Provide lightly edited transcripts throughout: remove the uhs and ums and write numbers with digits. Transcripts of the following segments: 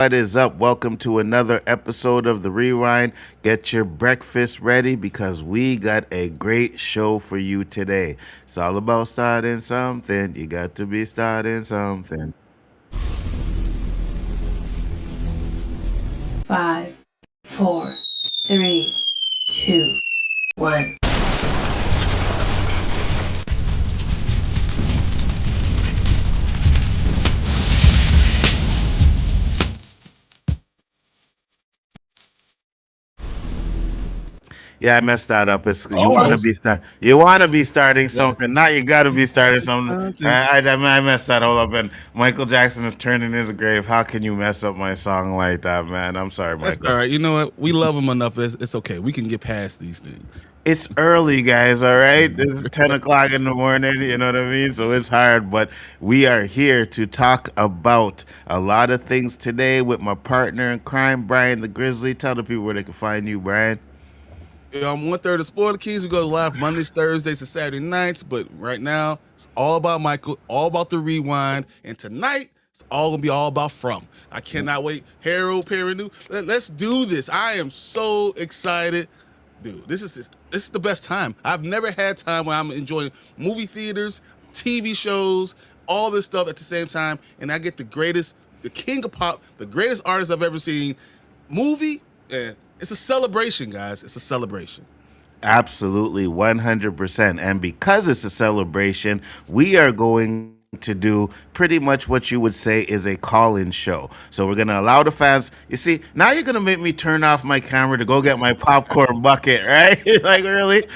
What is up? Welcome to another episode of The Rewind. Get your breakfast ready because we got a great show for you today. It's all about starting something. You got to be starting something. Five, four, three, two, one. Yeah, I messed that up. It's Almost. you want to be starting Yeah. something. Not you got to be starting something. I messed that all up. And Michael Jackson is turning in his grave. How can you mess up my song like that, man? I'm sorry, That's Michael. all right. You know what? We love him enough. It's okay. We can get past these things. It's early, guys. All right, this is 10 o'clock in the morning. You know what I mean? So it's hard, but we are here to talk about a lot of things today with my partner in crime, Bryon the Grizzly. Tell the people where they can find you, Bryon. I'm 1/3 of Spoiler Keys. We go live Mondays, Thursdays, and Saturday nights. But right now, it's all about Michael, all about the rewind. And tonight, it's all gonna be all about From. I cannot wait. Harold Perrineau. Let's do this. I am so excited. Dude, this is the best time. I've never had time where I'm enjoying movie theaters, TV shows, all this stuff at the same time, and I get the king of pop, the greatest artist I've ever seen. Movie, it's a celebration, guys. It's a celebration. Absolutely, 100%. And because it's a celebration, we are going to do pretty much what you would say is a call-in show. So we're going to allow the fans. You see, now you're going to make me turn off my camera to go get my popcorn bucket, right? Like, really?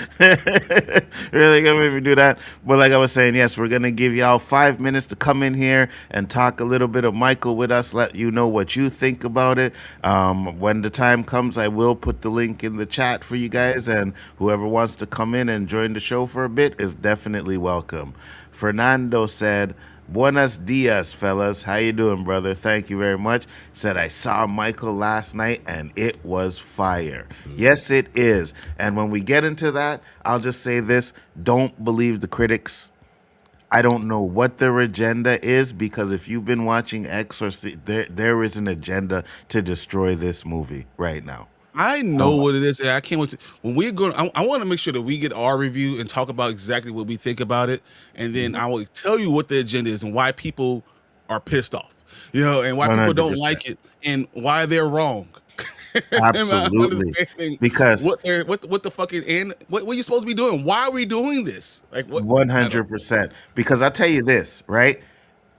Really going to make me do that? But like I was saying, yes, we're going to give y'all 5 minutes to come in here and talk a little bit of Michael with us, let you know what you think about it. When the time comes, I will put the link in the chat for you guys, and whoever wants to come in and join the show for a bit is definitely welcome. Fernando said, "Buenos dias, fellas. How you doing, brother? Thank you very much." Said, "I saw Michael last night and it was fire." Yes, it is. And when we get into that, I'll just say this: don't believe the critics. I don't know what their agenda is, because if you've been watching X or C, there is an agenda to destroy this movie right now. I know what it is. And I can't wait to when we're going. I want to make sure that we get our review and talk about exactly what we think about it, and then I will tell you what the agenda is and why people are pissed off, and why people don't 100%. like it and why they're wrong. Am I Absolutely. understanding Because what the fucking and what are you supposed to be doing? Why are we doing this? Like what? I don't. 100%. Because I'll tell you this, right?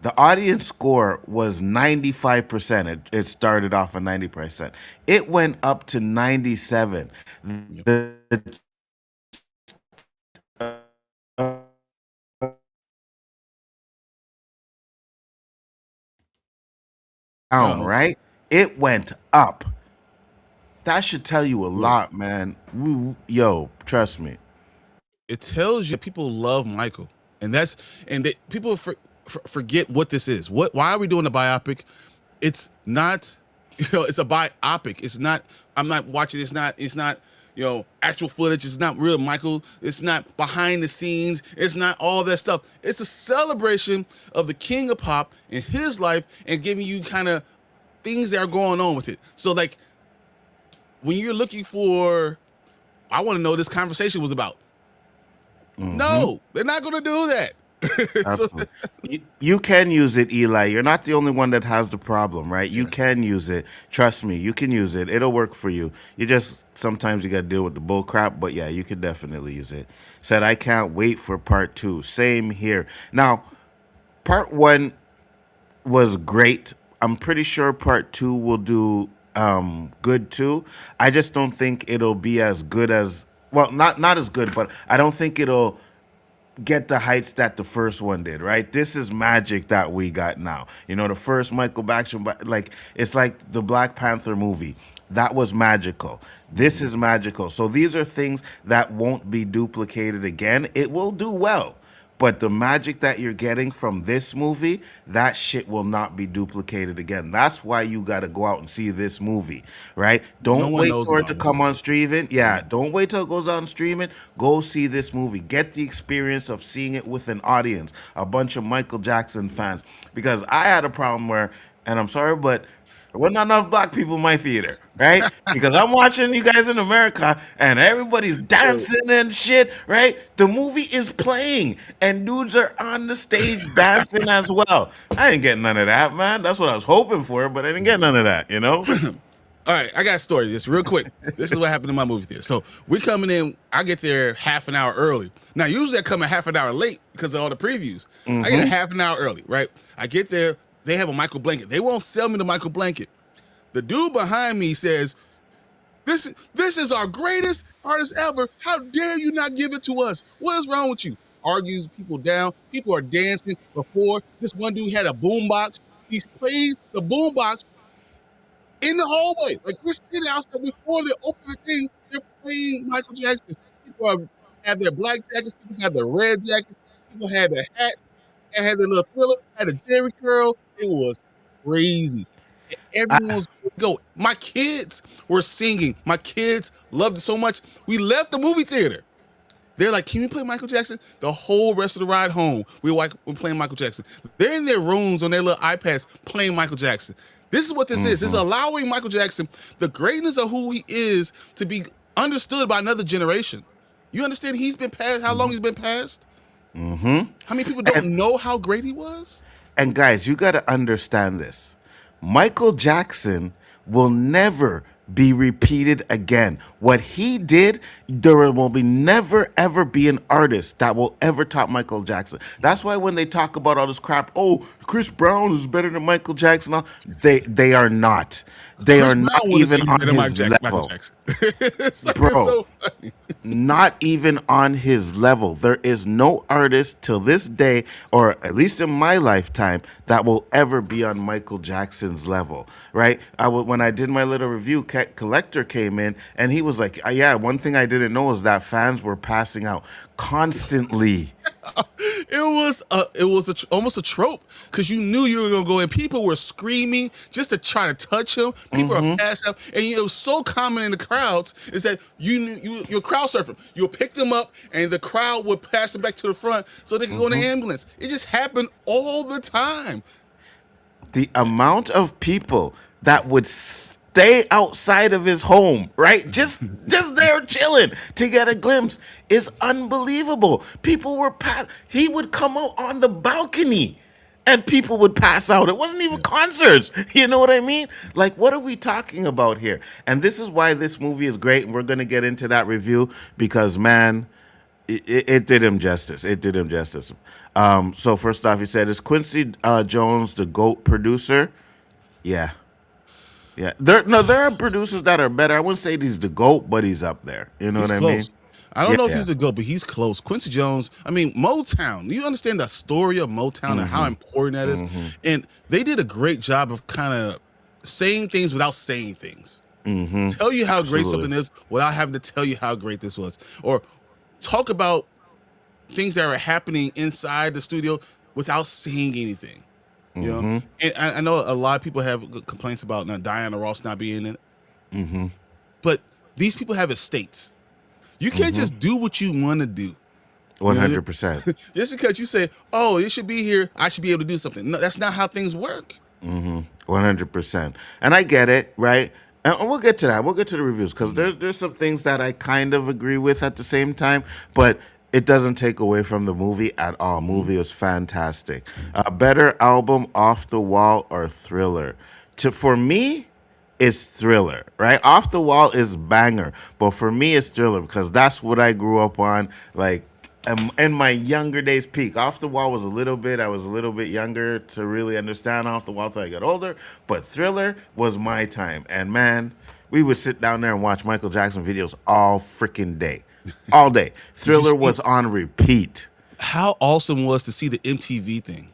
The audience score was 95%. It started off at 90%. It went up to 97. Yep. The down, Uh-oh. right? It went up. That should tell you a Look, lot, man. Yo, trust me. it tells you people love Michael, and people forget what this is. Why are we doing a biopic? It's not, it's a biopic. It's not. I'm not watching. It's not. Actual footage. It's not real Michael. It's not behind the scenes. It's not all that stuff. It's a celebration of the king of pop and his life, and giving you kind of things that are going on with it. So like when you're looking for, I want to know what this conversation was about. Hmm. No, they're not going to do that. So, Absolutely. You can use it, Eli. You're not the only one that has the problem, right? You yeah. can use it. Trust me, you can use it. It'll work for you. You just sometimes you got to deal with the bull crap, but yeah, you can definitely use it. Said, "I can't wait for part two." Same here. Now, part one was great. I'm pretty sure part two will do good too. I just don't think it'll be as good as, well, not as good, but I don't think it'll get the heights that the first one did, right? This is magic that we got now. The first Michael Jackson, like, it's like the Black Panther movie. That was magical. This is magical. So these are things that won't be duplicated again. It will do well. But the magic that you're getting from this movie, that shit will not be duplicated again. That's why you got to go out and see this movie, right? No Don't one wait knows for it to about it. come on streaming. Yeah, don't wait till it goes on streaming. Go see this movie. Get the experience of seeing it with an audience, a bunch of Michael Jackson fans. Because I had a problem where, and I'm sorry, but There wasn't enough black people in my theater, right? Because I'm watching you guys in America and everybody's dancing and shit, right? The movie is playing and dudes are on the stage dancing as well. I didn't get none of that, man. That's what I was hoping for, but I didn't get none of that, you know? All right, I got a story. Just real quick. This is what happened in my movie theater. So we coming in. I get there half an hour early. Now usually I come a half an hour late because of all the previews. I get a half an hour early, right? I get there. They have a Micheal blanket. They won't sell me the Micheal blanket. The dude behind me says, "This is our greatest artist ever. How dare you not give it to us? What is wrong with you?" Argues people down. People are dancing. Before this one dude had a boombox. He's playing the boombox in the hallway. Like we're sitting outside before they open the thing. They're playing Michael Jackson. People have their black jackets. People have their red jackets. People had their hat. And had their little Thriller. Had a Jerry curl. It was crazy. And everyone was go. My kids were singing. My kids loved it so much. We left the movie theater. They're like, "Can we play Michael Jackson?" The whole rest of the ride home, we're playing Michael Jackson. They're in their rooms on their little iPads playing Michael Jackson. This is what this is. It's allowing Michael Jackson, the greatness of who he is, to be understood by another generation. You understand he's been passed, how long he's been passed? How many people don't know how great he was? And guys, you got to understand this. Michael Jackson will never be repeated again. What he did, there will be never ever be an artist that will ever top Michael Jackson. That's why when they talk about all this crap, oh, Chris Brown is better than Michael Jackson, they are not. They Chris are Brown not wanna say even he's on better than his Michael level. Jackson. It's like, Bro. it's so funny. Not even on his level. There is no artist till this day, or at least in my lifetime, that will ever be on Michael Jackson's level, right? When I did my little review, Collector came in and he was like, "Yeah, one thing I didn't know is that fans were passing out constantly." It was almost a trope because you knew you were gonna go in. People were screaming just to try to touch him. People are passed out, and it was so common in the crowds is that you're crowd surfing. You'll pick them up, and the crowd would pass them back to the front so they can go in the ambulance. It just happened all the time. The amount of people that would stay outside of his home, right? Just there chilling to get a glimpse is unbelievable. People were he would come out on the balcony and people would pass out. It wasn't even concerts. You know what I mean? Like, what are we talking about here? And this is why this movie is great, and we're going to get into that review because, man, it did him justice. It did him justice. So first off, he said, "Is Quincy Jones the GOAT producer?" Yeah. Yeah. There are producers that are better. I wouldn't say he's the GOAT, but he's up there. You know He's what I mean? close. I don't know if Yeah. he's a GOAT, but he's close. Quincy Jones, I mean, Motown. You understand the story of Motown and how important that is? And they did a great job of kind of saying things without saying things. Tell you how great something is without having to tell you how great this was. Or talk about things that are happening inside the studio without saying anything. You know? And I know a lot of people have complaints about Diana Ross not being in it. But these people have estates. You can't just do what you want to do. 100%. Just because you say, "Oh, it should be here, I should be able to do something." No, that's not how things work. 100%. And I get it, right? And we'll get to that. We'll get to the reviews because there's some things that I kind of agree with at the same time, but it doesn't take away from the movie at all. Movie was fantastic. Better album, Off the Wall or Thriller? For me, it's Thriller, right? Off the Wall is banger, but for me, it's Thriller because that's what I grew up on. Like, in my younger days, peak. Off the Wall was I was a little bit younger to really understand Off the Wall until I got older. But Thriller was my time. And man, we would sit down there and watch Michael Jackson videos all freaking day. All day. Thriller was on repeat. How awesome was to see the MTV thing?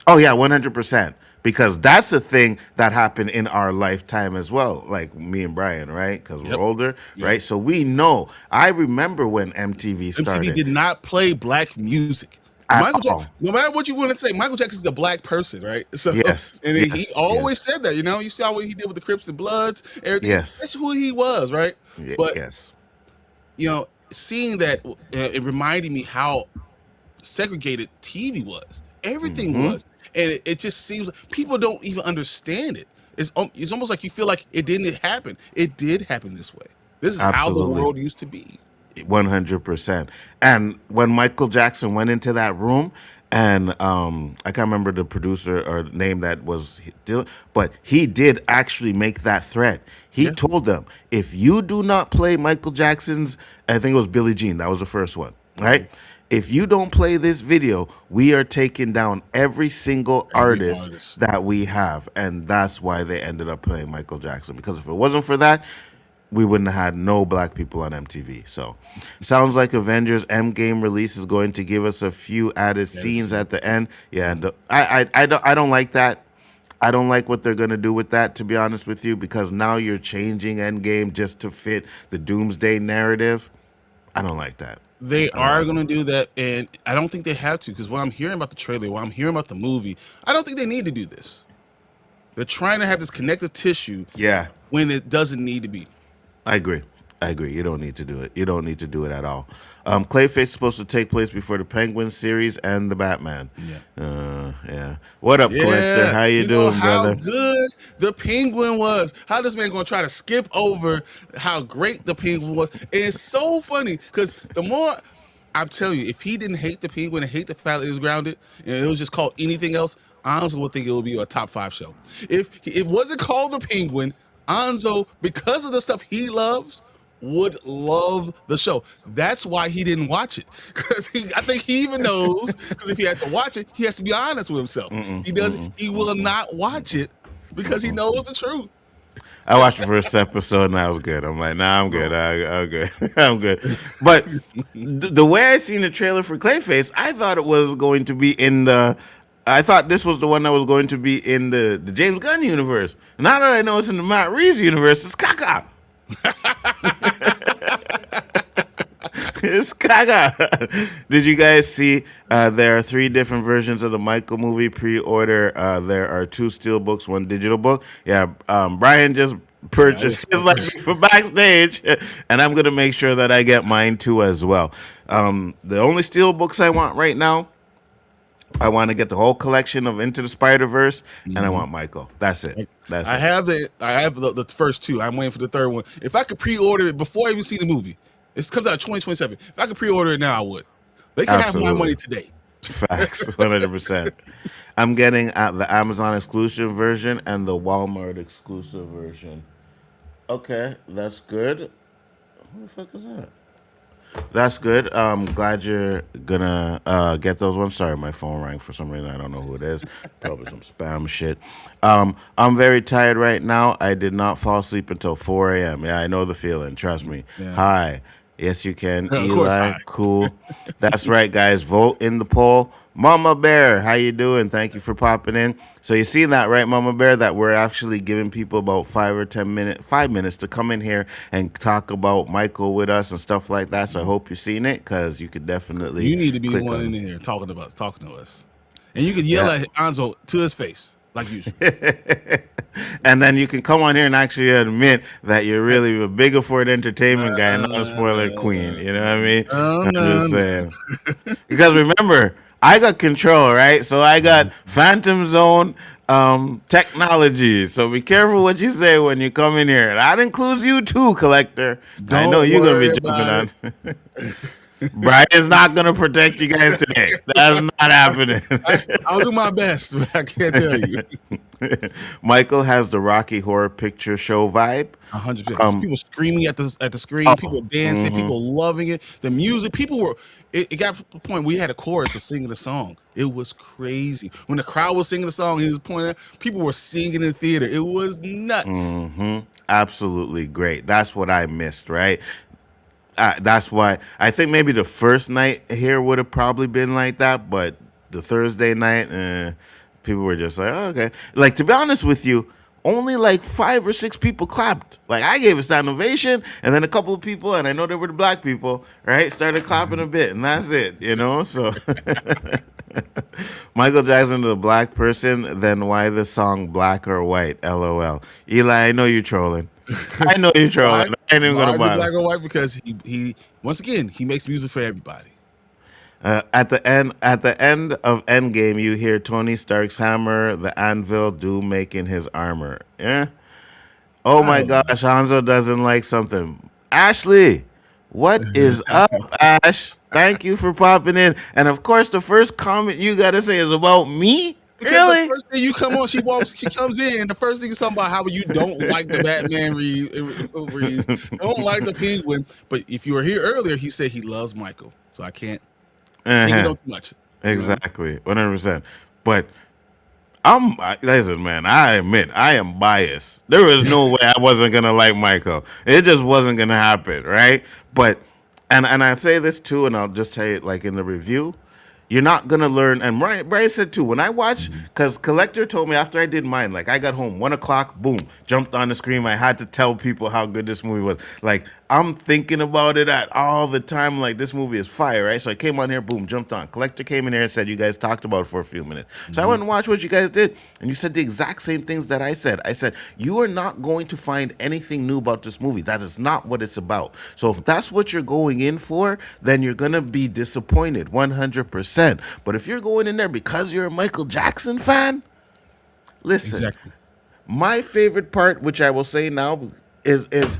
Oh, yeah, 100%. Because that's a thing that happened in our lifetime as well, like me and Bryon, right? Because we're older, right? So we know. I remember when MTV started. MTV did not play black music. No matter what you want to say, Michael Jackson's a black person, right? So, yes. And he always said that, you know? You saw what he did with the Crips and Bloods, everything. Yes. That's who he was, right? But, yes. You know, seeing that, it reminded me how segregated TV was. Everything was. And it just seems like people don't even understand it. it's almost like you feel like it didn't happen. It did happen this way. This is how the Absolutely. world used to be. 100%. And when Michael Jackson went into that room, and I can't remember the producer or name that was, but he did actually make that threat. He told them, if you do not play Michael Jackson's, I think it was Billie Jean, that was the first one, right? If you don't play this video, we are taking down every single artist that we have. And that's why they ended up playing Michael Jackson. Because if it wasn't for that, we wouldn't have had no black people on MTV. So, sounds like Avengers Endgame release is going to give us a few added scenes at the end. Yeah, I don't like that. I don't like what they're going to do with that, to be honest with you, because now you're changing Endgame just to fit the Doomsday narrative. I don't like that. They are going to do that, and I don't think they have to, because what I'm hearing about the trailer, what I'm hearing about the movie, I don't think they need to do this. They're trying to have this connective tissue when it doesn't need to be. I agree. You don't need to do it. You don't need to do it at all. Clayface is supposed to take place before the Penguin series and the Batman. Yeah. What up, Collector? How you doing, brother? How good the Penguin was. How this man going to try to skip over how great the Penguin was? And it's so funny because the more I'm telling you, if he didn't hate the Penguin and hate the fact that it was grounded and it was just called anything else, I honestly would think it would be a top 5 show. If it wasn't called the Penguin, Nzo, because of the stuff he loves, would love the show. That's why he didn't watch it, because I think he even knows. Because if he has to watch it, he has to be honest with himself. He will not watch it because he knows the truth. I watched the first episode and I was good. I'm like, nah, I'm good. I'm good. I'm good. But the way I seen the trailer for Clayface, I thought it was going to be in the. I thought this was the one that was going to be in the James Gunn universe. Now that I know it's in the Matt Reeves universe, it's caca. It's caca. Did you guys see there are 3 different versions of the Michael movie pre-order? There are 2 steel books, 1 digital book. Yeah, Bryon just purchased his like for backstage, and I'm going to make sure that I get mine too as well. The only steel books I want right now, I want to get the whole collection of Into the Spider-Verse, and I want Michael. That's it. I have the first 2. I'm waiting for the third one. If I could pre-order it before I even see the movie, it comes out in 2027. If I could pre-order it now, I would. They can have my money today. Facts, 100%. I'm getting the Amazon exclusive version and the Walmart exclusive version. Okay, that's good. Who the fuck is that? That's good. Glad you're gonna get those ones. Sorry, my phone rang for some reason. I don't know who it is. Probably some spam shit. I'm very tired right now. I did not fall asleep until 4 a.m. Yeah, I know the feeling. Trust me. Yeah. Hi. Yes, you can. Eli, cool. That's right, guys. Vote in the poll. Mama Bear, how you doing? Thank you for popping in. So you see that, right, Mama Bear, that we're actually giving people about 5 minutes to come in here and talk about Michael with us and stuff like that. So I hope you've seen it, because you could definitely. You need to be one in here talking to us, and you could yell at Nzo to his face like usual. And then you can come on here and actually admit that you're really a bigger Ford Entertainment guy and not a spoiler queen. You know what I mean? I'm just saying. Because remember, I got control, right? So I got Phantom Zone technology. So be careful what you say when you come in here. And that includes you too, Collector. I know you're going to be jumping on. Bryon's not going to protect you guys today. That's not happening. I'll do my best, but I can't tell you. Michael has the Rocky Horror Picture Show vibe. 100%. People screaming at the screen, people dancing, people loving it. The music, people were. It got to the point we had a chorus of singing the song. It was crazy. When the crowd was singing the song, he was pointing at, people were singing in the theater. It was nuts. Absolutely great. That's what I missed, right? That's why I think maybe the first night here would have probably been like that, but the Thursday night, people were just like, oh, okay. Like, to be honest with you, only like 5 or 6 people clapped. Like, I gave a standing ovation, and then a couple of people, and I know they were the black people, right, started clapping a bit, and that's it, you know? So, Michael Jackson is a black person, then why the song Black or White? LOL. Eli, I know you're trolling. I know you're trolling. I ain't even going to buy it. Black or white? Because he once again, he makes music for everybody. At the end of Endgame, you hear Tony Stark's hammer, the anvil, Doom making his armor. Yeah. Oh I my don't gosh, know. Hanzo doesn't like something. Ashley, what is up, Ash? Thank you for popping in. And of course, the first comment you gotta say is about me. Because the Really? first thing you come on, she comes in, and the first thing is talking about how you don't like the Batman reads, don't like the Penguin. But if you were here earlier, he said he loves Michael, so I can't get Uh-huh. on too much. Exactly, 100%. But listen, man. I admit I am biased. There was no way I wasn't gonna like Michael. It just wasn't gonna happen, right? But and I say this too, and I'll just tell you, like in the review, you're not gonna learn. And Brian said too. When I watched, because Collector told me after I did mine, like I got home 1 o'clock, boom, jumped on the screen. I had to tell people how good this movie was. Like I'm thinking about it at all the time. Like this movie is fire, right? So I came on here, boom, jumped on. Collector came in here and said you guys talked about it for a few minutes. So I went and watched what you guys did, and you said the exact same things that I said. I said you are not going to find anything new about this movie. That is not what it's about. So if that's what you're going in for, then you're gonna be disappointed 100%. But if you're going in there because you're a Michael Jackson fan, listen. Exactly. My favorite part, which I will say now, is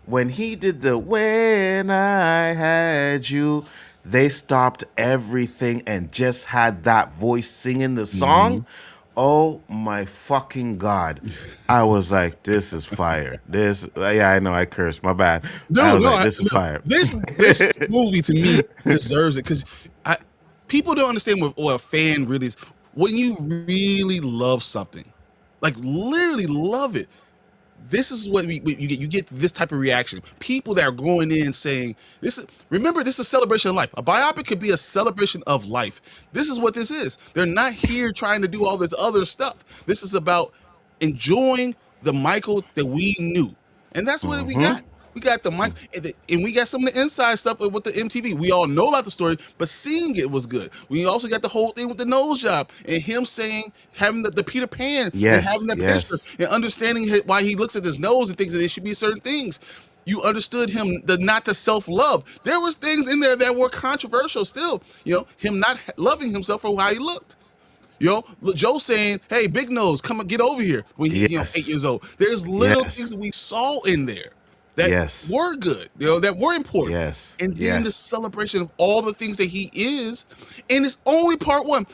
when he did the "When I Had You." They stopped everything and just had that voice singing the song. Oh my fucking god! I was like, "This is fire." This, yeah, I know I cursed. My bad. I No, was no, like, "This is fire." this movie to me deserves it because people don't understand what a fan really is. When you really love something, like literally love it, this is what you get. You get this type of reaction. People that are going in saying, "This is remember, this is a celebration of life. A biopic could be a celebration of life. This is what this is. They're not here trying to do all this other stuff. This is about enjoying the Michael that we knew, and that's what we got. We got the Michael, and we got some of the inside stuff with the MTV. We all know about the story, but seeing it was good. We also got the whole thing with the nose job and him saying, having the Peter Pan and Yes, having that picture yes, and understanding why he looks at his nose and thinks that it should be certain things. You understood him, not the self-love. There was things in there that were controversial still. Him not loving himself for how he looked. Joe saying, "Hey, Big Nose, come and get over here." When he's 8 years old, there's little yes, things we saw in there that yes, were good, that were important. yes, And then the yes. celebration of all the things that he is, and it's only part one.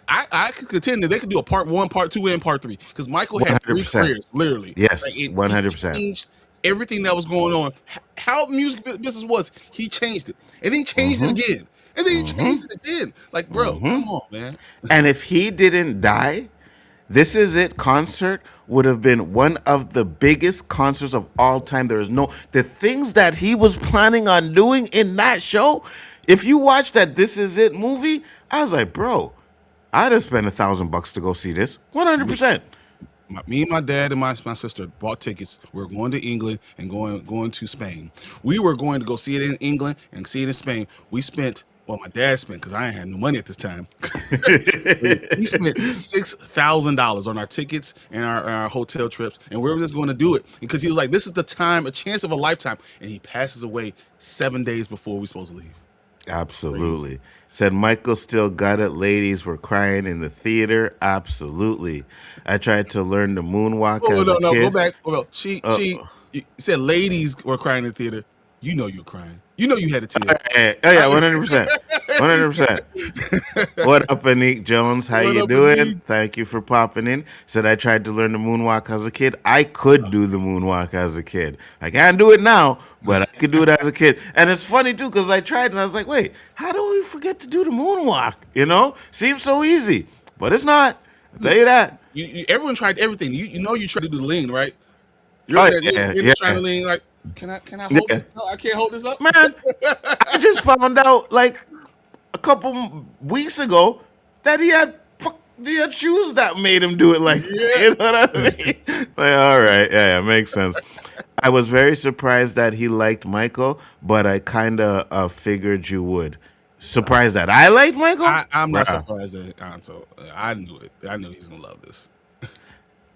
I could contend that they could do a part one, part two, and part three because Michael One had hundred three percent. careers, literally. Yes, Like one he hundred percent. changed everything that was going on. How music business was, he changed it, and then he changed it again, and then he changed it again. Like, bro, come on, man. And if he didn't die, This Is It concert would have been one of the biggest concerts of all time. There is no the things that he was planning on doing in that show. If you watch that This Is It movie, I was like, bro, I'd have spent $1,000 to go see this. 100%. Me and my dad and my sister bought tickets. We were going to England and going to Spain. We were going to go see it in England and see it in Spain. We spent, well, my dad spent, because I ain't had no money at this time. He spent $6,000 on our tickets and our hotel trips, and we were just going to do it because he was like, "This is the time, a chance of a lifetime," and he passes away 7 days before we're supposed to leave. Absolutely. Said Michael still got it. Ladies were crying in the theater. Absolutely. I tried to learn the moonwalk Oh as no, a no, go kid. back. Well, she you said ladies were crying in the theater. You know you're crying. You know you had a tear. Oh yeah, 100%. 100%. What up, Anik Jones? How What you up, doing? Anik? Thank you for popping in. Said I tried to learn the moonwalk as a kid. I could do the moonwalk as a kid. I can't do it now, but I could do it as a kid. And it's funny too, because I tried and I was like, wait, how do we forget to do the moonwalk? Seems so easy, but it's not. I'll tell you that. Everyone tried everything. You tried to do the lean, right? You're Oh there, yeah, you're trying yeah, to lean like, can I hold yeah. this up? I can't hold this up. Man, I just found out like a couple weeks ago that he had shoes that made him do it like that. You know what I mean? Like, all right, yeah, makes sense. I was very surprised that he liked Michael, but I kind of figured you would. Surprised that I liked Michael? I'm not Bruh. surprised at Anso. I knew it. I knew he's gonna love this.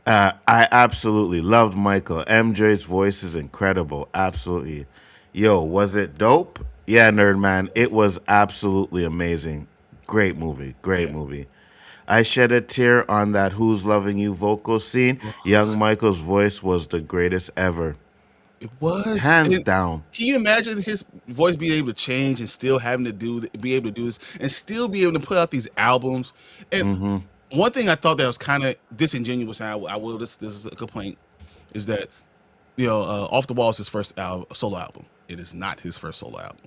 I absolutely loved Michael. MJ's voice is incredible. Absolutely. Yo, was it dope? Yeah, Nerd Man. It was absolutely amazing. Great movie. Great Yeah. movie. I shed a tear on that Who's Loving You vocal scene. Young Michael's voice was the greatest ever. It was. Hands And down. can you imagine his voice being able to change and still having to be able to do this and still be able to put out these albums? And one thing I thought that was kind of disingenuous, and I will this is a complaint, is that Off the Wall is his first solo album. It is not his first solo album.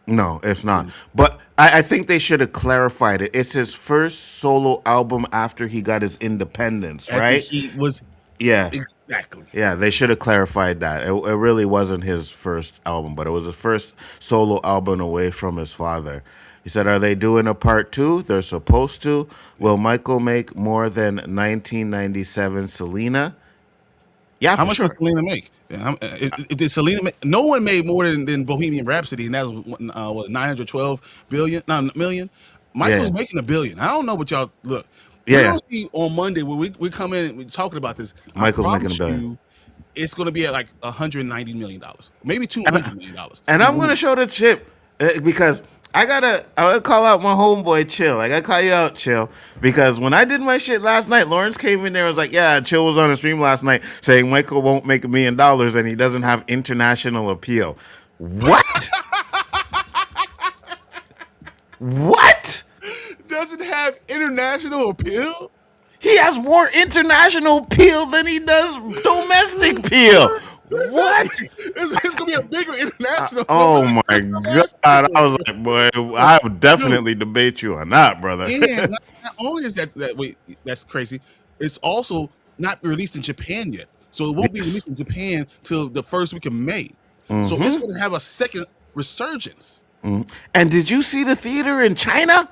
No, it's It not. is, But I think they should have clarified it. It's his first solo album after he got his independence, after right? he was Yeah. exactly. Yeah, they should have clarified that. It really wasn't his first album, but it was his first solo album away from his father. He said, "Are they doing a part 2? They're supposed to. Will Michael make more than 1997 Selena?" Yeah, How for much sure. did Selena make? Yeah, did Selena make? No one made more than Bohemian Rhapsody, and that was what 912 billion, no, million. Michael's Yeah. making $1 billion. I don't know, but y'all look. We're Yeah, gonna see on Monday when we come in and we're talking about this. I Michael's making $1 promise billion. you, it's gonna be at like $190 million, maybe $200 million. And I'm gonna show the chip because I gotta call out my homeboy Chill. I gotta call you out, Chill, because when I did my shit last night, Lawrence came in there and was like, "Yeah, Chill was on the stream last night saying Michael won't make $1 million and he doesn't have international appeal." What? What? Doesn't have international appeal. He has more international appeal than he does domestic appeal. What? It's gonna be a bigger international. Oh number. my God! I was like, boy, I would definitely debate you on that, brother. And not only is that wait, that's crazy. It's also not released in Japan yet, so it won't be Yes. released in Japan till the first week of May. So it's going to have a second resurgence. And did you see the theater in China?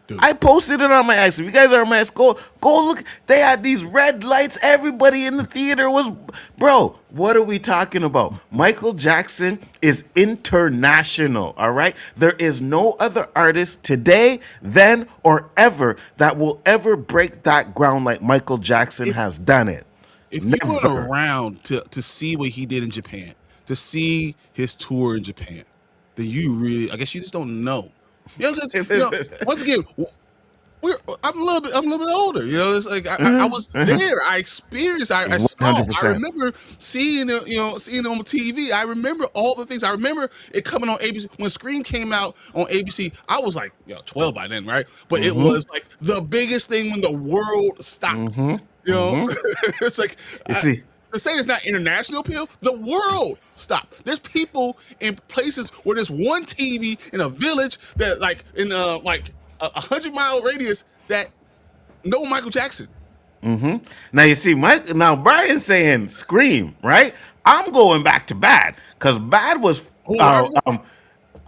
Dude. I posted it on my ex. If you guys are on my ex, go look. They had these red lights. Everybody in the theater was, bro. What are we talking about? Michael Jackson is international. All right. There is no other artist today, then, or ever that will ever break that ground like Michael Jackson has done it. If you weren't around to see what he did in Japan, to see his tour in Japan, then you really, I guess you just don't know. Because once again, I'm a little bit older. It's like I was there. I experienced. I saw. 100%. I remember seeing it. Seeing it on TV. I remember all the things. I remember it coming on ABC when Scream came out on ABC. I was like 12 by then, right? But it was like the biggest thing when the world stopped. It's like You see. to say it's not international appeal, the world stopped. There's people in places where there's one TV in a village that like in like a 100-mile radius that know Michael Jackson. Now you see, now Bryan's saying Scream, right? I'm going back to Bad because Bad was on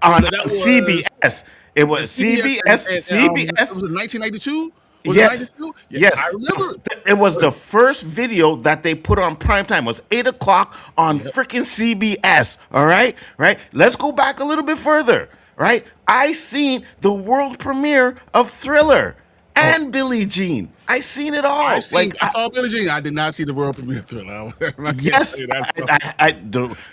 That was CBS. It was CBS. It was in 1992. Was Yes. it 92? Yes. I remember. It was the first video that they put on prime time. It was 8 o'clock on freaking CBS. All right. Right. Let's go back a little bit further. Right. I seen the world premiere of Thriller and Billie Jean. I seen it all. I saw Billie Jean. I did not see the world premiere of Thriller. Yes,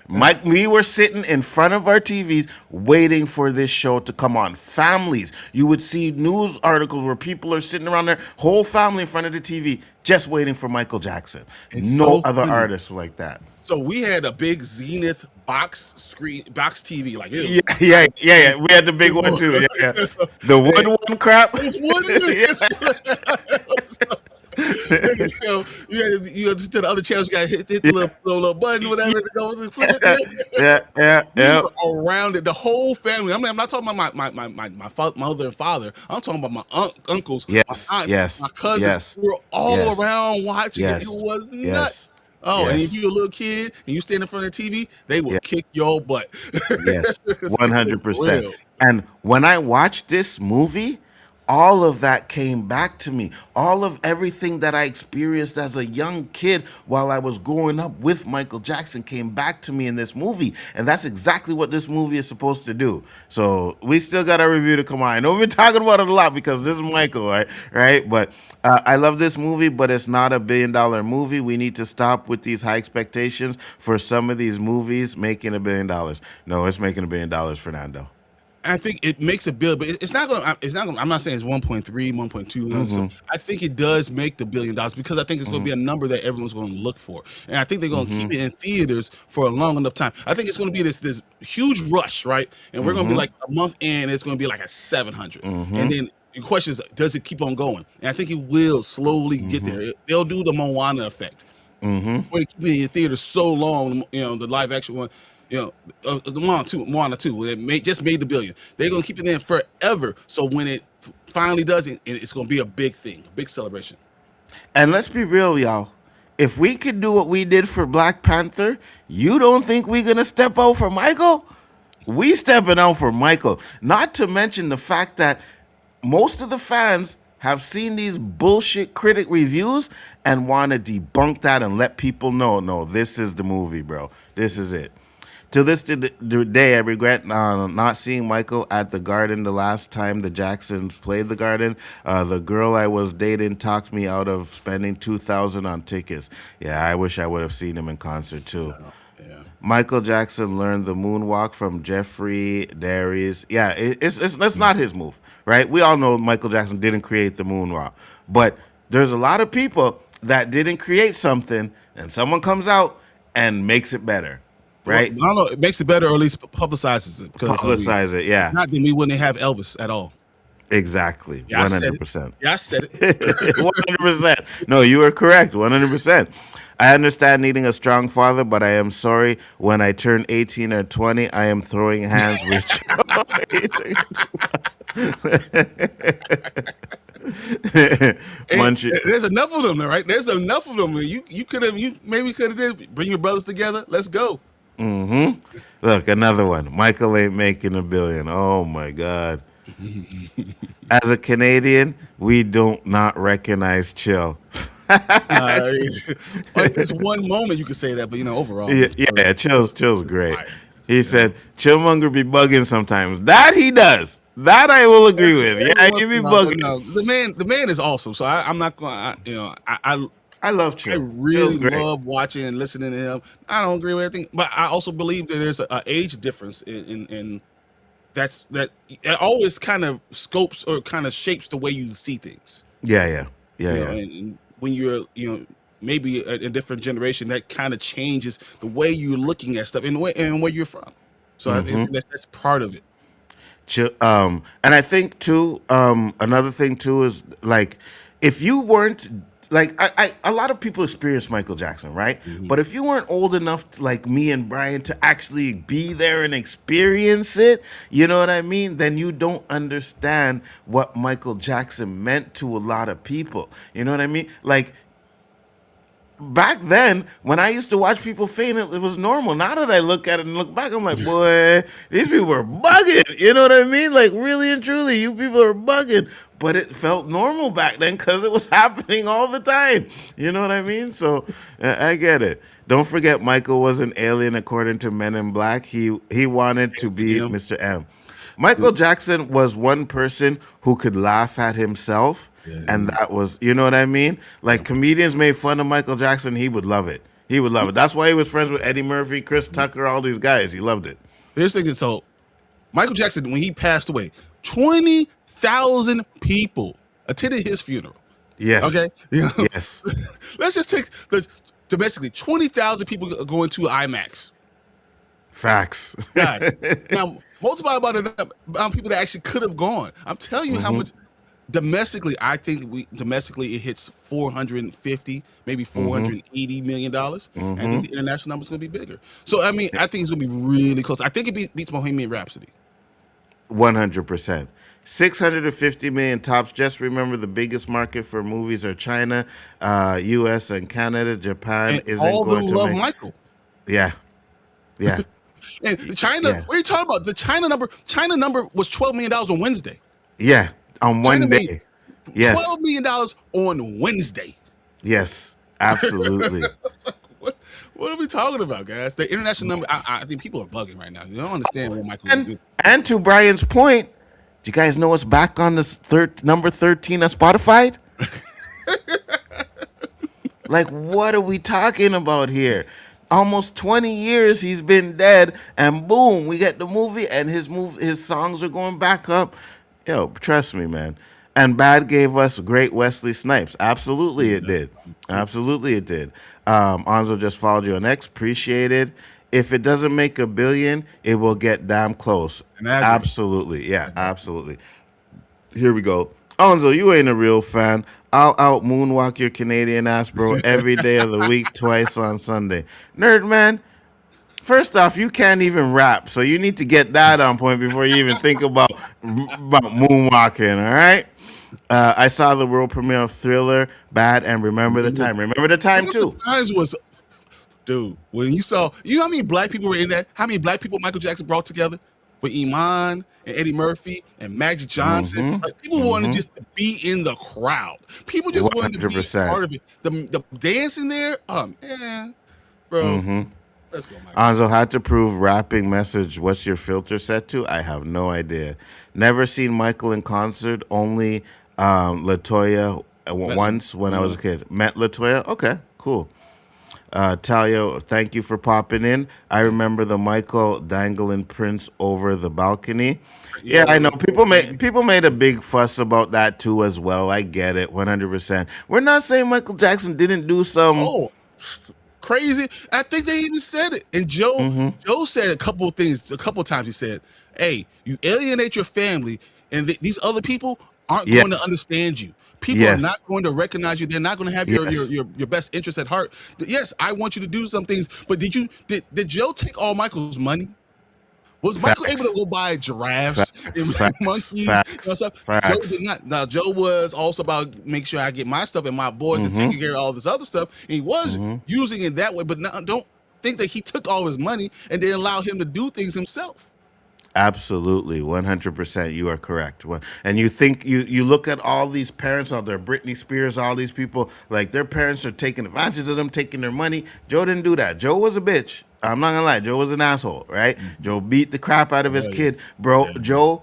Mike, we were sitting in front of our TVs waiting for this show to come on. Families, you would see news articles where people are sitting around their whole family in front of the TV just waiting for Michael Jackson. It's No so other funny. artists like that. So we had a big Zenith box TV. Like it was, Yeah. We had the big one too. Yeah. The wood one crap. It's you had to tell the other channels you got to hit the little button, whatever, to go and flip it. Yeah. We were around it, the whole family. I'm not talking about my mother and father. I'm talking about my uncles, Yes, my aunts, yes, my cousins. yes, We were all yes, around watching yes, it. It was nuts. yes, Oh, and yes. if you're a little kid and you stand in front of the TV, they will Yeah. kick your butt. Yes, It's 100%. real. And when I watched this movie, all of that came back to me. All of everything that I experienced as a young kid while I was growing up with Michael Jackson came back to me in this movie. And that's exactly what this movie is supposed to do. So we still got our review to come on. I know we've been talking about it a lot because this is Michael, right? But I love this movie, but it's not a $1 billion movie. We need to stop with these high expectations for some of these movies making $1 billion. No, it's making $1 billion, Fernando. I think it makes a bill, but it's not gonna. It's not gonna. I'm not saying it's 1.3, 1.2. So I think it does make the $1 billion because I think it's gonna be a number that everyone's gonna look for, and I think they're gonna keep it in theaters for a long enough time. I think it's gonna be this huge rush, right? And we're gonna be like a month in, it's gonna be like a 700, and then. The question is, does it keep on going? And I think it will slowly get there. They'll do the Moana effect, where they keep it in your theater so long. You know, the live action one, you know, the Moana 2, it just made the $1 billion. They're gonna keep it in forever. So when it finally does it, it's gonna be a big thing, a big celebration. And let's be real, y'all. If we could do what we did for Black Panther, you don't think we're gonna step out for Michael? We stepping out for Michael. Not to mention the fact that most of the fans have seen these bullshit critic reviews and want to debunk that and let people know, no, this is the movie, bro. This is it. To this day, I regret not seeing Michael at the Garden the last time the Jacksons played the Garden. The girl I was dating talked me out of spending $2,000 on tickets. Yeah, I wish I would have seen him in concert too. Yeah. Michael Jackson learned the moonwalk from Jeffrey Darius. Yeah, it's not his move, right? We all know Michael Jackson didn't create the moonwalk, but there's a lot of people that didn't create something, and someone comes out and makes it better, right? Well, I don't know. It makes it better, or at least publicizes it. Publicize it, yeah. Not then we wouldn't have Elvis at all. Exactly, Yeah, 100%. Yeah, I said it. 100%. No, you were correct, 100%. I understand needing a strong father, but I am sorry. When I turn 18 or 20, I am throwing hands with There's enough of them, right? There's enough of them. You maybe could have bring your brothers together. Let's go. Look, another one. Michael ain't making $1 billion. Oh my God. As a Canadian, we don't not recognize Chill. It's one moment you could say that, but overall, yeah, Chill's great. Right. He said Chillmonger be bugging sometimes. That he does. That I will agree with. Yeah, he be bugging. No, the man is awesome. So I'm not going. I love Chill. I really love watching and listening to him. I don't agree with everything, but I also believe that there's an age difference in that it always kind of scopes or kind of shapes the way you see things. Yeah. And when you're, maybe a different generation, that kind of changes the way you're looking at stuff and where you're from. So I think that's part of it. And I think too, another thing too is like, if you weren't like, a lot of people experience Michael Jackson, right? But if you weren't old enough to, like me and Bryon, to actually be there and experience it, you know what I mean? Then you don't understand what Michael Jackson meant to a lot of people. You know what I mean? Like, back then, when I used to watch people faint, it was normal. Now that I look at it and look back, I'm like, boy, these people are bugging. You know what I mean? Like, really and truly, you people are bugging. But it felt normal back then because it was happening all the time. You know what I mean? So I get it. Don't forget, Michael was an alien according to Men in Black. He wanted to be Mr. M. Michael Jackson was one person who could laugh at himself. Yeah. And that was, you know what I mean? Like, comedians made fun of Michael Jackson. He would love it. He would love it. That's why he was friends with Eddie Murphy, Chris Tucker, all these guys. He loved it. Here's the thing. So, Michael Jackson, when he passed away, 20,000 people attended his funeral. Yes. Okay? Yes. Let's just take domestically, 20,000 people going to IMAX. Facts. Guys, now, multiply by the amount of people that actually could have gone. I'm telling you how much. Domestically, I think it hits 450, maybe $480 million. I think the international number is going to be bigger. So, I mean, I think it's going to be really close. I think it beats Bohemian Rhapsody. 100%. 650 million tops. Just remember, the biggest market for movies are China, U.S., and Canada. Japan and isn't all going them to love make... Michael. Yeah. And China, what are you talking about? The China number was $12 million on Wednesday. Yeah. On one day. Yes. $12 million on Wednesday. Yes, absolutely. What are we talking about, guys? The international number, I think people are bugging right now. You don't understand what Michael is doing. And to Bryan's point, do you guys know it's back on this number 13 on Spotify? Like, what are we talking about here? Almost 20 years he's been dead, and boom, we get the movie, and his songs are going back up. Yo, trust me, man. And Bad gave us great Wesley Snipes. Absolutely, it did. Absolutely, it did. Anzo just followed you on X. Appreciate it. If it doesn't make a billion, it will get damn close. And I agree. Absolutely, yeah, absolutely. Here we go. Onzo, you ain't a real fan. I'll out moonwalk your Canadian ass, bro, every day of the week, twice on Sunday. Nerd man, first off, you can't even rap, so you need to get that on point before you even think about moonwalking. All right. I saw the world premiere of Thriller, Bad, and Remember the Time. Remember the Time Remember too. the times was, dude, when you saw, you know how many black people were in that? How many black people Michael Jackson brought together? With Iman and Eddie Murphy and Magic Johnson. Like, people wanted just to be in the crowd. People just wanted to be 100%. part of it. The dancing there, man, bro. Let's go, Michael. Anzo had to prove rapping message. What's your filter set to? I have no idea. Never seen Michael in concert. Only Latoya once when I was a kid. Met Latoya? Okay, cool. Talia, thank you for popping in. I remember the Michael dangling Prince over the balcony. Yeah, I know. People made a big fuss about that too as well. I get it, 100%. We're not saying Michael Jackson didn't do some. Oh, crazy! I think they even said it. And Joe said a couple of things. A couple of times he said, "Hey, you alienate your family, and these other people aren't going to understand you. People are not going to recognize you. They're not going to have your best interest at heart. Yes, I want you to do some things, but did Joe take all Michael's money? Was Michael able to go buy giraffes and monkeys and stuff? Joe did not. Now Joe was also about make sure I get my stuff and my boys and taking care of all this other stuff. And he was using it that way, but don't think that he took all his money and didn't allow him to do things himself. Absolutely, 100%. You are correct. And you think you look at all these parents out there, Britney Spears, all these people, like their parents are taking advantage of them, taking their money. Joe didn't do that. Joe was a bitch. I'm not gonna lie. Joe was an asshole, right? Joe beat the crap out of his kid, bro. Joe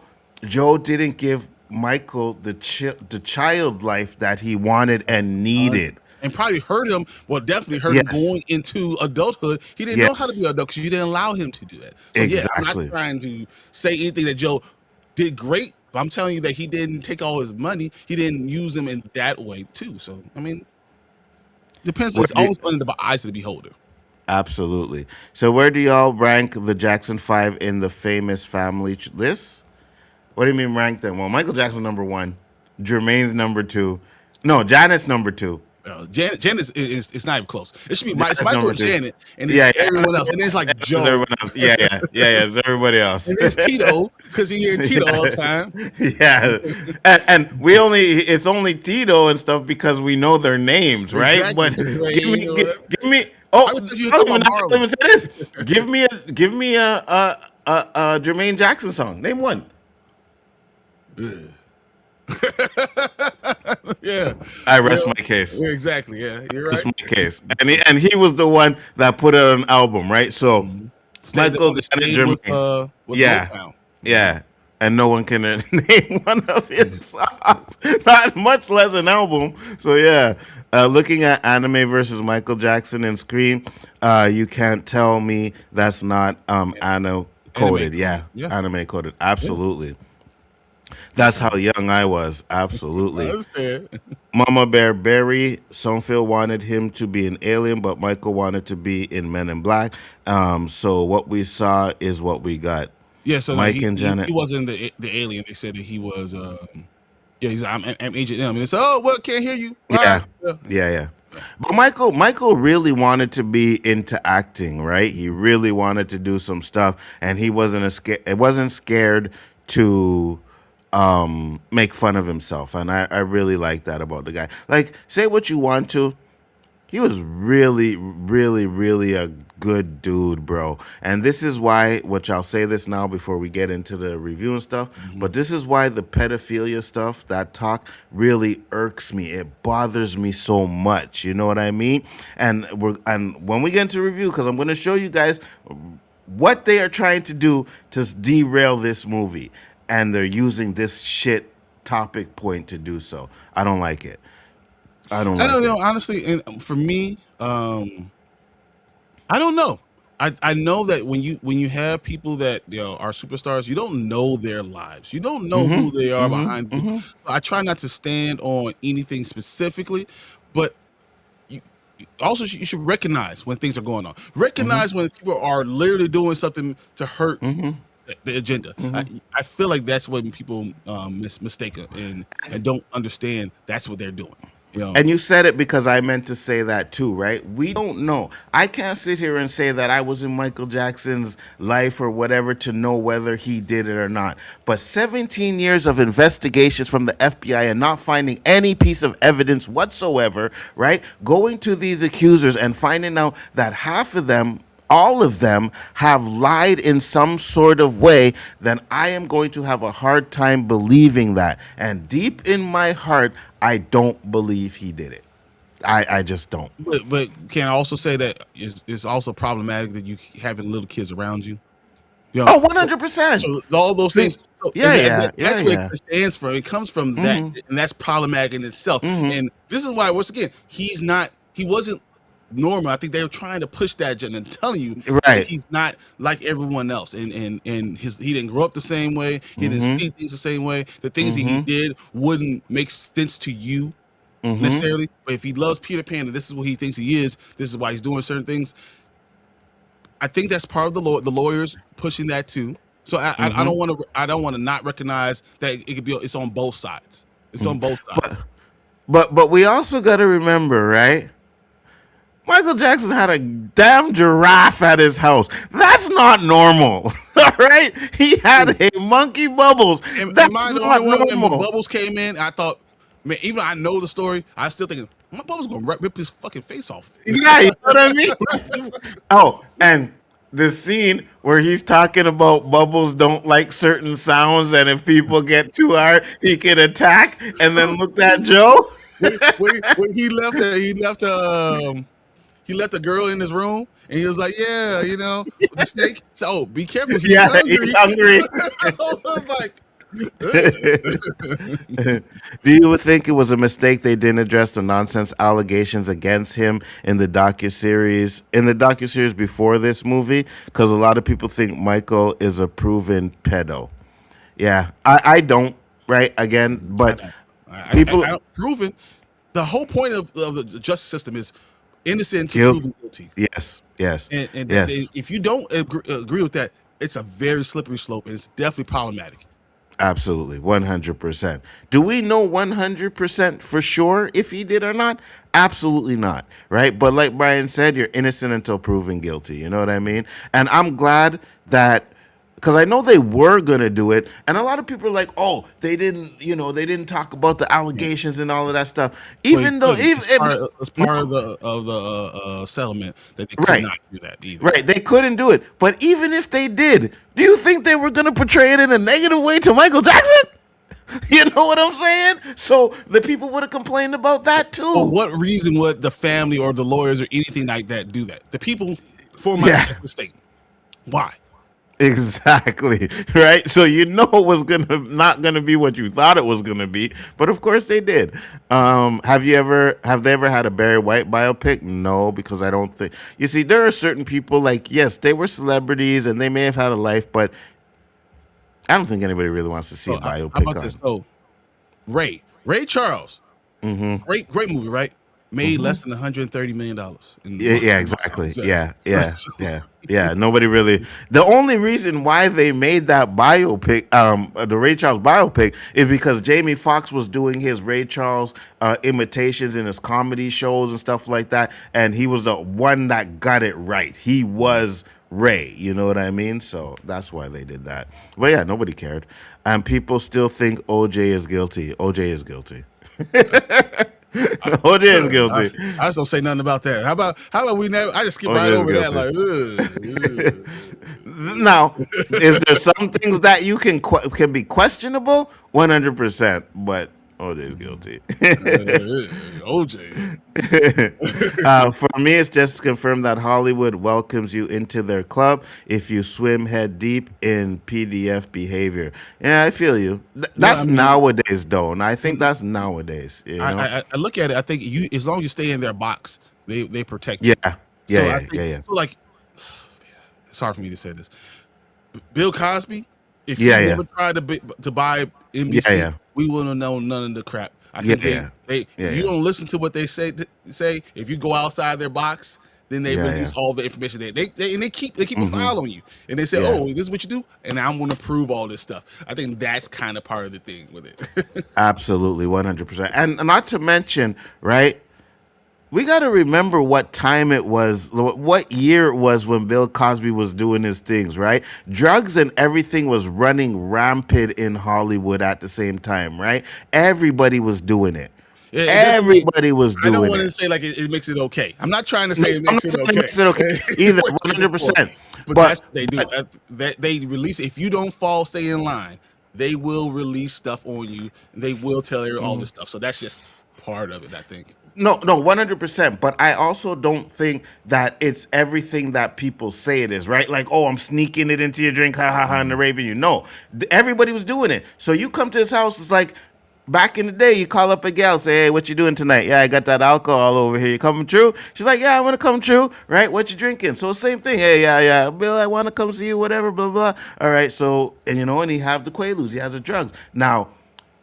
didn't give Michael the child life that he wanted and needed. And probably hurt him. Well, definitely hurt him going into adulthood. He didn't know how to be an adult because you didn't allow him to do that. So I'm not trying to say anything that Joe did great. But I'm telling you that he didn't take all his money. He didn't use them in that way too. So I mean, depends. It's always under the eyes of the beholder. Absolutely. So where do y'all rank the Jackson 5 in the famous family list? What do you mean rank them? Well, Michael Jackson's number 1. Jermaine's number 2. No, Janet's number 2. Janet is not even close. It should be Michael and Janet, and everyone else, and it's like Joe. Everyone else. It's everybody else. And it's Tito because you hear Tito all the time. And it's only Tito and stuff because we know their names, right? Exactly. But give me. Give me a Jermaine Jackson song. Name one. I rest my case. Yeah, exactly. Yeah, you're right. Rest my case. And he was the one that put it on an album, right? So Michael Jermaine. Yeah. And no one can name one of his songs, not much less an album. So yeah, looking at anime versus Michael Jackson and Scream, you can't tell me that's not anime coded. Yeah, anime coded. Absolutely. That's how young I was. Absolutely. Mama Bear Berry, Sonfield wanted him to be an alien, but Michael wanted to be in Men in Black. So what we saw is what we got. Yeah, so Mike and Janet. He wasn't the alien. They said that he was. I'm Agent M. And they said, "Oh, well, can't hear you." Yeah. But Michael really wanted to be into acting, right? He really wanted to do some stuff, and he wasn't scared to make fun of himself, and I really like that about the guy. Like, say what you want to, he was really, really, really a good dude, bro. And this is why, which I'll say this now before we get into the review and stuff, but this is why the pedophilia stuff, that talk, really irks me. It bothers me so much. You know what I mean? And when we get into review, because I'm going to show you guys what they are trying to do to derail this movie. And they're using this shit topic point to do so. I don't like it. I don't know. Honestly, and for me, I I don't know. I know that when you have people that are superstars, you don't know their lives. You don't know who they are behind you. So I try not to stand on anything specifically, but also you should recognize when things are going on. Recognize when people are literally doing something to hurt the agenda. I feel like that's when people mistake and don't understand that's what they're doing. And you said it because I meant to say that too, right? We don't know. I can't sit here and say that I was in Michael Jackson's life or whatever to know whether he did it or not. But 17 years of investigations from the FBI and not finding any piece of evidence whatsoever, right? Going to these accusers and finding out that half of them, all of them, have lied in some sort of way, then I am going to have a hard time believing that. And deep in my heart, I don't believe he did it. I just don't. But can I also say that it's also problematic that you having little kids around you? Oh, 100%. So all those things. So, that's what it stands for. It comes from that, and that's problematic in itself. And this is why, once again, he wasn't normal. I think they were trying to push that agenda and telling you that he's not like everyone else, and he didn't grow up the same way. He didn't see things the same way. The things that he did wouldn't make sense to you necessarily. But if he loves Peter Pan and this is what he thinks he is, this is why he's doing certain things. I think that's part of the lawyers pushing that too. So I don't want to not recognize that it could be. It's on both sides. It's on both sides. But we also got to remember, right? Michael Jackson had a damn giraffe at his house. That's not normal. All right? He had a monkey Bubbles. That's not normal. When Bubbles came in, I thought, man, even though I know the story, I was still thinking, my Bubbles going to rip his fucking face off. Yeah, you know what I mean? Oh, and the scene where he's talking about Bubbles don't like certain sounds, and if people get too hard, he can attack, and then look at Joe. when he left a girl in his room, and he was like, "Yeah, with the snake." So, be careful. He's hungry. I was like, do you think it was a mistake they didn't address the nonsense allegations against him in the docuseries before this movie? Because a lot of people think Michael is a proven pedo. Yeah, I don't. Right again, but people I don't proven. The whole point of the justice system is innocent until proven guilty. Yes. And if you don't agree with that, it's a very slippery slope, and it's definitely problematic. Absolutely, 100%. Do we know 100% for sure if he did or not? Absolutely not, right? But like Bryon said, you're innocent until proven guilty. You know what I mean? And I'm glad that, because I know they were gonna do it, and a lot of people are like, "Oh, they didn't talk about the allegations and all of that stuff." Even though it's part of the settlement that they could not do that either. Right, they couldn't do it. But even if they did, do you think they were gonna portray it in a negative way to Michael Jackson? You know what I'm saying? So the people would have complained about that too. For what reason would the family or the lawyers or anything like that do that? The people for my mistake. Why? Exactly, right? So it was not gonna be what you thought it was gonna be, but of course they did. Have they ever had a Barry White biopic? No, because I don't think. You see, there are certain people, like, yes, they were celebrities and they may have had a life, but I don't think anybody really wants to see a biopic. How about this? Oh, Ray Charles, great movie, right? Made less than $130 million. Yeah, exactly. Yeah. Nobody really. The only reason why they made that biopic, the Ray Charles biopic, is because Jamie Foxx was doing his Ray Charles imitations in his comedy shows and stuff like that, and he was the one that got it right. He was Ray, you know what I mean? So that's why they did that. But yeah, nobody cared, and people still think OJ is guilty. OJ is guilty. OJ is guilty. I just don't say nothing about that. How about we never? I just skip right over that. Like, now, is there some things that you can be questionable? 100%, but OJ is guilty. OJ. For me, it's just confirmed that Hollywood welcomes you into their club if you swim head deep in PDF behavior. Yeah, I feel you. That's nowadays, though, and I think that's nowadays. You know? I look at it. I think as long as you stay in their box, they protect you. Yeah. So like it's hard for me to say this. Bill Cosby, if he Yeah, yeah. never tried to buy Yeah, NBC, yeah. we wouldn't have known none of the crap. I Yeah, think yeah. they Yeah, if you yeah. don't listen to what they say, if you go outside their box, then they Yeah, release yeah. all the information there. They keep a file on you, and they say, Yeah. "Oh, this is what you do," and I'm going to prove all this stuff. I think that's kind of part of the thing with it. Absolutely, 100%. And not to mention, right? We got to remember what time it was, what year it was when Bill Cosby was doing his things, right? Drugs and everything was running rampant in Hollywood at the same time, right? Everybody was doing it. It doesn't mean- Everybody was I don't doing want to it. say like it makes it okay. I'm not trying to say it I'm makes not it saying okay. it makes it okay either, What you 100%. But that's what they do. That they release. If you don't stay in line, they will release stuff on you. They will tell you all this stuff. So that's just part of it, I think. No, 100%. But I also don't think that it's everything that people say it is, right? Like, oh, I'm sneaking it into your drink, ha ha ha, and raping you. No, everybody was doing it. So you come to his house, it's like back in the day, you call up a gal, say, hey, what you doing tonight? Yeah, I got that alcohol over here. You coming true? She's like, yeah, I want to come true, right? What you drinking? So same thing. Hey, yeah, Bill, I want to come see you, whatever, blah, blah. All right, so, and and he have the Quaaludes, he has the drugs. Now,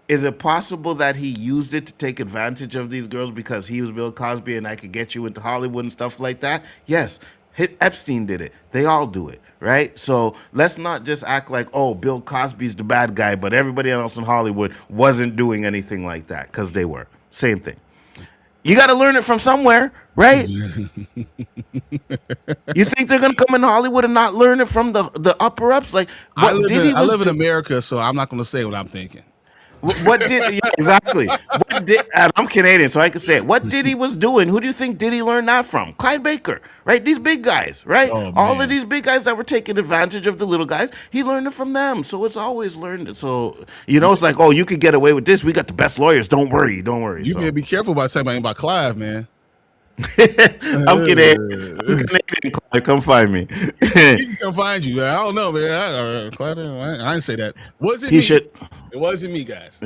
is it possible that he used it to take advantage of these girls because he was Bill Cosby and I could get you into Hollywood and stuff like that? Yes. Epstein did it. They all do it, right? So let's not just act like, oh, Bill Cosby's the bad guy, but everybody else in Hollywood wasn't doing anything like that, because they were. Same thing. You got to learn it from somewhere, right? You think they're going to come in Hollywood and not learn it from the upper-ups? Like, I live in America, so I'm not going to say what I'm thinking. What did exactly? What did and I'm Canadian, so I can say it. What Diddy was doing? Who do you think Diddy learned that from? Clyde Baker, right? These big guys, right? Oh, All man. of these big guys that were taking advantage of the little guys, he learned it from them. So it's always learned. So it's like, oh, you could get away with this. We got the best lawyers. Don't worry. You better be careful about saying about Clive, man. I'm Canadian, Clyde. Come find me. He can come find you. I don't know, man. Clive, I didn't say that. Wasn't me. It wasn't me, guys.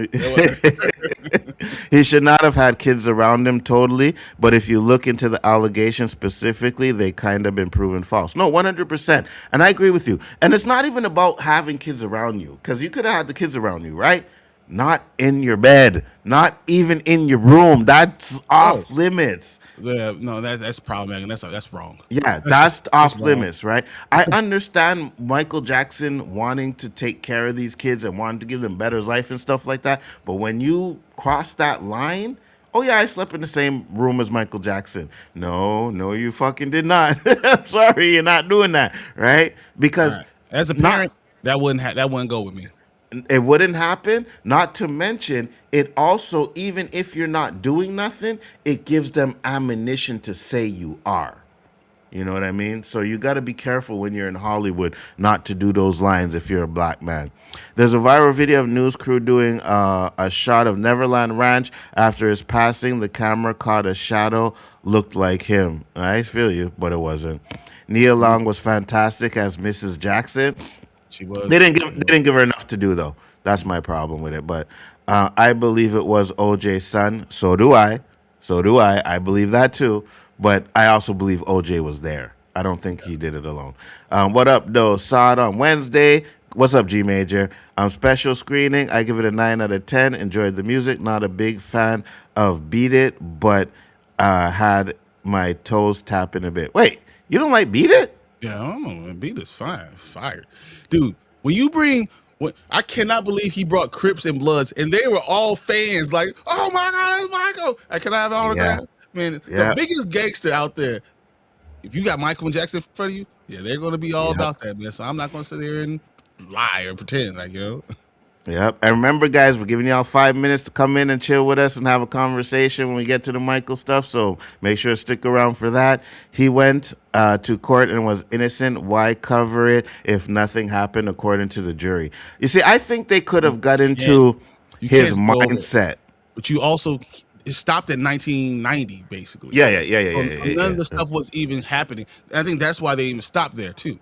He should not have had kids around him totally, but if you look into the allegations specifically, they kind of been proven false. No, 100%. And I agree with you. And it's not even about having kids around you, because you could have had the kids around you, right? Not in your bed, not even in your room. That's off limits. Yeah, no, that's problematic. That's wrong. Yeah, that's off limits, right? I understand Michael Jackson wanting to take care of these kids and wanting to give them better life and stuff like that. But when you cross that line, oh yeah, I slept in the same room as Michael Jackson. No, you fucking did not. I'm sorry, you're not doing that, right? Because as a parent, that wouldn't go with me. It wouldn't happen. Not to mention, it also, even if you're not doing nothing, it gives them ammunition to say you are. You know what I mean? So you got to be careful when you're in Hollywood not to do those lines if you're a black man. There's a viral video of news crew doing a shot of Neverland Ranch after his passing. The camera caught a shadow, looked like him. I feel you, but it wasn't. Nia Long was fantastic as Mrs. Jackson. She was. They didn't give her enough to do, though. That's my problem with it. But I believe it was OJ's son. So do I. I believe that too. But I also believe OJ was there. I don't think he did it alone. What up, though? Saw it on Wednesday. What's up, G Major? Special screening. I give it a 9 out of 10. Enjoyed the music. Not a big fan of Beat It, but had my toes tapping a bit. Wait, you don't like Beat It? Yeah, I don't know. Beat It's fine. It's fire. Dude, when you bring I cannot believe he brought Crips and Bloods, and they were all fans. Like, oh my God, that's Michael. Can I have an autograph? Yeah. Man, the biggest gangster out there. If you got Michael and Jackson in front of you, yeah, they're going to be all about that, man. So I'm not going to sit there and lie or pretend Yep. And remember, guys, we're giving y'all 5 minutes to come in and chill with us and have a conversation when we get to the Michael stuff. So make sure to stick around for that. He went to court and was innocent. Why cover it if nothing happened according to the jury? You see, I think they could have got into his mindset. But you also, it stopped at 1990, basically. Yeah. None of the stuff was even happening. I think that's why they even stopped there, too.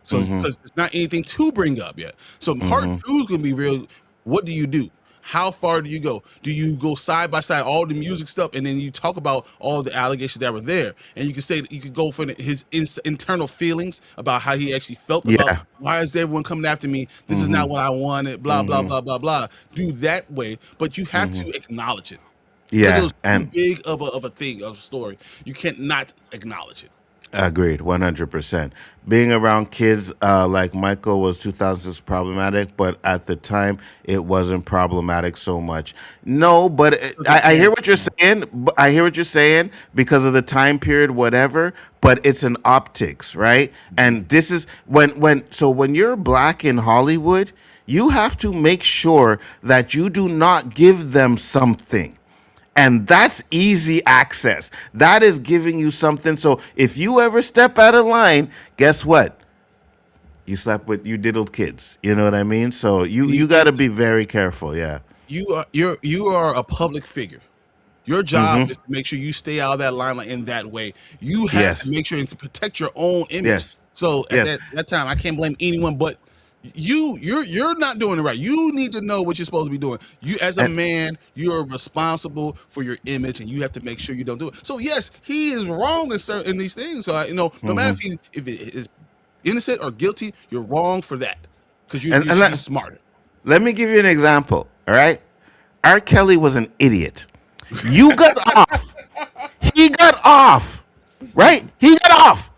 So because there's not anything to bring up yet. So part 2 is going to be real. What do you do? How far do you go? Do you go side by side all the music stuff, and then you talk about all the allegations that were there, and you can say that you could go for his internal feelings about how he actually felt about Yeah. why is everyone coming after me? This is not what I wanted. Blah blah blah blah blah. Do that way, but you have to acknowledge it because it Yeah. was too And big of a thing of a story. You can't not acknowledge it. agreed, 100%. Being around kids like Michael was 2006 problematic, but at the time it wasn't problematic so much. No, but I hear what you're saying. I hear what you're saying because of the time period, whatever. But it's an optics, right? And this is when you're black in Hollywood, you have to make sure that you do not give them something. And that's easy access. That is giving you something. So if you ever step out of line, guess what? You diddled kids. You know what I mean? So you got to be very careful. Yeah. You are a public figure. Your job is to make sure you stay out of that limelight in that way. You have to Yes. make sure and to protect your own image. Yes. So at Yes. that time, I can't blame anyone but you. You're not doing it right. You need to know what you're supposed to be doing. You as a And man, you're responsible for your image, and you have to make sure you don't do it. So yes, he is wrong in certain in these things. So no matter if it is innocent or guilty, you're wrong for that because and, you're and she's smarter. let me give you an example. All right. R. Kelly was an idiot. You got off. He got off. Right? He got off.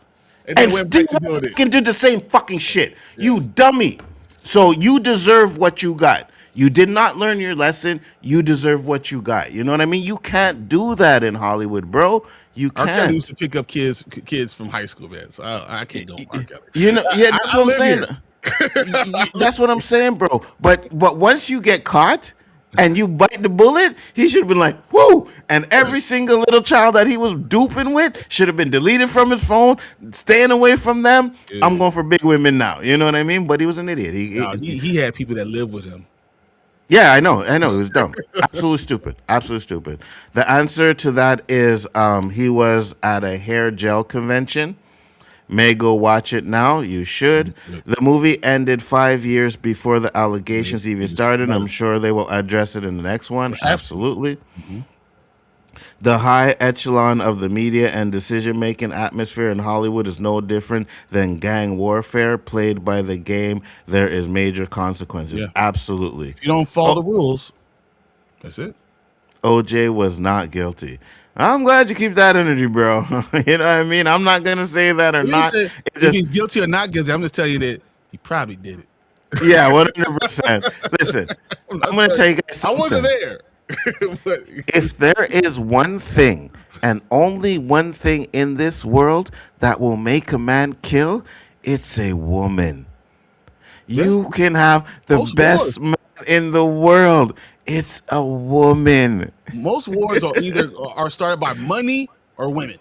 And And then went still back to doing it. can do the same fucking shit. You dummy. So you deserve what you got. You did not learn your lesson. You deserve what you got. You know what I mean? You can't do that in Hollywood, bro. You R. Kelly used can't. to pick up kids from high school, man. So I can't go with R. Kelly. You know, yeah, that's I what I'm live saying. here. That's what I'm saying, bro. But once you get caught and you bite the bullet, he should have been like, whoo. And every single little child that he was duping with should have been deleted from his phone, staying away from them. I'm going for big women now. You know what I mean? But he was an idiot. No, he had people that lived with him. Yeah, I know. It was dumb. Absolutely stupid. Absolutely stupid. The answer to that is he was at a hair gel convention. May go watch it now. You should. The movie ended 5 years before the allegations even started. I'm sure they will address it in the next one. Absolutely. The high echelon of the media and decision-making atmosphere in Hollywood is no different than gang warfare played by the game. There is major consequences. Yeah. Absolutely. If you don't follow the rules, that's it. OJ was not guilty. I'm glad you keep that energy, bro. You know what I mean? I'm not going to say that or You not. said It if just- he's guilty or not guilty, I'm just telling you that he probably did it. yeah, 100%. Listen, I'm going to tell you guys I wasn't something. there. But If there is one thing and only one thing in this world that will make a man kill, it's a woman. You can have the Most best man in the world. It's a woman. most wars are started by money or women.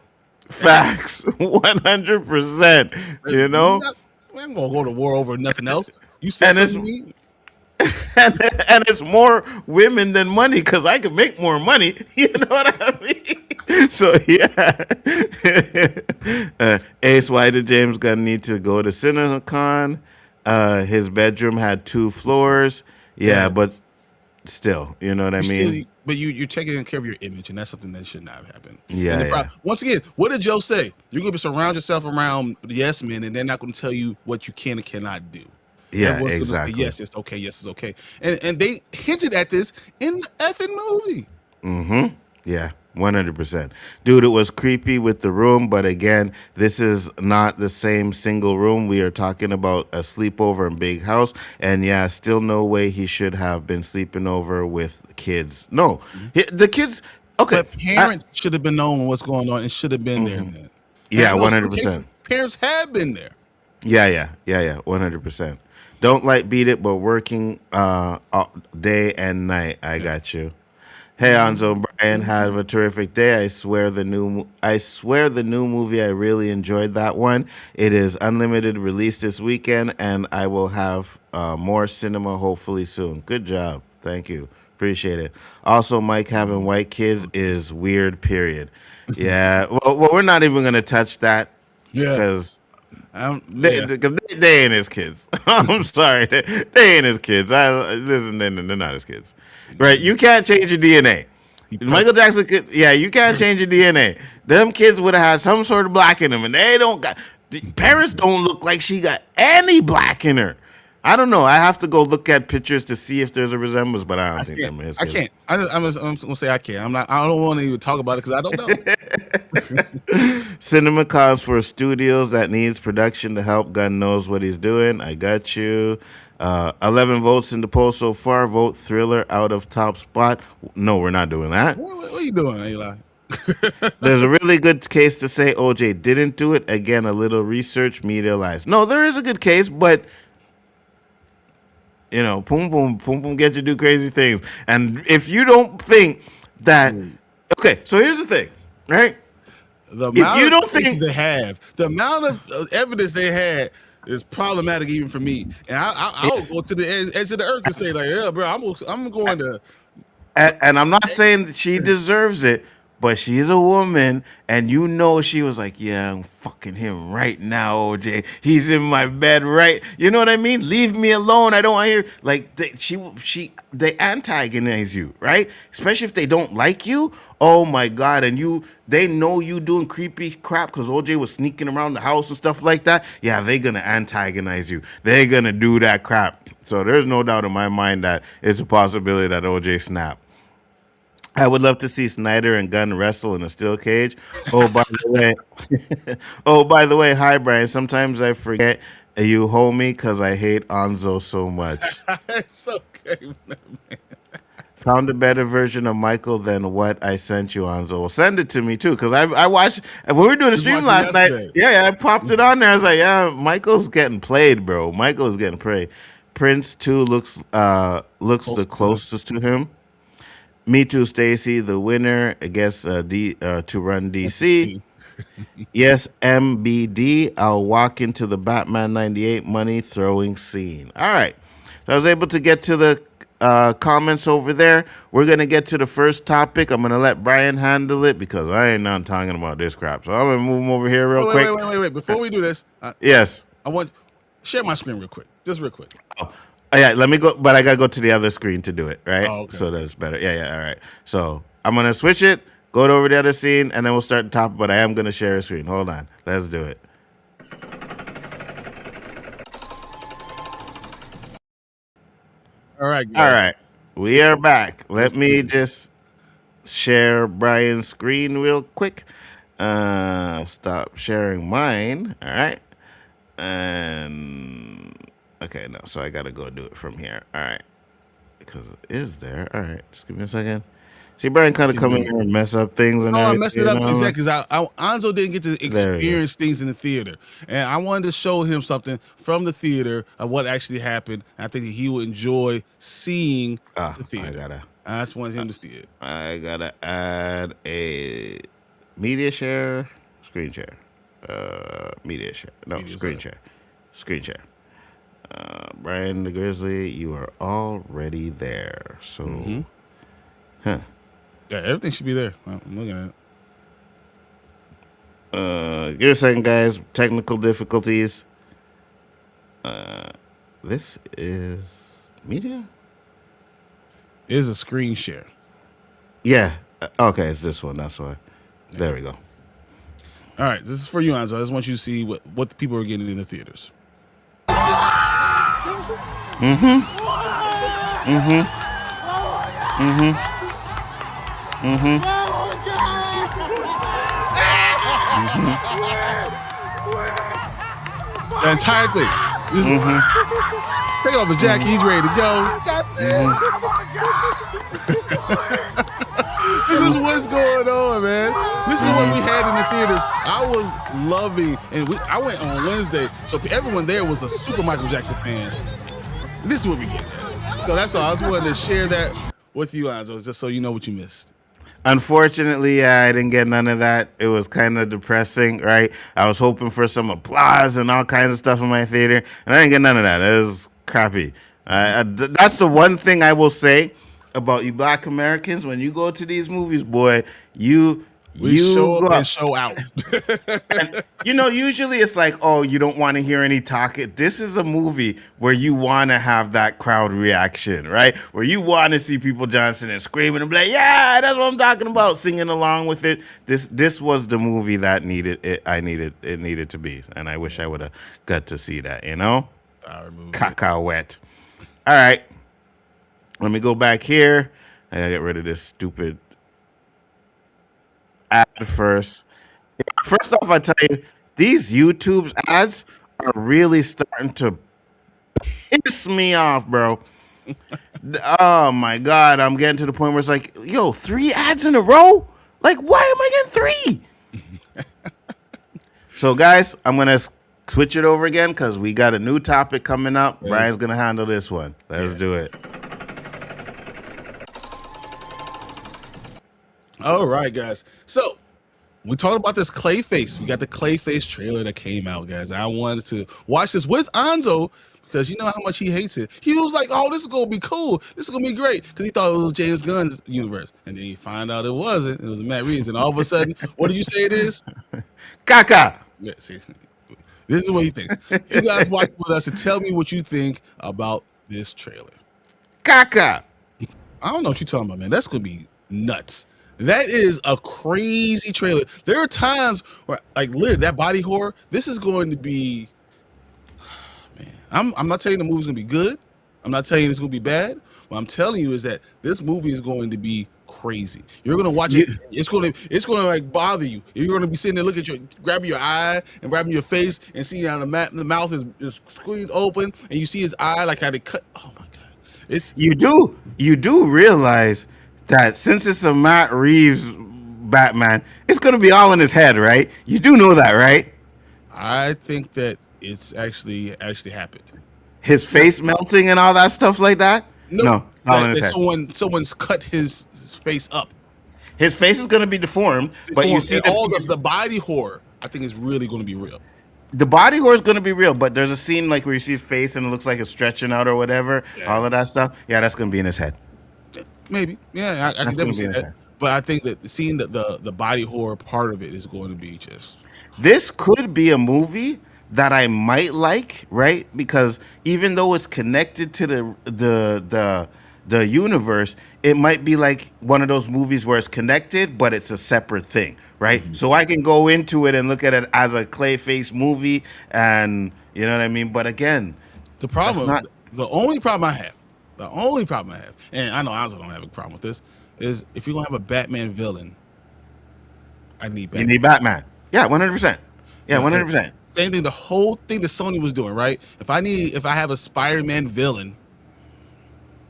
Facts. 100%. You know? I'm gonna go to war over nothing else. You And said it's- something to me. and it's more women than money because I can make more money. You know what I mean? So yeah. Ace, why did James Gunn need to go to CinemaCon? His bedroom had 2 floors. Yeah, but still, you know what I mean? But you're taking care of your image, and that's something that should not happen. Yeah, And the yeah. once again, what did Joe say? You're going to surround yourself around yes men, and they're not going to tell you what you can and cannot do. Yeah, Everyone's gonna exactly. Say, yes, it's okay. Yes, it's okay. And they hinted at this in the effing movie. Yeah, 100%. Dude, it was creepy with the room, but again, this is not the same single room. We are talking about a sleepover in big house, and yeah, still no way he should have been sleeping over with kids. No, the kids. Okay, But parents should have been knowing what's going on and should have been there. Then. Yeah, And in those 100%. cases, parents have been there. Yeah, 100%. Don't like beat it, but working day and night. I got you. Hey, Nzo and Bryon, have a terrific day. I swear the new movie. I really enjoyed that one. It is unlimited release this weekend, and I will have more cinema hopefully soon. Good job. Thank you. Appreciate it. Also, Mike having white kids is weird. Period. Yeah. Well, we're not even gonna touch that Yeah. because Yeah. They ain't his kids. I'm sorry, they ain't his kids. Listen, they're not his kids, right? You can't change your DNA. He Michael perfect. Jackson could, yeah, you can't change your DNA. Them kids would have had some sort of black in them, and they don't got. Paris don't look like she got any black in her. I don't know. I have to go look at pictures to see if there's a resemblance, but I don't think them are his I kids. can't. I'm gonna say I can't. I'm not. I don't want to even talk about it because I don't know. Cinema calls for studios that needs production to help. Gunn knows what he's doing. I got you. 11 votes in the poll so far. Vote Thriller out of top spot. No, we're not doing that. What are you doing, Eli? There's a really good case to say OJ didn't do it. Again, a little research, media lies. No, there is a good case, but boom, boom, boom, boom, get you to do crazy things. And if you don't think that, okay, so here's the thing, right? The If you amount don't of cases think they have, the amount of evidence they had is problematic even for me. And I'll go to the edge of the earth and say like, yeah, bro, I'm going to. and I'm not saying that she deserves it, but she's a woman, and she was like, yeah, I'm fucking him right now, OJ. He's in my bed, right? You know what I mean? Leave me alone. I don't want to hear. Like, they antagonize you, right? Especially if they don't like you. Oh my God. And they know you doing creepy crap because OJ was sneaking around the house and stuff like that. Yeah, they're going to antagonize you. They're going to do that crap. So there's no doubt in my mind that it's a possibility that OJ snapped. I would love to see Snyder and Gunn wrestle in a steel cage. Oh, by the way, hi Brian. Sometimes I forget you homie because I hate Nzo so much. It's okay, man. Found a better version of Michael than what I sent you, Nzo. Well, send it to me too, because I watched when we were doing the stream last night. Yeah, I popped it on there. I was like, yeah, Michael's getting played, bro. Michael is getting played. Prince too looks the closest to him. Me too, Stacy. The winner, I guess, to run DC. Yes, MBD. I'll walk into the Batman 98 money throwing scene. All right. So I was able to get to the comments over there. We're going to get to the first topic. I'm going to let Bryon handle it because I ain't not talking about this crap. So I'm going to move him over here real quick. Wait. Before we do this, yes. I want share my screen real quick. Just real quick. Oh, yeah, let me go, but I gotta go to the other screen to do it, right? Oh, okay. So that's better. Yeah, all right. So I'm gonna switch it, go over the other scene, and then we'll start the top. But I am gonna share a screen. Hold on, let's do it. All right, all right. We are back. Let me just share Bryon's screen real quick. Stop sharing mine. All right, and. Okay, no, so I gotta go do it from here. All right, because it is there. All right, just give me a second. See, Bryon kind of come in here and mess up things. And I messed it up exactly because Nzo didn't get to experience things in the theater, and I wanted to show him something from the theater of what actually happened. I think he would enjoy seeing the theater. I just wanted him to see it. I gotta add a media share, screen share, media share. No, screen share, screen share. Bryon the Grizzly, you are already there. So, yeah, everything should be there. I'm looking at it. Give a second, guys. Technical difficulties. This is media. It is a screen share. Yeah. Okay, it's this one. That's why. There we go. All right, this is for you, Nzo. I just want you to see what the people are getting in the theaters. The entire thing. Take off his jacket. He's ready to go. That's it. This is what's going on, man. This is what we had in the theaters. I was loving, and I went on Wednesday, so everyone there was a super Michael Jackson fan. This is what we get, guys. So that's all. I just wanted to share that with you, Nzo, just so you know what you missed. Unfortunately, I didn't get none of that. It was kind of depressing, right? I was hoping for some applause and all kinds of stuff in my theater, and I didn't get none of that. It was crappy. That's the one thing I will say about you Black Americans. When you go to these movies, boy, you We show up go and show out. and usually it's like, oh, you don't want to hear any talk. This is a movie where you want to have that crowd reaction, right? Where you want to see people dancing and screaming and be like, yeah, that's what I'm talking about, singing along with it. This was the movie that needed it. It needed to be, and I wish I would have got to see that. Cacahuete. All right, let me go back here. I gotta get rid of this stupid ad first. First off, I tell you, these YouTube ads are really starting to piss me off, bro. Oh my God, I'm getting to the point where it's like, yo, 3 ads in a row? Like, why am I getting 3? So, guys, I'm going to switch it over again because we got a new topic coming up. Bryan's going to handle this one. Let's do it. All right, guys. So, we talked about this Clayface. We got the Clayface trailer that came out, guys. I wanted to watch this with Nzo because you know how much he hates it. He was like, oh, this is going to be cool. This is going to be great because he thought it was James Gunn's universe. And then you find out it wasn't. It was Matt Reeves. And all of a sudden, what did you say it is? Caca. Yeah, see, this is what he thinks. You guys watch with us and tell me what you think about this trailer. Caca. I don't know what you're talking about, man. That's going to be nuts. That is a crazy trailer. There are times where, like, literally, that body horror, this is going to be, man, I'm not telling you the movie's going to be good. I'm not telling you it's going to be bad. What I'm telling you is that this movie is going to be crazy. You're going to watch it. It's going to like bother you. You're going to be sitting there looking at grabbing your eye and grabbing your face and seeing how the mouth is squeezed open and you see his eye, like how they cut. Oh my God. You do realize that since it's a Matt Reeves Batman, it's going to be all in his head, right? You do know that, right? I think that it's actually happened. His face melting and all that stuff like that? No, it's all in his head. Someone's cut his face up. His face is going to be deformed, but you see all the body horror, I think is really going to be real. The body horror is going to be real, but there's a scene like where you see his face and it looks like it's stretching out or whatever, all of that stuff. Yeah, that's going to be in his head. Maybe, yeah, I can definitely see that. But I think that seeing the body horror part of it is going to be just. This could be a movie that I might like, right? Because even though it's connected to the universe, it might be like one of those movies where it's connected, but it's a separate thing, right? Mm-hmm. So I can go into it and look at it as a Clayface movie, and you know what I mean. But again, the only problem I have. And I know I also don't have a problem with this, is if you're going to have a Batman villain, I need Batman. You need Batman. Yeah, 100%. Yeah, 100%. Same thing, the whole thing that Sony was doing, right? If I have a Spider-Man villain,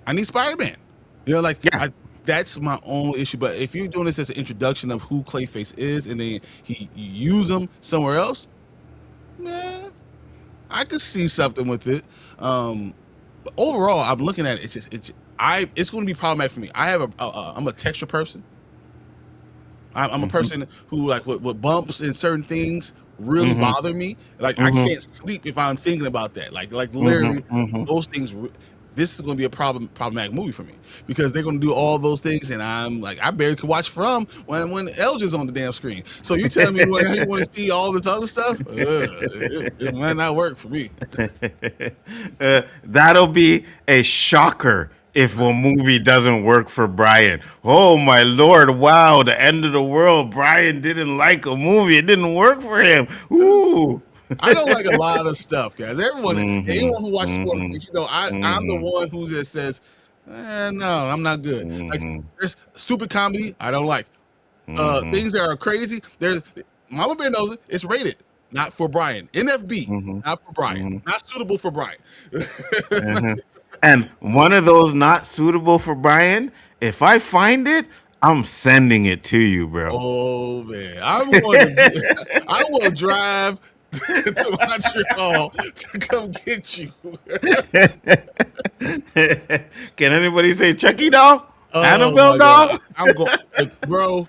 I need Spider-Man. You know, that's my only issue. But if you're doing this as an introduction of who Clayface is and then you use him somewhere else, I could see something with it. But overall, I'm looking at it. It's going to be problematic for me. I'm a texture person. I'm a person who like with bumps and certain things really bother me. Like I can't sleep if I'm thinking about that. Like literally those things. This is going to be a problematic movie for me because they're going to do all those things, and I'm like, I barely could watch From when Elgin's on the damn screen. So you telling me you want to see all this other stuff? It might not work for me. That'll be a shocker if a movie doesn't work for Bryon. Oh my Lord! Wow, the end of the world. Bryon didn't like a movie; it didn't work for him. Ooh. I don't like a lot of stuff, guys. Anyone who watches sport, I'm the one who just says, no, I'm not good. Like there's stupid comedy I don't like. Things that are crazy. There's Mama Bear knows it. It's rated. Not for Bryon. NFB. Not for Bryon. Not suitable for Bryon. And one of those not suitable for Bryon, if I find it, I'm sending it to you, bro. Oh man, I will drive to Montreal to come get you. Can anybody say Chucky doll? Annabelle doll? I'm going, bro.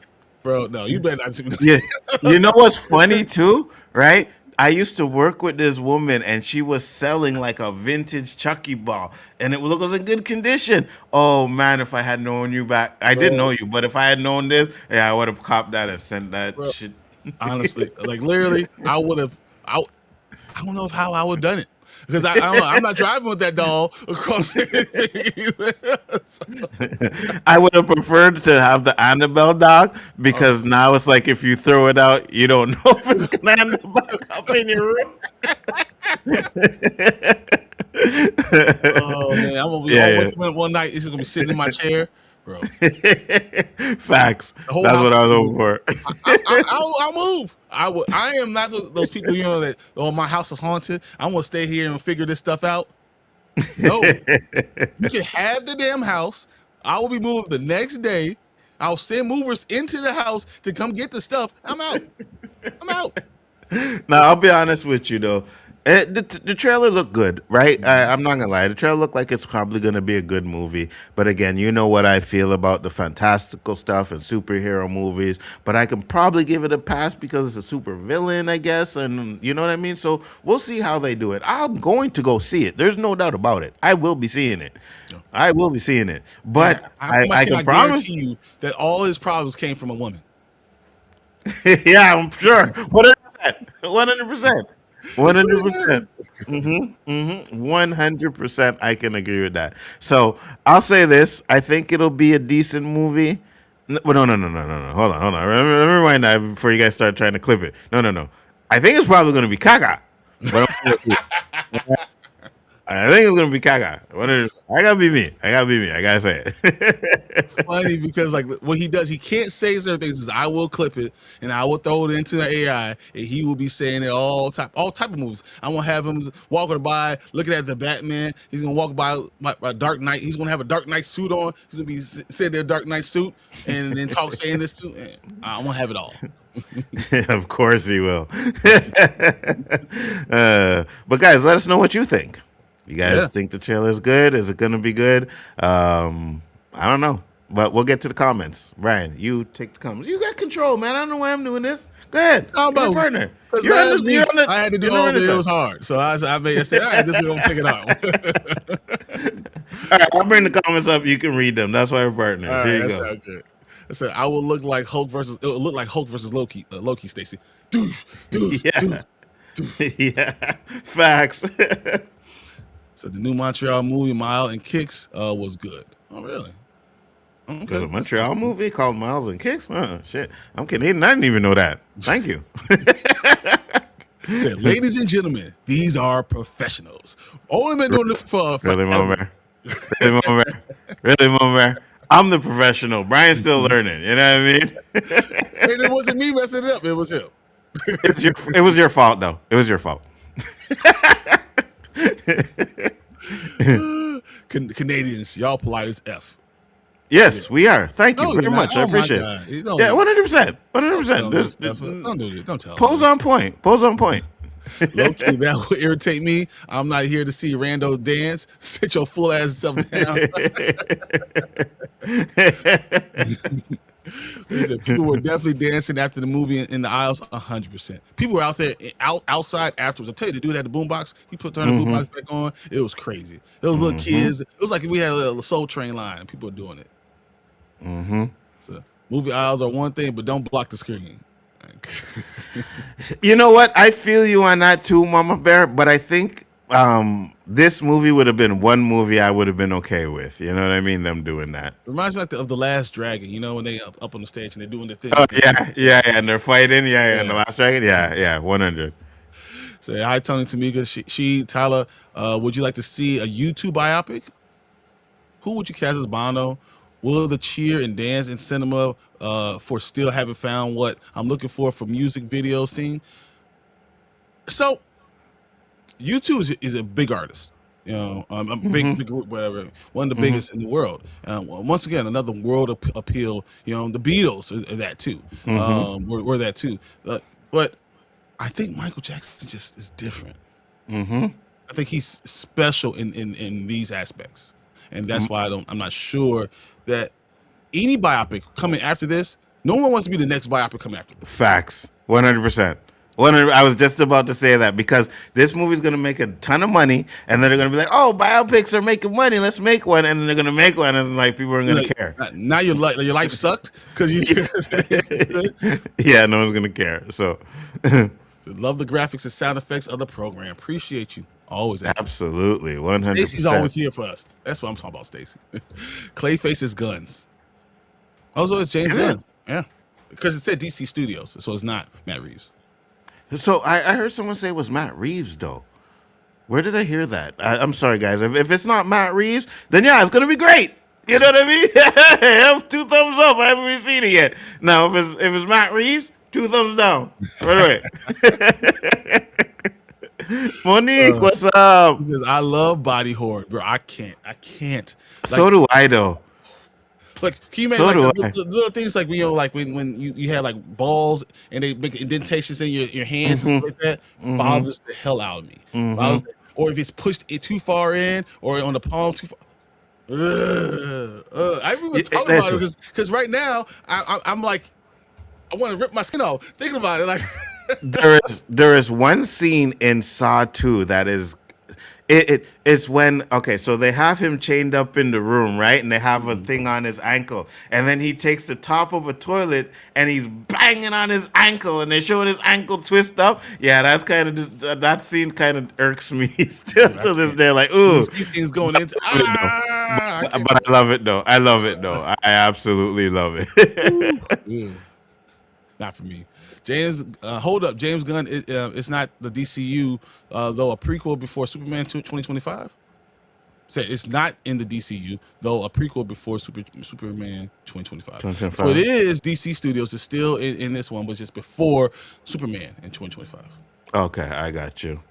No, you better not. Yeah. You know what's funny too, right? I used to work with this woman, and she was selling like a vintage Chucky ball, and it was in good condition. Oh man, if I had known you back, I didn't know bro, you, but if I had known this, yeah, I would have copped that and sent that bro. shit. Honestly, like literally, I would have. I don't know how I would have done it because I don't know. I'm not driving with that doll across anything. I would have preferred to have the Annabelle dog because now it's like if you throw it out, you don't know if it's gonna end up up in your room. Oh man, I'm gonna be Yeah, all yeah. with him one night. He's gonna be sitting in my chair, bro. Facts. The whole That's house what is I was gonna hoping move. for. I'll move. I am not those people, that, oh, my house is haunted. I'm gonna stay here and figure this stuff out. No, you can have the damn house. I will be moving the next day. I'll send movers into the house to come get the stuff. I'm out. I'm out. Now, I'll be honest with you though. The trailer looked good, right? I'm not gonna lie. The trailer looked like it's probably gonna be a good movie. But again, you know what I feel about the fantastical stuff and superhero movies. But I can probably give it a pass because it's a super villain, I guess, and you know what I mean. So we'll see how they do it. I'm going to go see it. There's no doubt about it. I will be seeing it. I will be seeing it. But How much I can can I promise. guarantee you that all his problems came from a woman? Yeah, I'm sure. 100%. 100%. That's what it is. 100%. 100%. I can agree with that. So I'll say this. I think it'll be a decent movie. Well, no. Hold on. Let me rewind that before you guys start trying to clip it. No. I think it's probably going to be caca. But I think it's gonna be Kaka. I gotta be me. I gotta say it. Funny because like what he does, he can't say certain things. He says, I will clip it and I will throw it into the AI, and he will be saying it all type of movies. I'm gonna have him walking by, looking at the Batman. He's gonna walk by my Dark Knight. He's gonna have a Dark Knight suit on. He's gonna be sitting there, Dark Knight suit, and then saying this too. I'm gonna have it all. Of course he will. But guys, let us know what you think. You guys think the trailer is good? Is it going to be good? I don't know, but we'll get to the comments. Bryon, you take the comments. You got control, man. I don't know why I'm doing this. Go ahead. How You're a about partner. Last week, I had to do all of it. It was hard, so I said, all right, this week I'm taking it out. All right, I'll bring the comments up. You can read them. That's why we're partners. All Here right, you go. sounds good. I said I will look like Hulk versus. It will look like Hulk versus Loki. Loki, Stacy. Yeah. Yeah. Facts. So the new Montreal movie, Miles and Kicks, was good. Oh, really? Okay. There's a Montreal movie called Miles and Kicks? Shit. I'm Canadian. I didn't even know that. Thank you. Said, ladies and gentlemen, these are professionals. Only been doing this for Really, Mama Bear? I'm the professional. Bryan's still learning. You know what I mean? And it wasn't me messing it up. It was him. It was your fault, though. It was your fault. Canadians, y'all polite as F. Yes, we are. Thank you very much. I Oh, my appreciate God. it. Yeah, 100%. 100%. Don't do it. Don't tell Pose me. on point. Low-key, that would irritate me. I'm not here to see Rando dance. Sit your full ass self down. People were definitely dancing after the movie in the aisles, 100%. People were out there outside afterwards. I'll tell you, the dude had the boombox. He turned the boombox back on. It was crazy. Those little kids. It was like we had a little Soul Train line, and people were doing it. So movie aisles are one thing, but don't block the screen. You know what? I feel you on that too, Mama Bear, but I think this movie would have been one movie I would have been okay with. You know what I mean? Them doing that. Reminds me of The Last Dragon, when they up on the stage and they're doing the thing. Oh, yeah, and they're fighting. Yeah, and The Last Dragon. Yeah, 100. So, hi, Tony Tamika. Tyler, would you like to see a YouTube biopic? Who would you cast as Bono? Will the cheer and dance in cinema for Still Haven't Found What I'm Looking for music video scene? So, U2 is a big artist. A big group, whatever. One of the biggest in the world. Once again, another world appeal. The Beatles are that too. We're that too. But I think Michael Jackson just is different. I think he's special in these aspects, and that's why I'm not sure that any biopic coming after this. No one wants to be the next biopic coming after this. Facts. 100%. I was just about to say that because this movie's gonna make a ton of money, and then they're gonna be like, "Oh, biopics are making money. Let's make one." And then they're gonna make one, and like people aren't gonna Like, care. now your life sucked because you Yeah, no one's gonna care. So, love the graphics and sound effects of the program. Appreciate you. Always. absolutely, 100. Stacy's always here for us. That's what I'm talking about, Stacy. Clayface's guns. Also, it's James Gunn. Yeah, because it said DC Studios, so it's not Matt Reeves. So I heard someone say it was Matt Reeves though. Where did I hear that? I'm sorry, guys. If it's not Matt Reeves, then yeah, it's gonna be great. You know what I mean? I have 2 thumbs up. I haven't even seen it yet. Now, if it's Matt Reeves, 2 thumbs down. Right away. Monique, what's up? He says, "I love body horror, bro. I can't. Like, So do I, though. Like, can you make So like do the little things like when you have like balls and they make indentations in your hands and stuff like that? Bothers the hell out of me. Or if it's pushed it too far in or on the palm too far. I remember talking about it because right now I'm like, I want to rip my skin off thinking about it. Like, there is one scene in Saw 2 that is it's when, okay, so they have him chained up in the room, right? And they have a thing on his ankle. And then he takes the top of a toilet and he's banging on his ankle and they're showing his ankle twist up. Yeah, that's kind of, that scene kind of irks me still to this day. Like, ooh. things going into. But I love it though. I love it though. I absolutely love it. Not for me. James, hold up. James Gunn, it's not the DCU, though a prequel before Superman 2025. Say it's not in the DCU, though a prequel before Superman 2025. So it is DC Studios. It's still in this one, but just before Superman in 2025. Okay, I got you.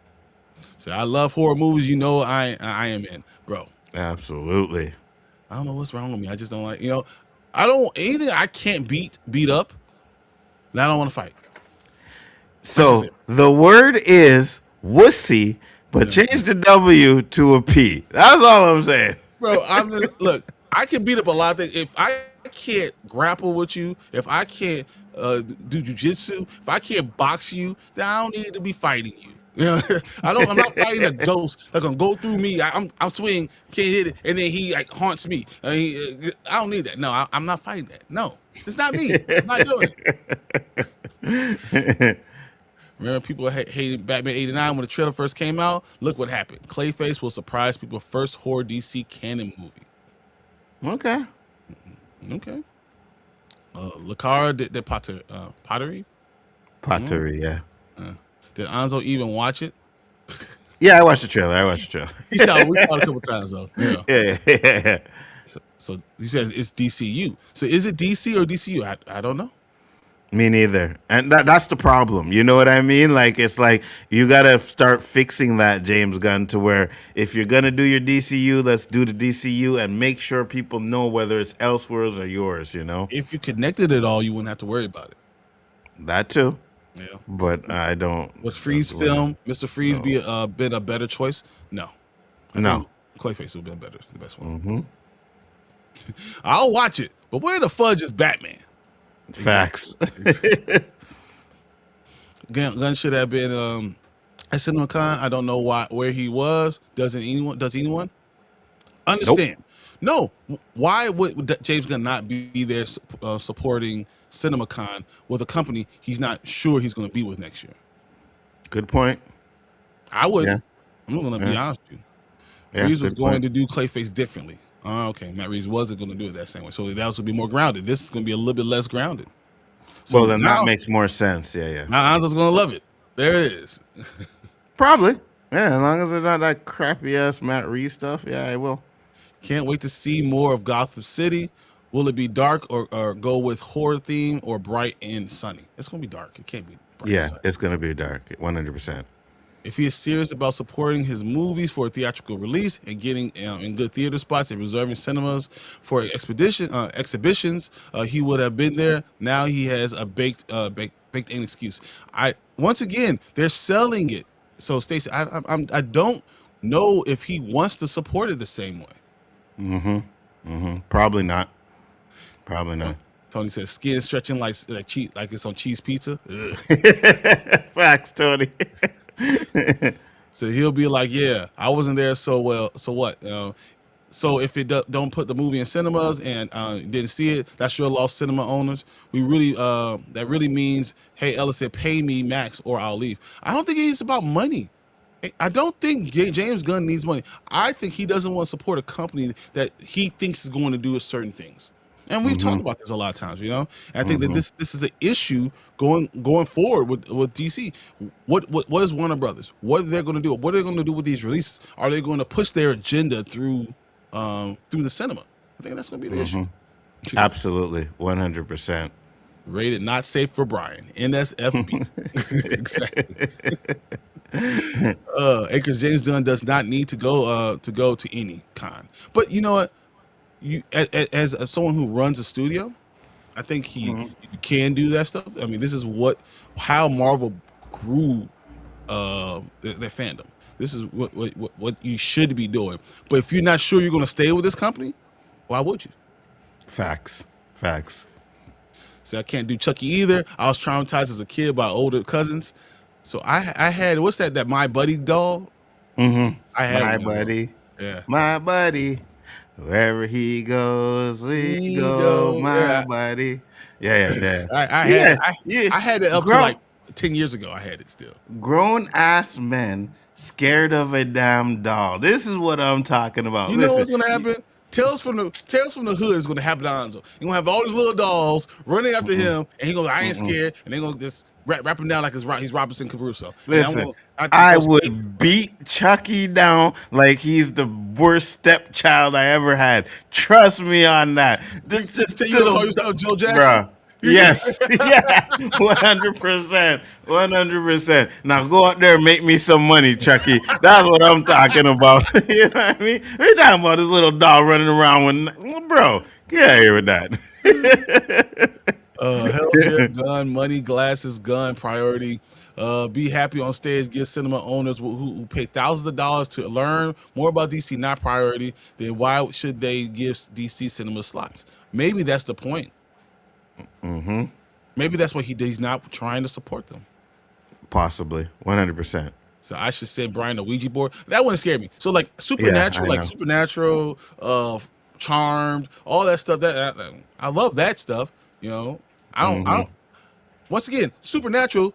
So I love horror movies. You know I am in, bro. Absolutely. I don't know what's wrong with me. I just don't like, anything I can't beat up. I don't want to fight. So the word is wussy, but change the W to a P. That's all I'm saying. Bro, look, I can beat up a lot of things. If I can't grapple with you, if I can't do jujitsu, if I can't box you, then I don't need to be fighting you. You know, I'm not fighting a ghost that's gonna go through me. I'm swinging, can't hit it, and then he like haunts me. I don't need that. No, I'm not fighting that. No, it's not me. I'm not doing it. Remember, people hated Batman '89 when the trailer first came out. Look what happened. Clayface will surprise people. First horror DC canon movie. Okay. Lucara did pottery. Pottery, yeah. Did Nzo even watch it? Yeah, I watched the trailer. We saw it a couple times though. Yeah. So he says it's DCU. So is it DC or DCU? I don't know. Me neither. And that's the problem. You know what I mean? Like, it's like you got to start fixing that, James Gunn, to where if you're going to do your DCU, let's do the DCU and make sure people know whether it's Elseworlds or yours, you know? If you connected it all, you wouldn't have to worry about it. That too. Yeah. But I don't. Was Freeze film, Mr. Freeze, been a better choice? No. No. Clayface would have been the best one. I'll watch it, but where the fudge is Batman? Facts. Gunn should have been at CinemaCon. I don't know where he was. Does anyone understand? Nope. No. Why would James Gunn not be there supporting CinemaCon with a company he's not sure he's going to be with next year? Good point. I would. Yeah. I'm going to be honest with you. Reeves was going to do Clayface differently. Okay, Matt Reeves wasn't going to do it that same way. So that was going to be more grounded. This is going to be a little bit less grounded. So well, then that makes more sense. Yeah. Now Anzo's going to love it. There it is. Probably. Yeah, as long as it's not that crappy-ass Matt Reeves stuff, yeah, I will. Can't wait to see more of Gotham City. Will it be dark or go with horror theme or bright and sunny? It's going to be dark. It can't be bright. Yeah, it's going to be dark, 100%. If he is serious about supporting his movies for a theatrical release and getting in good theater spots and reserving cinemas for exhibitions, he would have been there. Now he has a baked-in excuse. Once again, they're selling it. So, Stacey, I don't know if he wants to support it the same way. Probably not. Tony says skin stretching like cheese, like it's on cheese pizza. Ugh. Facts, Tony. So he'll be like, "Yeah, I wasn't there, so well, so what? So if it don't put the movie in cinemas and didn't see it, that's your loss, cinema owners. We really that really means, hey, Ellis said, pay me max or I'll leave. I don't think it's about money. I don't think James Gunn needs money. I think he doesn't want to support a company that he thinks is going to do certain things. And we've talked about this a lot of times, you know. And I think that this is an issue going forward with DC. What is Warner Brothers? What are they going to do? What are they going to do with these releases? Are they going to push their agenda through the cinema? I think that's going to be the issue. Absolutely, 100%. Rated not safe for Bryon. NSFB. Exactly. Acres James Gunn does not need to go to any con. But you know what? You as someone who runs a studio, I think he can do that stuff. I mean, this is how Marvel grew their fandom. This is what you should be doing. But if you're not sure you're going to stay with this company, why would you? Facts. So I can't do Chucky either. I was traumatized as a kid by older cousins. So I had what's that My Buddy doll? I had My buddy. Yeah. My buddy. Wherever he goes, we go. My buddy. Yeah. I had it up to like 10 years ago. I had it still. Grown ass men scared of a damn doll. This is what I'm talking about. You know what's gonna happen? Tales from the Hood is gonna happen to Nzo. You're gonna have all these little dolls running after him, and he goes, I ain't scared, and they're gonna just wrap him down like he's Robinson Crusoe. Listen, I would beat Chucky down like he's the worst stepchild I ever had. Trust me on that. Just you don't call yourself Joe Jackson? Bruh. Yes, yeah, 100%. Now go out there and make me some money, Chucky. That's what I'm talking about. You know what I mean? We're talking about this little dog running around with, bro. Get out of here with that. Hell yeah, gun, money, glasses, gun, priority. Be happy on stage. Give cinema owners who pay thousands of dollars to learn more about DC not priority. Then why should they give DC cinema slots? Maybe that's the point. Maybe that's what he's not trying to support them. Possibly, 100%. So I should send Bryon a Ouija board. That wouldn't scare me. So like Supernatural, Charmed, all that stuff. That I love that stuff. You know, I don't. Once again, Supernatural,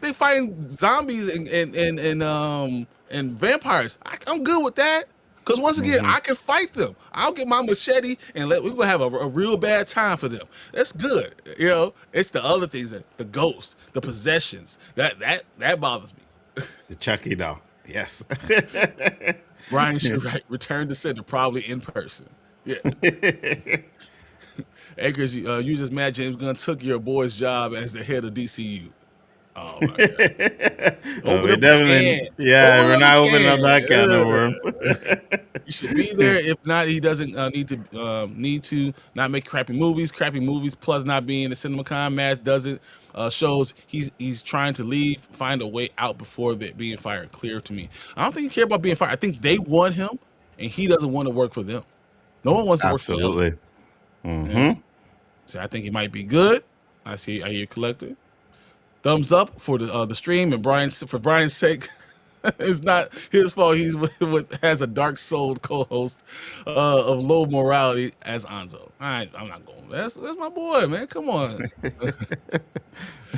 they fighting zombies and vampires. I'm good with that. Because once again, I can fight them. I'll get my machete and we're gonna have a real bad time for them. That's good. You know, it's the other things, the ghosts, the possessions. That bothers me. The Chucky doll. Yes. Bryon should return to center, probably in person. Yeah. Akers, you just mad James Gunn took your boy's job as the head of DCU. Oh my God. We're we're not opening up that can of worms. He should be there. If not, he doesn't need to not make crappy movies. Crappy movies plus not being in the CinemaCon match doesn't shows he's trying to leave, find a way out before being fired. Clear to me. I don't think he cares about being fired. I think they want him, and he doesn't want to work for them. No one wants to work for them. Absolutely. Yeah. So I think he might be good. I hear collector. Thumbs up for the stream, and for Bryan's sake, it's not his fault. He's has a dark-souled co-host of low morality as Nzo. I'm not going. That's my boy, man. Come on.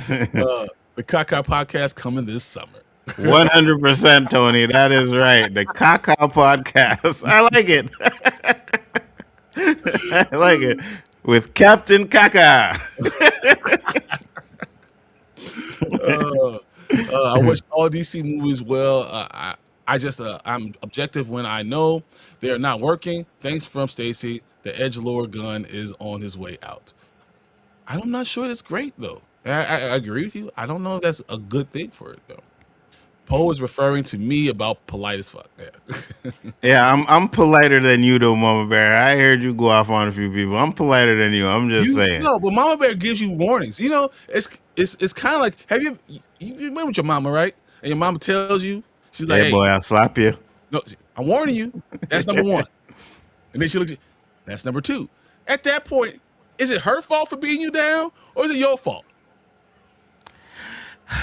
The Kaka podcast coming this summer. 100%, Tony. That is right. The Kaka podcast. I like it. I like it. With Captain Kaka. I watch all DC movies well. I'm objective when I know they're not working. Thanks from Stacy. The edgelord gun is on his way out. I'm not sure that's great though. I agree with you. I don't know if that's a good thing for it though. Poe is referring to me about polite as fuck. Yeah, I'm politer than you though, Mama Bear. I heard you go off on a few people. I'm politer than you. I'm just saying. No, but Mama Bear gives you warnings. You know, it's kind of like, have you been with your mama, right? And your mama tells you, she's like, hey, boy, I'll slap you. No, I'm warning you. That's number one. And then she looks at you, that's number two. At that point, is it her fault for beating you down, or is it your fault?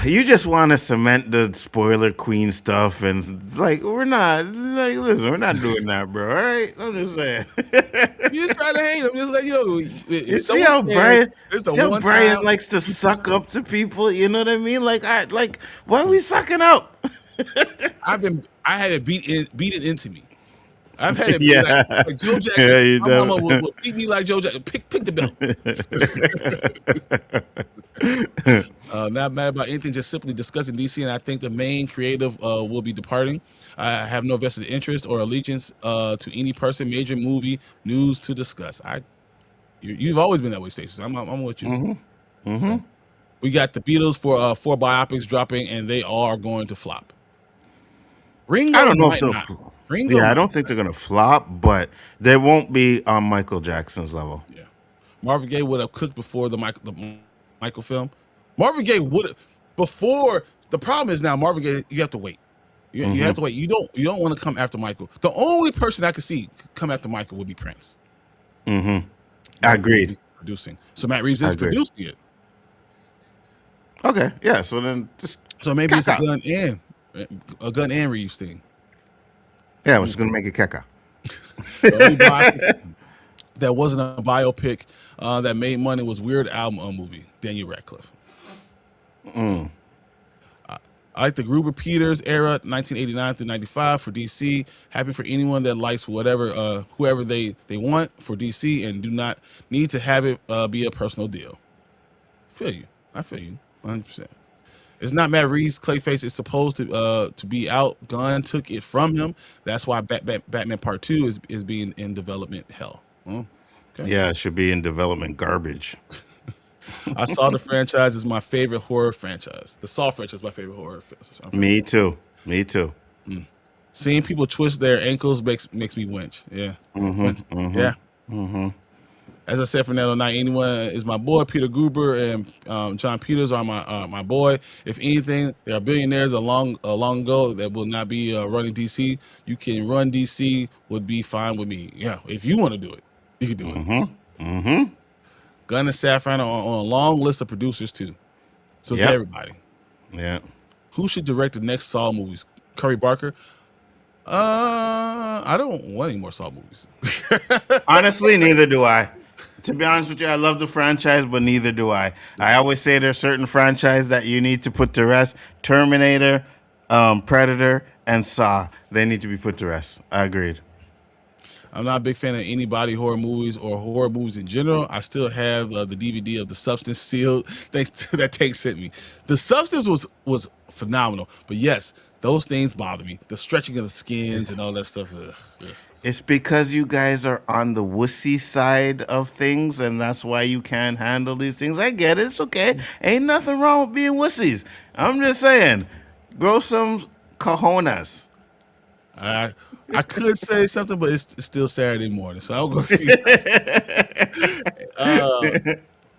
You just want to cement the spoiler queen stuff, and like we're not. Like, listen, we're not doing that, bro. All right, I'm just saying. You just try to hate him. Just let you know. You see how Bryon, It's the see how one Bryon time likes to suck up to people. You know what I mean? Like why are we sucking up? I had it beaten into me. I've had it Yeah. like Joe Jackson. Yeah, you My mama would beat me like Joe Jackson. Pick the belt. Not mad about anything, just simply discussing DC, and I think the main creative will be departing. I have no vested interest or allegiance to any person, major movie news to discuss. You've always been that way, Stacey. I'm with you. So, we got the Beatles for 4 biopics dropping, and they are going to flop. Ringo I don't know if might they'll. not. Ringo I might don't think they're gonna flop, but they won't be on Michael Jackson's level. Yeah, Marvin Gaye would have cooked before the Michael film. Marvin Gaye would have before. The problem is now Marvin Gaye. You have to wait. You have to wait. You don't want to come after Michael. The only person I could see come after Michael would be Prince. I agreed. Producing. So Matt Reeves is producing it. Okay, yeah. So then just maybe it's a Gunn and Reeves thing. Yeah, we're just gonna make it Keka. The only biopic that wasn't a biopic that made money was Weird Al movie, Daniel Radcliffe. I like the Gruber Peters era, 1989 through 95 for DC. Happy for anyone that likes whoever they want for DC and do not need to have it be a personal deal. I feel you 100%. It's not Matt Reeves' Clayface. It's supposed to be out. Gunn took it from him. That's why Batman Part 2 is being in development hell. Okay. Yeah, it should be in development garbage. I saw the franchise is my favorite horror franchise. The Saw franchise is my favorite horror franchise. Me too. Seeing people twist their ankles makes me winch. Yeah. Yeah. As I said from that on night, anyone is my boy. Peter Gruber and John Peters are my boy. If anything, there are billionaires long ago that will not be running DC. You can run DC, would be fine with me. Yeah, if you want to do it, you can do it. Gunn and Safran are on a long list of producers too. So to everybody. Yeah. Who should direct the next Saw movies? Curry Barker. I don't want any more Saw movies. Honestly, neither do I. To be honest with you, I love the franchise, but neither do I. I always say there's certain franchise that you need to put to rest. Terminator, Predator, and Saw. They need to be put to rest. I agreed. I'm not a big fan of any body horror movies or horror movies in general. I still have the DVD of The Substance sealed. Thanks to that Tank sent me. The Substance was phenomenal. But yes, those things bother me. The stretching of the skins and all that stuff. Ugh. It's because you guys are on the wussy side of things, and that's why you can't handle these things. I get it. It's okay. Ain't nothing wrong with being wussies. I'm just saying, grow some cojones. I could say something, but it's still Saturday morning, so I'll go see.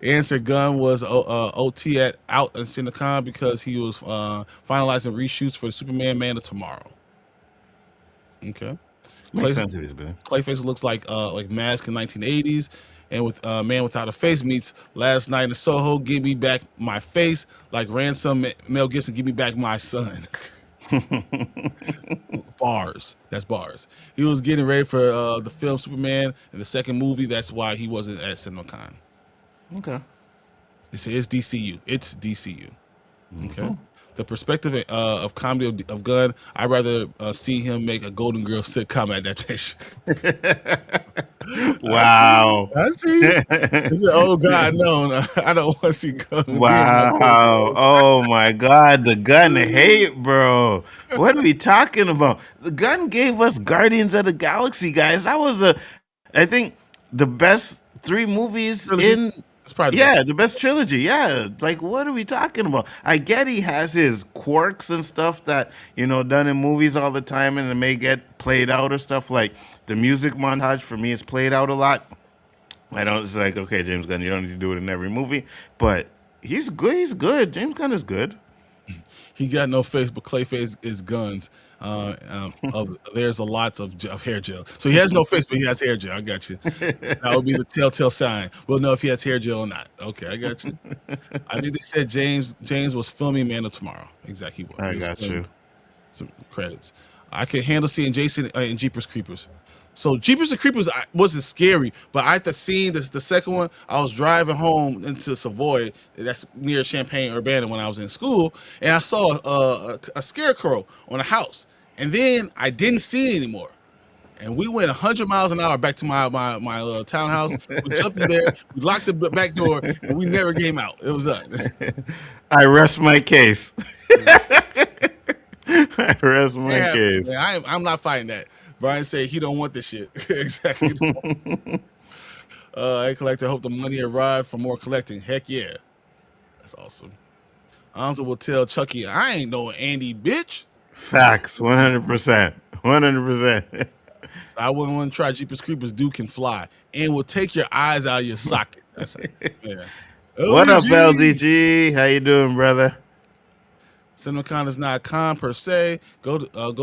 Answer Gunn was OT out in Cinecon because he was finalizing reshoots for Superman Man of Tomorrow. Okay. Makes sense to me. Clayface looks like Mask in 1980s, and with Man Without a Face meets Last Night in Soho, Give Me Back My Face, like Ransom, Mel Gibson, Give Me Back My Son. Bars. That's bars. He was getting ready for the film Superman and the second movie. That's why he wasn't at CinemaCon. Okay. They say it's DCU. It's DCU. Okay. The perspective of comedy of Gunn, I'd rather see him make a Golden Girls sitcom adaptation. Wow. I see. He said, oh God, no, I don't want to see Gunn. Wow. Oh my God. The Gunn hate, bro. What are we talking about? The Gunn gave us Guardians of the Galaxy, guys. That was I think the best 3 movies in. The best trilogy. Yeah, like what are we talking about? I get he has his quirks and stuff that done in movies all the time, and it may get played out or stuff. Like the music montage for me is played out a lot. It's like, okay, James Gunn, you don't need to do it in every movie, but he's good. James Gunn is good. He got no face, but Clayface is guns. There's a lots of hair gel. So he has no face, but he has hair gel. I got you. That would be the telltale sign. We'll know if he has hair gel or not. Okay, I got you. I think they said James was filming Man of Tomorrow. Exactly. I got you. Some credits. I can handle seeing Jason in Jeepers Creepers. So Jeepers and Creepers wasn't scary, but I had to see the second one. I was driving home into Savoy, that's near Champaign-Urbana when I was in school, and I saw a scarecrow on a house, and then I didn't see it anymore. And we went 100 miles an hour back to my townhouse. We jumped in there, we locked the back door, and we never came out. It was done. I rest my case. I rest my case. Man, I'm not fighting that. Bryon said he don't want this shit. Exactly. Hey, collector, hope the money arrived for more collecting. Heck yeah. That's awesome. Nzo will tell Chucky, I ain't no Andy, bitch. Facts, 100%. 100%. I wouldn't want to try Jeepers Creepers. Dude can fly and will take your eyes out of your socket. That's it. Yeah. What up, LDG? How you doing, brother? CinemaCon is not a con per se. Go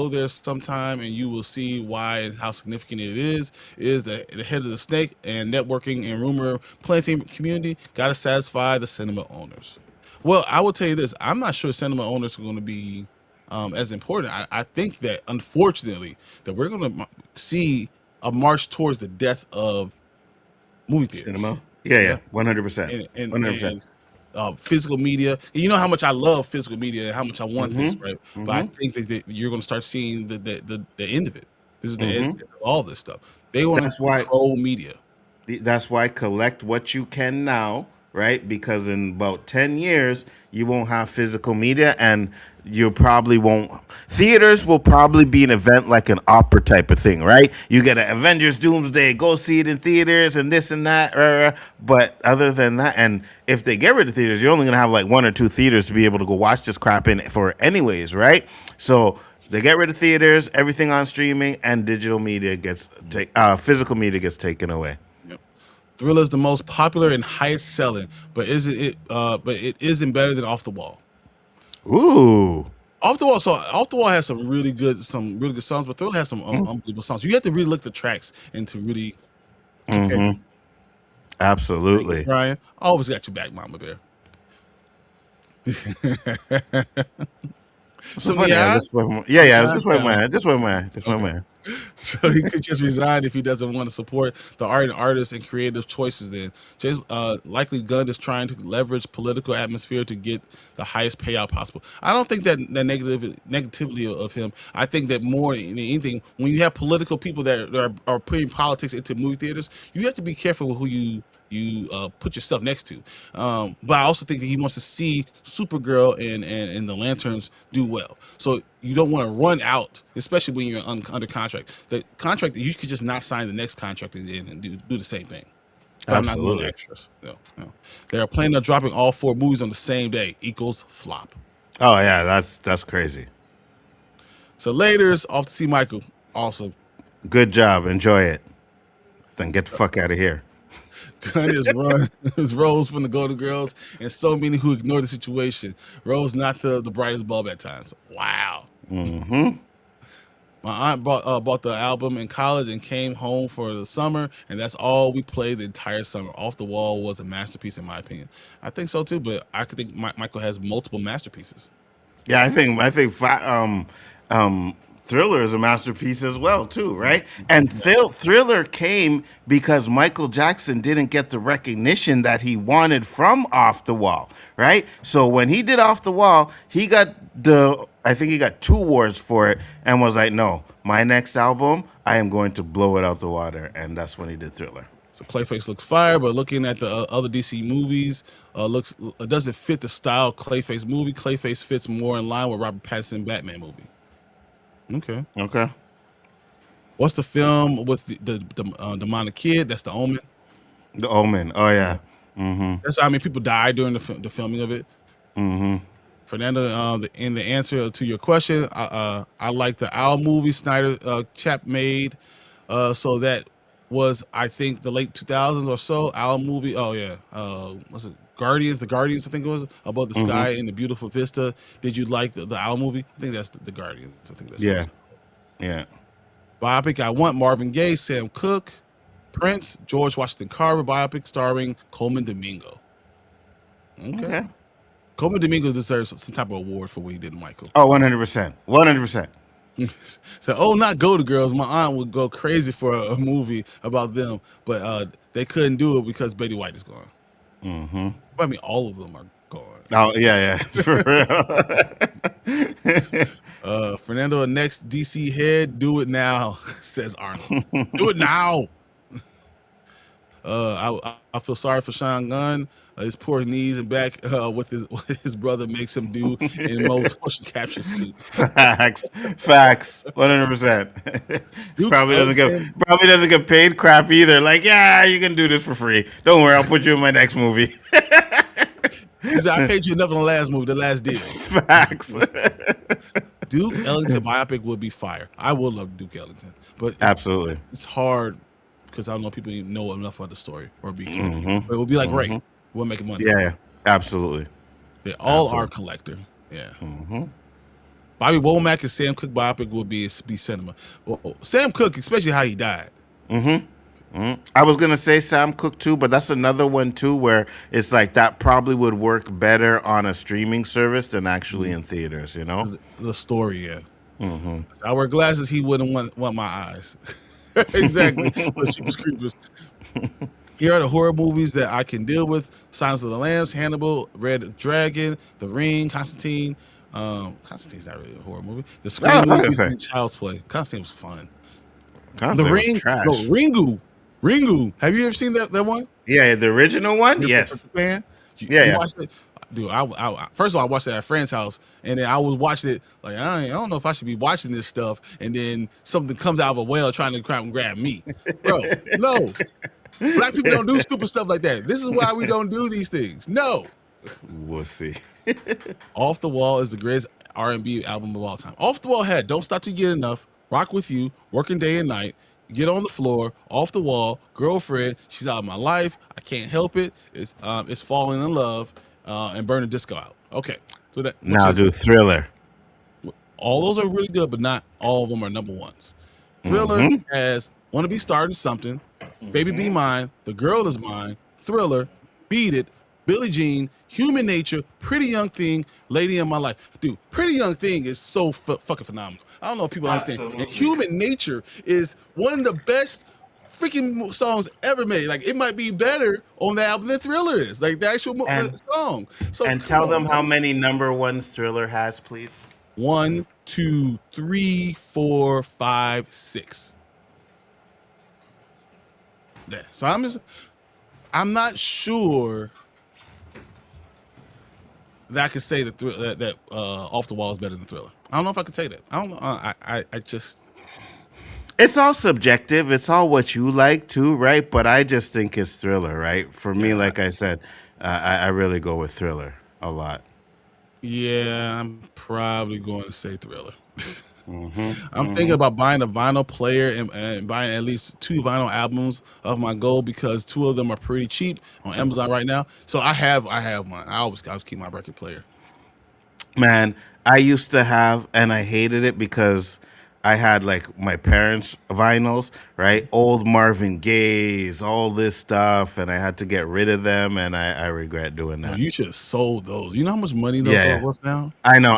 there sometime and you will see why and how significant it is. It is the head of the snake and networking and rumor planting community. Got to satisfy the cinema owners. Well, I will tell you this. I'm not sure cinema owners are going to be as important. I think that, unfortunately, that we're going to see a march towards the death of movie theaters. Cinema? Yeah, 100%. And 100%. Physical media. You know how much I love physical media and how much I want this, right? But I think that you're going to start seeing the end of it. This is the end of all this stuff. They want to control media. That's why collect what you can now, right? Because in about 10 years, you won't have physical media, and you probably won't. Theaters will probably be an event like an opera type of thing, right? You get an Avengers Doomsday, go see it in theaters and this and that. But other than that, and if they get rid of theaters, you're only going to have like 1 or 2 theaters to be able to go watch this crap in for anyways, right? So they get rid of theaters, everything on streaming, and digital media physical media gets taken away. Thriller is the most popular and highest selling, but it isn't better than Off the Wall. Ooh. Off the Wall has some really good songs, but Thriller has some unbelievable songs. You have to really look at the tracks and to really compare. Absolutely. Bryon, always got your back, Mama Bear. So just went my hand. So he could just resign if he doesn't want to support the art and artists and creative choices. Then, likely Gunn is trying to leverage political atmosphere to get the highest payout possible. I don't think that negativity of him. I think that more than anything, when you have political people that are putting politics into movie theaters, you have to be careful with who you put yourself next to. But I also think that he wants to see Supergirl and the Lanterns do well. So you don't want to run out, especially when you're under contract. The contract, you could just not sign the next contract and do the same thing. I'm not doing extras. No. They are planning on dropping all 4 movies on the same day. Equals flop. Oh yeah, that's crazy. So later's off to see Micheal. Awesome. Good job. Enjoy it. Then get the fuck out of here. Gunn is run his Rose from the Golden Girls, and so many who ignore the situation. Rose not the brightest bulb at times. Wow. My aunt bought the album in college and came home for the summer, and that's all we played the entire summer. Off the Wall was a masterpiece in my opinion. I think so too, but I could think Micheal has multiple masterpieces. Yeah, I think Thriller is a masterpiece as well, too, right? And Thriller came because Michael Jackson didn't get the recognition that he wanted from Off the Wall, right? So when he did Off the Wall, I think he got 2 awards for it and was like, no, my next album, I am going to blow it out the water. And that's when he did Thriller. So Clayface looks fire, but looking at the other DC movies, doesn't fit the style of Clayface movie. Clayface fits more in line with Robert Pattinson Batman movie. Okay. What's the film with the demonic kid? That's The Omen. The Omen. Oh yeah. That's people died during the filming of it. Fernando, in the answer to your question, I like the Owl movie Snyder chap made. So that was, I think, the late 2000s or so. Owl movie. Oh yeah. What's it? Guardians, I think it was, above the sky in the beautiful vista. Did you like the owl movie? I think that's the Guardians. I think that's what Yeah. it's Yeah. biopic. I want Marvin Gaye, Sam Cooke, Prince, George Washington Carver biopic starring Coleman Domingo. Okay. Coleman Domingo deserves some type of award for what he did in Michael. Oh, 100%. 100%. So, not Go to Girls. My aunt would go crazy for a movie about them, but they couldn't do it because Betty White is gone. Mm-hmm. I mean, all of them are gone. Oh, yeah. For real. Fernando, next DC head, do it now, says Arnold. Do it now. I feel sorry for Sean Gunn. His poor knees and back what his brother makes him do in motion capture suits. Facts. 100%. Probably doesn't get paid crap either. Like, yeah, you can do this for free. Don't worry, I'll put you in my next movie. He said, I paid you enough in the last movie, the last deal. Facts. Duke Ellington biopic would be fire. I will love Duke Ellington, but Absolutely. it's hard because I don't know people even know enough about the story or be. But it would be like Ray. We'll make money. Yeah, absolutely. They all are collector. Yeah. Bobby Womack and Sam Cooke biopic would be cinema. Well, Sam Cooke, especially how he died. I was gonna say Sam Cooke too, but that's another one too where it's like that probably would work better on a streaming service than actually in theaters. You know, the story. Yeah. I wear glasses. He wouldn't want my eyes. Exactly. But she was creepers. Here are the horror movies that I can deal with: Silence of the Lambs, Hannibal, Red Dragon, The Ring, Constantine. Constantine's not really a horror movie. The Scream movies and Child's Play. Constantine was fun. The Ring, Ringu. Have you ever seen that one? Yeah, the original one. Yes. You watched it? Dude, I first of all, I watched it at a friend's house, and then I was watching it like I don't know if I should be watching this stuff, and then something comes out of a well trying to grab me, bro. No, black people don't do stupid stuff like that. This is why we don't do these things. No, we'll see. Off the Wall is the greatest R&B album of all time. Off the Wall had Don't Stop to Get Enough, Rock With You, Working Day and Night, Get on the Floor, Off the Wall, Girlfriend, She's Out of My Life, I Can't Help It, It's Falling in Love, and Burn the Disco Out. Okay, so that now do Thriller. All those are really good, but not all of them are number ones. Thriller has Wanna Be Starting Something, Baby Be Mine, The Girl Is Mine, Thriller, Beat It, Billie Jean, Human Nature, Pretty Young Thing, Lady in My Life. Dude, Pretty Young Thing is so fucking phenomenal. I don't know if people understand. And Human Nature is one of the best freaking songs ever made. Like, it might be better on the album than Thriller is. Like, the actual song. So, and tell them how many number ones Thriller has, please. 1, 2, 3, 4, 5, 6. Yeah. So I'm not sure that I could say that Off the Wall is better than Thriller. I don't know if I could say that. I don't know. I just. It's all subjective. It's all what you like too, right? But I just think it's Thriller, right? For me, like I said, I really go with Thriller a lot. Yeah, I'm probably going to say Thriller. I'm thinking about buying a vinyl player and buying at least 2 vinyl albums of my goal because 2 of them are pretty cheap on Amazon right now. So I have mine. I always keep my record player. Man, I used to have, and I hated it because I had like my parents' vinyls, right? Old Marvin Gaye's, all this stuff, and I had to get rid of them, and I regret doing that. Oh, you should have sold those. You know how much money those are worth now? I know,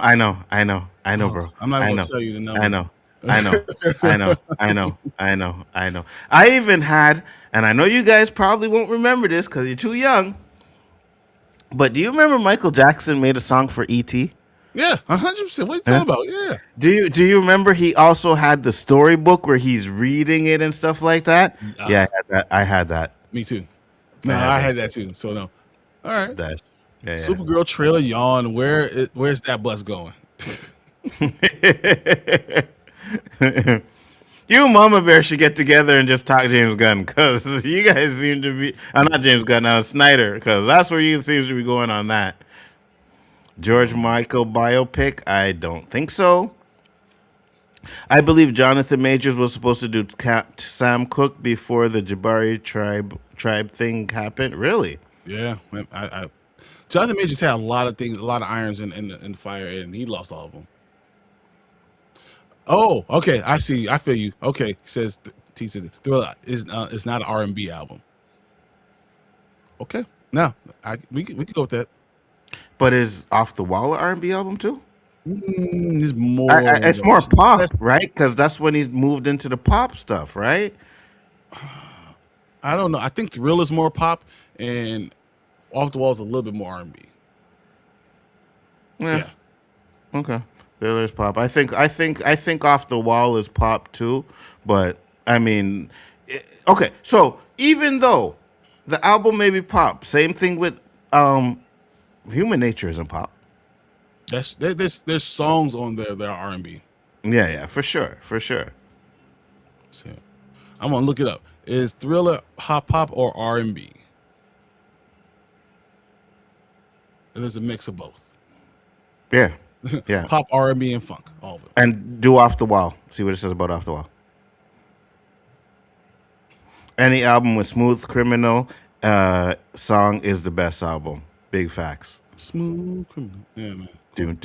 bro. I'm not going to tell you the number. I know. I even had, and I know you guys probably won't remember this because you're too young, but do you remember Michael Jackson made a song for E.T.? Yeah, 100%. What are you talking about? Yeah. Do you remember he also had the storybook where he's reading it and stuff like that? Yeah, I had that. Me too. No, I had that too. So no. All right. Yeah. Supergirl trailer yawn. Where's that bus going? You and Mama Bear should get together and just talk James Gunn because you guys seem to be. Not James Gunn, Snyder, because that's where you seem to be going on that. George Michael biopic? I don't think so. I believe Jonathan Majors was supposed to do Sam Cooke before the Jabari tribe thing happened. Really? Yeah, Jonathan Majors had a lot of things, a lot of irons in the fire, and he lost all of them. Oh, okay, I see. I feel you. Okay, T says Thriller is not an R&B album. Okay, now we could go with that. But is Off the Wall an R&B album too? It's more. It's more pop, right? Because that's when he's moved into the pop stuff, right? I don't know. I think Thrill is more pop, and Off the Wall is a little bit more R&B. Yeah. Okay. Thriller's pop. I think Off the Wall is pop too, but I mean, okay. So even though the album may be pop, same thing with Human Nature isn't pop. There's songs on there that are R&B. Yeah, for sure. So, I'm gonna look it up. Is Thriller hop or R&B? And there's a mix of both. Yeah. Pop, R&B, and funk, all of it. And do Off the Wall. See what it says about Off the Wall. Any album with Smooth Criminal song is the best album. Big facts. Smooth Criminal. Yeah, man. Doon.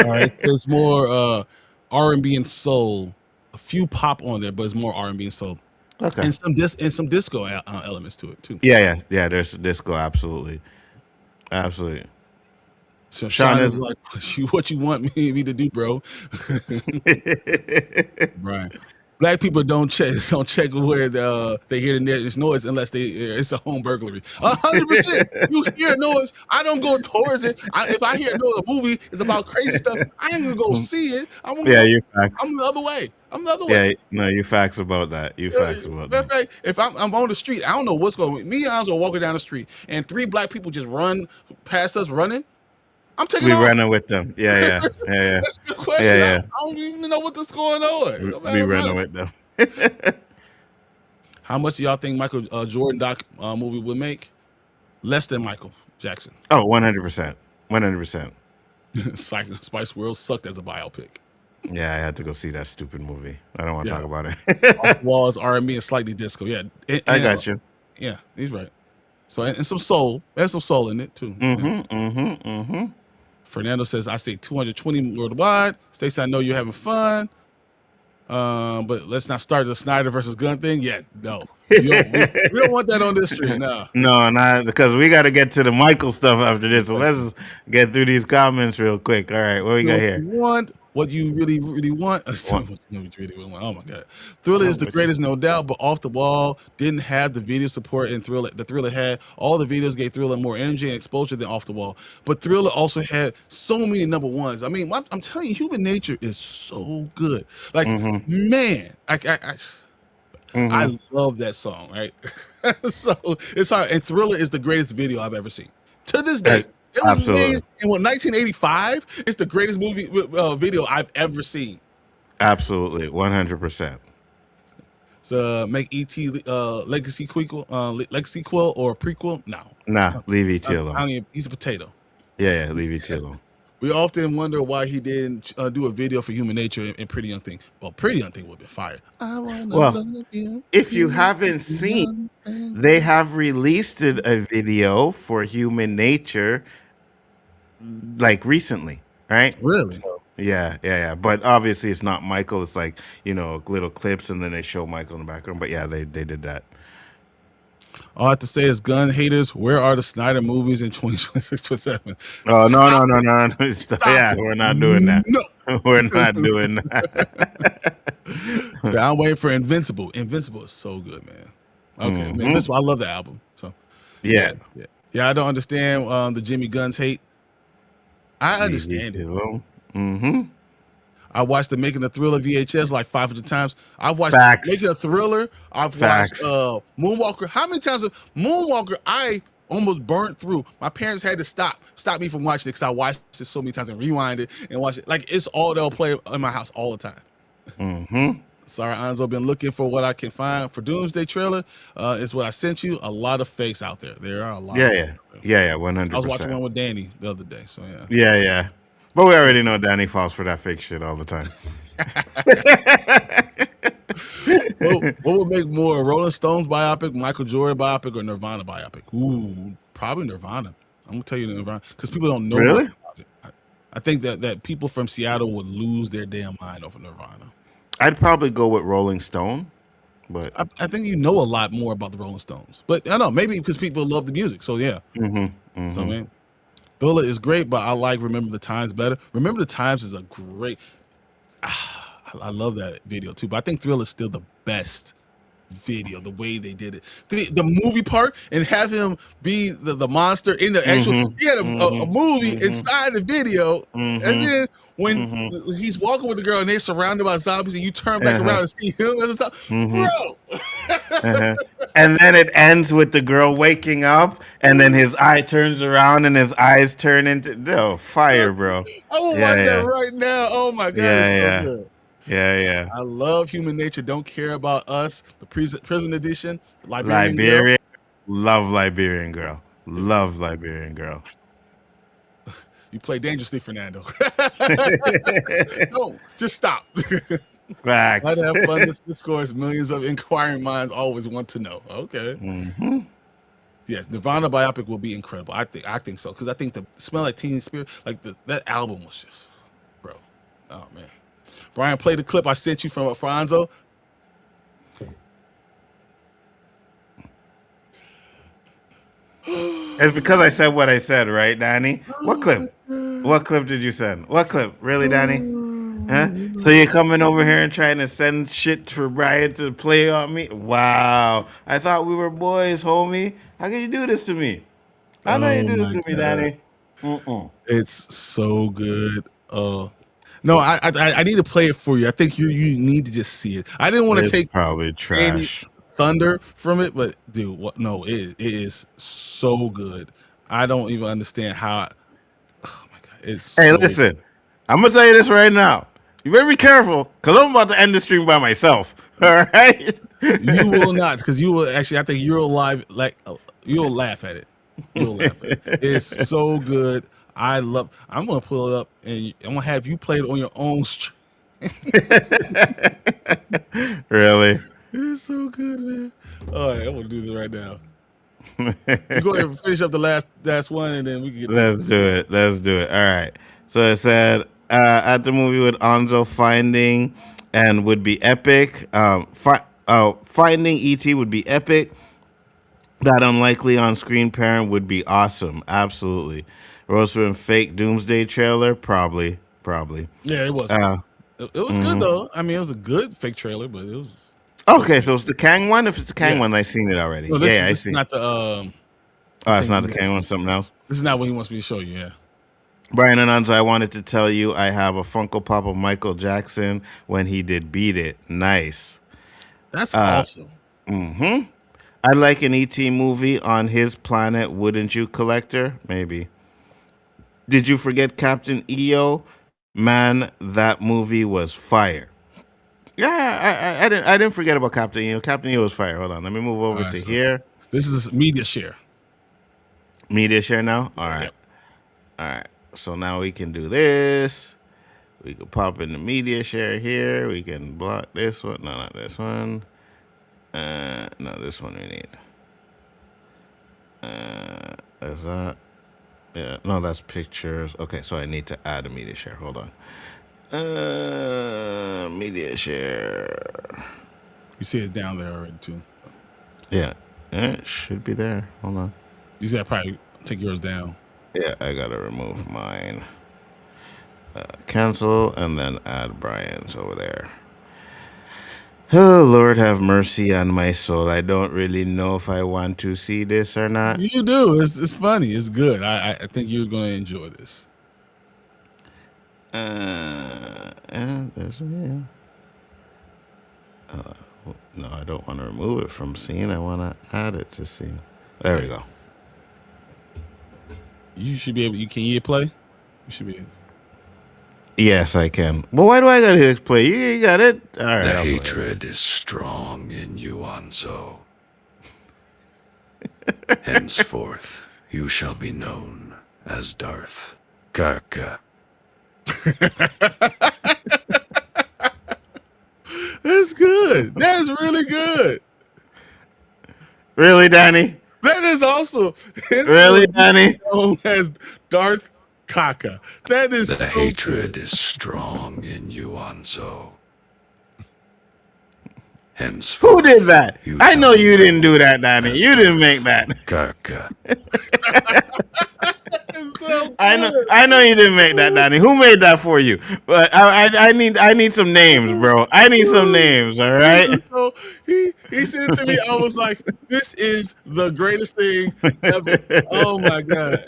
All right, there's more R&B and soul. A few pop on there, but it's more R&B and soul. Okay. And some disco elements to it too. Yeah. There's disco, absolutely. So Sean is like, what you want me to do, bro? Bryon. Black people don't check where they hear the noise unless it's a home burglary. 100%. You hear noise, I don't go towards it. If I hear a movie is about crazy stuff, I ain't gonna go see it. I'm the other way. Yeah, no, you facts about that. Fact, if I'm on the street, I don't know what's going on. Me and Nzo are walking down the street, and 3 black people just run past us running. I'm taking off. We running with them. Yeah. That's the question. Yeah. I don't even know what's going on. We running with them. How much do y'all think Michael Jordan movie would make? Less than Michael Jackson. Oh, 100%. 100%. Spice World sucked as a biopic. Yeah, I had to go see that stupid movie. I don't want to talk about it. Off the Walls, R&B, and slightly disco. Yeah. I got you. Yeah, he's right. So, and some soul. There's some soul in it, too. Fernando says, I say 220 worldwide. Stacey, I know you're having fun. But let's not start the Snyder versus Gunn thing yet. No. We don't want that on this stream. No, not because we got to get to the Michael stuff after this. So let's get through these comments real quick. All right, what we got here? What you really want. Oh my God. Thriller is the greatest, no doubt, but Off the Wall didn't have the video support and the Thriller had. All the videos gave Thriller more energy and exposure than Off the Wall. But Thriller also had so many number ones. I mean, I'm telling you, Human Nature is so good. Like, man, I love that song, right? So it's hard. And Thriller is the greatest video I've ever seen. To this day. It was made in 1985. It's the greatest movie video I've ever seen. Absolutely, 100%. So make E.T. Legacy Quill or prequel? No. Nah, leave E.T. alone. He's a potato. Yeah, leave E.T. alone. We often wonder why he didn't do a video for Human Nature and Pretty Young Thing. Well, Pretty Young Thing would have been fire. If you haven't seen, they have released a video for Human Nature like recently, right? Really? So, yeah. But obviously it's not Michael. It's like, little clips and then they show Michael in the background. But yeah, they did that. All I have to say is, gun haters, where are the Snyder movies in 2026-27? Oh, no. Yeah, we're not doing that. No. We're not doing that. I'm waiting for Invincible. Invincible is so good, man. Okay, Invincible, I love the album. So yeah, I don't understand the Jimmy Guns hate. I understand it. I watched the Making a Thriller VHS like 500 times. I've watched Making a Thriller. I've watched Moonwalker. How many times? Moonwalker, I almost burnt through. My parents had to stop me from watching it because I watched it so many times and rewind it and watch it. Like, it's all they'll play in my house all the time. Sorry, Nzo, been looking for what I can find for Doomsday trailer. It's what I sent you. A lot of fakes out there. There are a lot. Yeah, 100%. I was watching one with Danny the other day. So yeah. But we already know Danny falls for that fake shit all the time. What would make more, a Rolling Stones biopic, Michael Jordan biopic, or Nirvana biopic? Ooh, probably Nirvana. I'm gonna tell you Nirvana because people don't know Really? much about it. I think that people from Seattle would lose their damn mind over Nirvana. I'd probably go with Rolling Stone, but I think you know a lot more about the Rolling Stones, but I don't know, maybe because people love the music. So yeah, so man, Thriller is great, but I like Remember the Times better. Remember the Times is a great. I love that video too, but I think Thriller is still the best video. The way they did it, the movie part, and have him be the monster in the actual. He had a movie inside the video, and then when he's walking with the girl and they're surrounded by zombies, and you turn back around and see him as a zombie, bro. And then it ends with the girl waking up, and then his eye turns around, and his eyes turn into fire, bro. I will watch that right now. Oh my god, it's so good. Yeah. I love Human Nature. Don't Care About Us. The prison edition. Liberian Girl. Love Liberian Girl. Love Liberian Girl. You play dangerously, Fernando. No, just stop. Facts. Let have fun. This scores millions of inquiring minds always want to know. Okay. Yes, Nirvana biopic will be incredible. I think so, because I think the Smell Like Teen Spirit, like that album was just, bro. Oh man. Bryon, play the clip I sent you from Franzo. It's because I said what I said, right, Danny? What clip? What clip did you send? What clip? Really, Danny? Huh? So you're coming over here and trying to send shit for Bryon to play on me? Wow. I thought we were boys, homie. How can you do this to me? How know you do this to me, Danny? It's so good. No, I need to play it for you. I think you need to just see it. I didn't want to take probably trash thunder from it, but dude, what? No, it is so good. I don't even understand how. Oh my god, it's. Hey, so listen, good. I'm gonna tell you this right now. You better be careful, because I'm about to end the stream by myself. All right? You will not, because you will actually. I think you'll you'll laugh at it. You'll laugh at it. It's so good. I'm gonna pull it up and I'm gonna have you play it on your own stream. Really? It's so good, man. All right, I'm gonna do this right now. You go ahead and finish up the last one, and then we can get. Let's do it. All right. So it said at the movie with Nzo finding and would be epic. Finding ET would be epic. That unlikely on-screen parent would be awesome. Absolutely. Rosewood and fake Doomsday trailer, probably. Yeah, it was. It was good though. I mean, it was a good fake trailer, but it was. Okay, so it's the Kang one. If it's the Kang one, I've seen it already. No, I this see. Is not the. It's not the Kang one. Something else. This is not what he wants me to show you. Yeah. Bryon and Nzo, I wanted to tell you I have a Funko Pop of Michael Jackson when he did Beat It. Nice. That's awesome. I'd like an ET movie on his planet, wouldn't you, collector? Maybe. Did you forget Captain EO? Man, that movie was fire. Yeah, I didn't forget about Captain EO. Captain EO was fire. Hold on, let me move over to here. This is media share. Media share now? All right. Yep. All right. So now we can do this. We can pop in the media share here. We can block this one. No, not this one. No, this one we need. Is that? Yeah, no, that's pictures. Okay, so I need to add a media share. Hold on. Media share. You see it's down there already too. Yeah, it should be there. Hold on. You see, I probably take yours down. Yeah, I gotta remove mine. Cancel and then add Bryon's over there. Oh, Lord have mercy on my soul. I don't really know if I want to see this or not. You do. It's funny. It's good. I think you're going to enjoy this. And there's no, I don't want to remove it from scene. I want to add it to scene. There we go. You should be able. Can you hit play? You should be able. Yes, I can. But why do I gotta hit play? You got it. All right. The hatred is strong in you, Nzo. Henceforth, you shall be known as Darth Kaka. That's good. good. That's really good. Really, Danny? That is also Really, Danny? known as Darth Kaka. That is The so hatred good. is strong in you, Nzo. Who Henceforth, did that? you I shall know be you didn't do known that, Danny. as You didn't make Darth that. Kaka. It's so good. I know you didn't make that, Danny. Who made that for you? But I need some names, bro. I need some names. All This right. is so he said it to me. I was like, this is the greatest thing ever. Oh my god.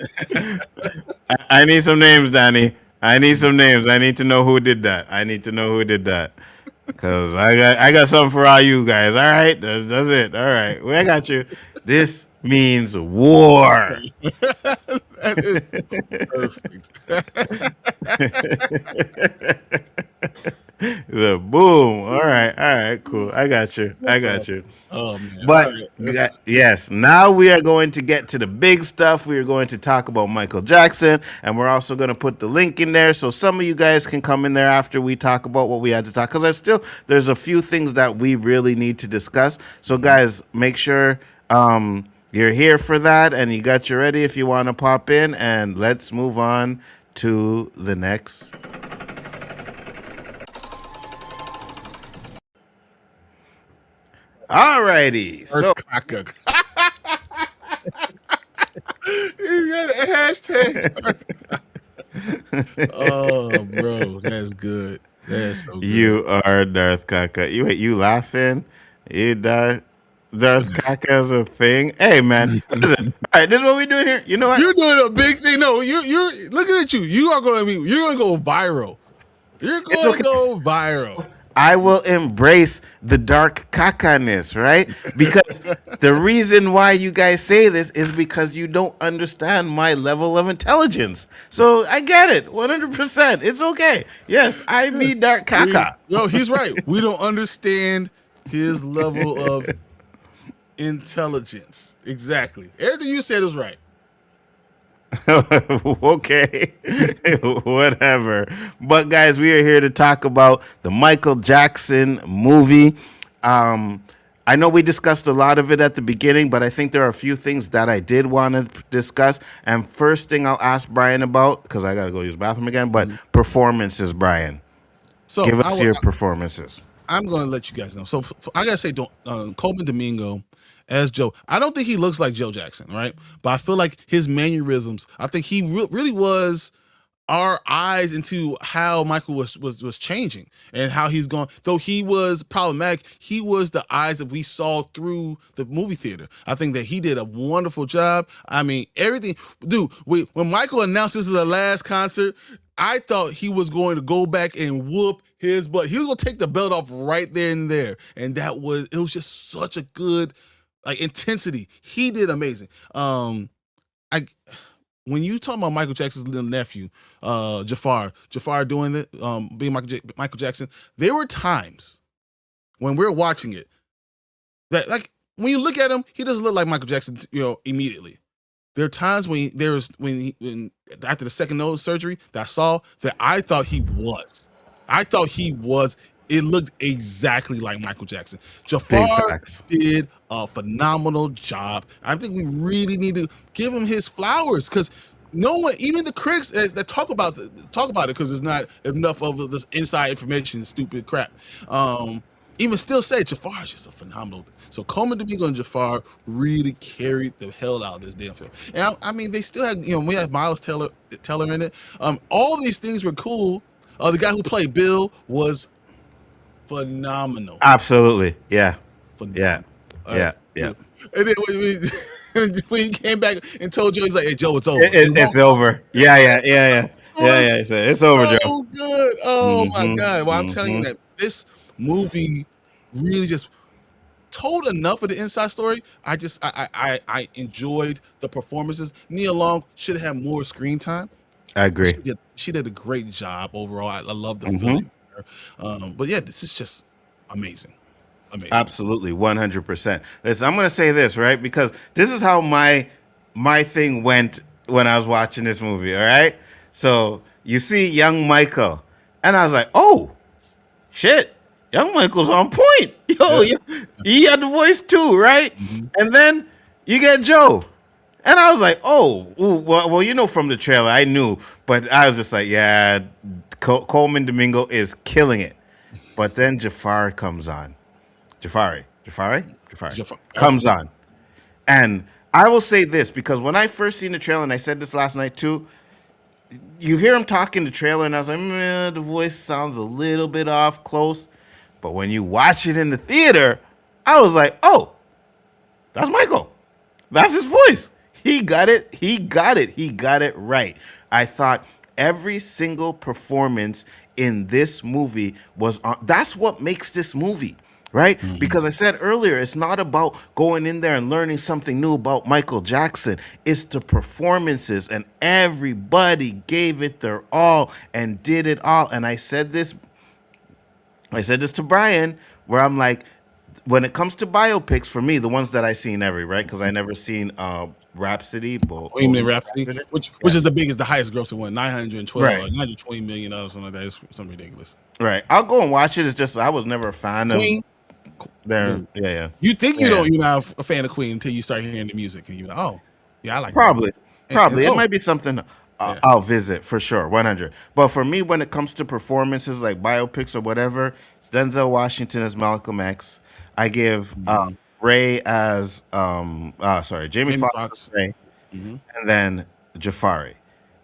I need some names, Danny. I need some names. I need to know who did that. I need to know who did that. Cause I got something for all you guys. All right, that's it. All right, well, I got you. This means war. That is perfect. The boom. All right, cool. I got you. I That's got all. you. Oh man. All But right. That's, yes, now we are going to get to the big stuff. We are going to talk about Michael Jackson, and we're also going to put the link in there so some of you guys can come in there after we talk about what we had to talk. Because there's a few things that we really need to discuss. So guys, make sure you're here for that, and you got you ready if you want to pop in, and let's move on to the next. Alrighty, so Kaka. He got a hashtag. Oh, bro, that's good. That's so good. you are Darth Kaka. You laughing? You Darth Kaka is a thing. Hey man, listen. All right, this is what we doing here. You know what? You're doing a big thing. No, you're looking at you. You are going to be. You're going to go viral. You're It's going to okay. go viral. I will embrace the dark caca-ness, right? Because the reason why you guys say this is because you don't understand my level of intelligence. So I get it, 100%. It's okay. Yes, I be dark caca. No, he's right. We don't understand his level of intelligence. Exactly. Everything you said is right. Okay, whatever. But guys, we are here to talk about the Michael Jackson movie. I know we discussed a lot of it at the beginning, but I think there are a few things that I did want to discuss. And first thing I'll ask Bryon about, because I got to go use the bathroom again, but performances, Bryon. So Give us your performances. I'm going to let you guys know. So I got to say, Coleman Domingo as Joe. I don't think he looks like Joe Jackson, right? But I feel like his mannerisms, I think he really was our eyes into how Michael was changing and how he's going. Though he was problematic, he was the eyes that we saw through the movie theater. I think that he did a wonderful job. I mean, everything, dude. When Michael announced this is the last concert, I thought he was going to go back and whoop his butt. He was going to take the belt off right there and there, and it was just such a good intensity. He did amazing. When you talk about Michael Jackson's little nephew, Jafar doing it, being Michael Jackson, there were times when we're watching it that, like, when you look at him, he doesn't look like Michael Jackson, immediately. There are times when after the second nose surgery that I saw that I thought he was. It looked exactly like Michael Jackson. Jafar did a phenomenal job. I think we really need to give him his flowers, because no one, even the critics that talk about it, because there's not enough of this inside information, stupid crap. Even still say Jafar is just a phenomenal. So Coleman Domingo and Jafar really carried the hell out of this damn film. And I mean, they still had, we had Miles Teller in it. All these things were cool. The guy who played Bill was phenomenal. Absolutely. Yeah. Phenomenal. Yeah. And then when he came back and told Joe, he's like, "Hey, Joe, it's over. It's over. Yeah. It's over, Joe. So good. Oh my God. Well, I'm telling you that this movie really just told enough of the inside story. I enjoyed the performances. Nia Long should have had more screen time. I agree. She did a great job overall. I love the feeling. But yeah, this is just amazing. Absolutely, 100%. Listen, I'm gonna say this, right? Because this is how my thing went when I was watching this movie. All right, so you see young Michael, and I was like, oh, shit, Young Michael's on point. Yo, Yeah. he had the voice too, right? hmm And then you get Joe. And I was like, oh, ooh, well, from the trailer, I knew. But I was just like, yeah, Coleman Domingo is killing it. But then Jafari comes on. Jafari comes Absolutely. on. And I will say this, because when I first seen the trailer, and I said this last night too, you hear him talk in the trailer, and I was like, man, the voice sounds a little bit off close. But when you watch it in the theater, I was like, oh, that's Michael. That's his voice. He got it. He got it. He got it right. I thought every single performance in this movie was on. That's what makes this movie, right? Because I said earlier, it's not about going in there and learning something new about Michael Jackson. It's the performances, and everybody gave it their all and did it all. And I said this to Bryon, where I'm like, when it comes to biopics, for me, the ones that I seen right? Because I never seen Rhapsody, Bohemian Rhapsody, which Yeah. is the highest grossing one, 912, Right, like 920 million dollars, something like that. It's something ridiculous. right. I'll go and watch it. It's just I was never a fan of Queen, their. the- Yeah, you think yeah. you're not a fan of Queen until you start hearing the music, and you're like, oh, yeah, I like that. Probably, And probably. It oh, might be something yeah. I'll visit for sure, 100. But for me, when it comes to performances like biopics or whatever, it's Denzel Washington as Malcolm X. I give Mhm. Ray as Jamie Jamie Foxx as Foxx. Ray, hmm and then Jafari.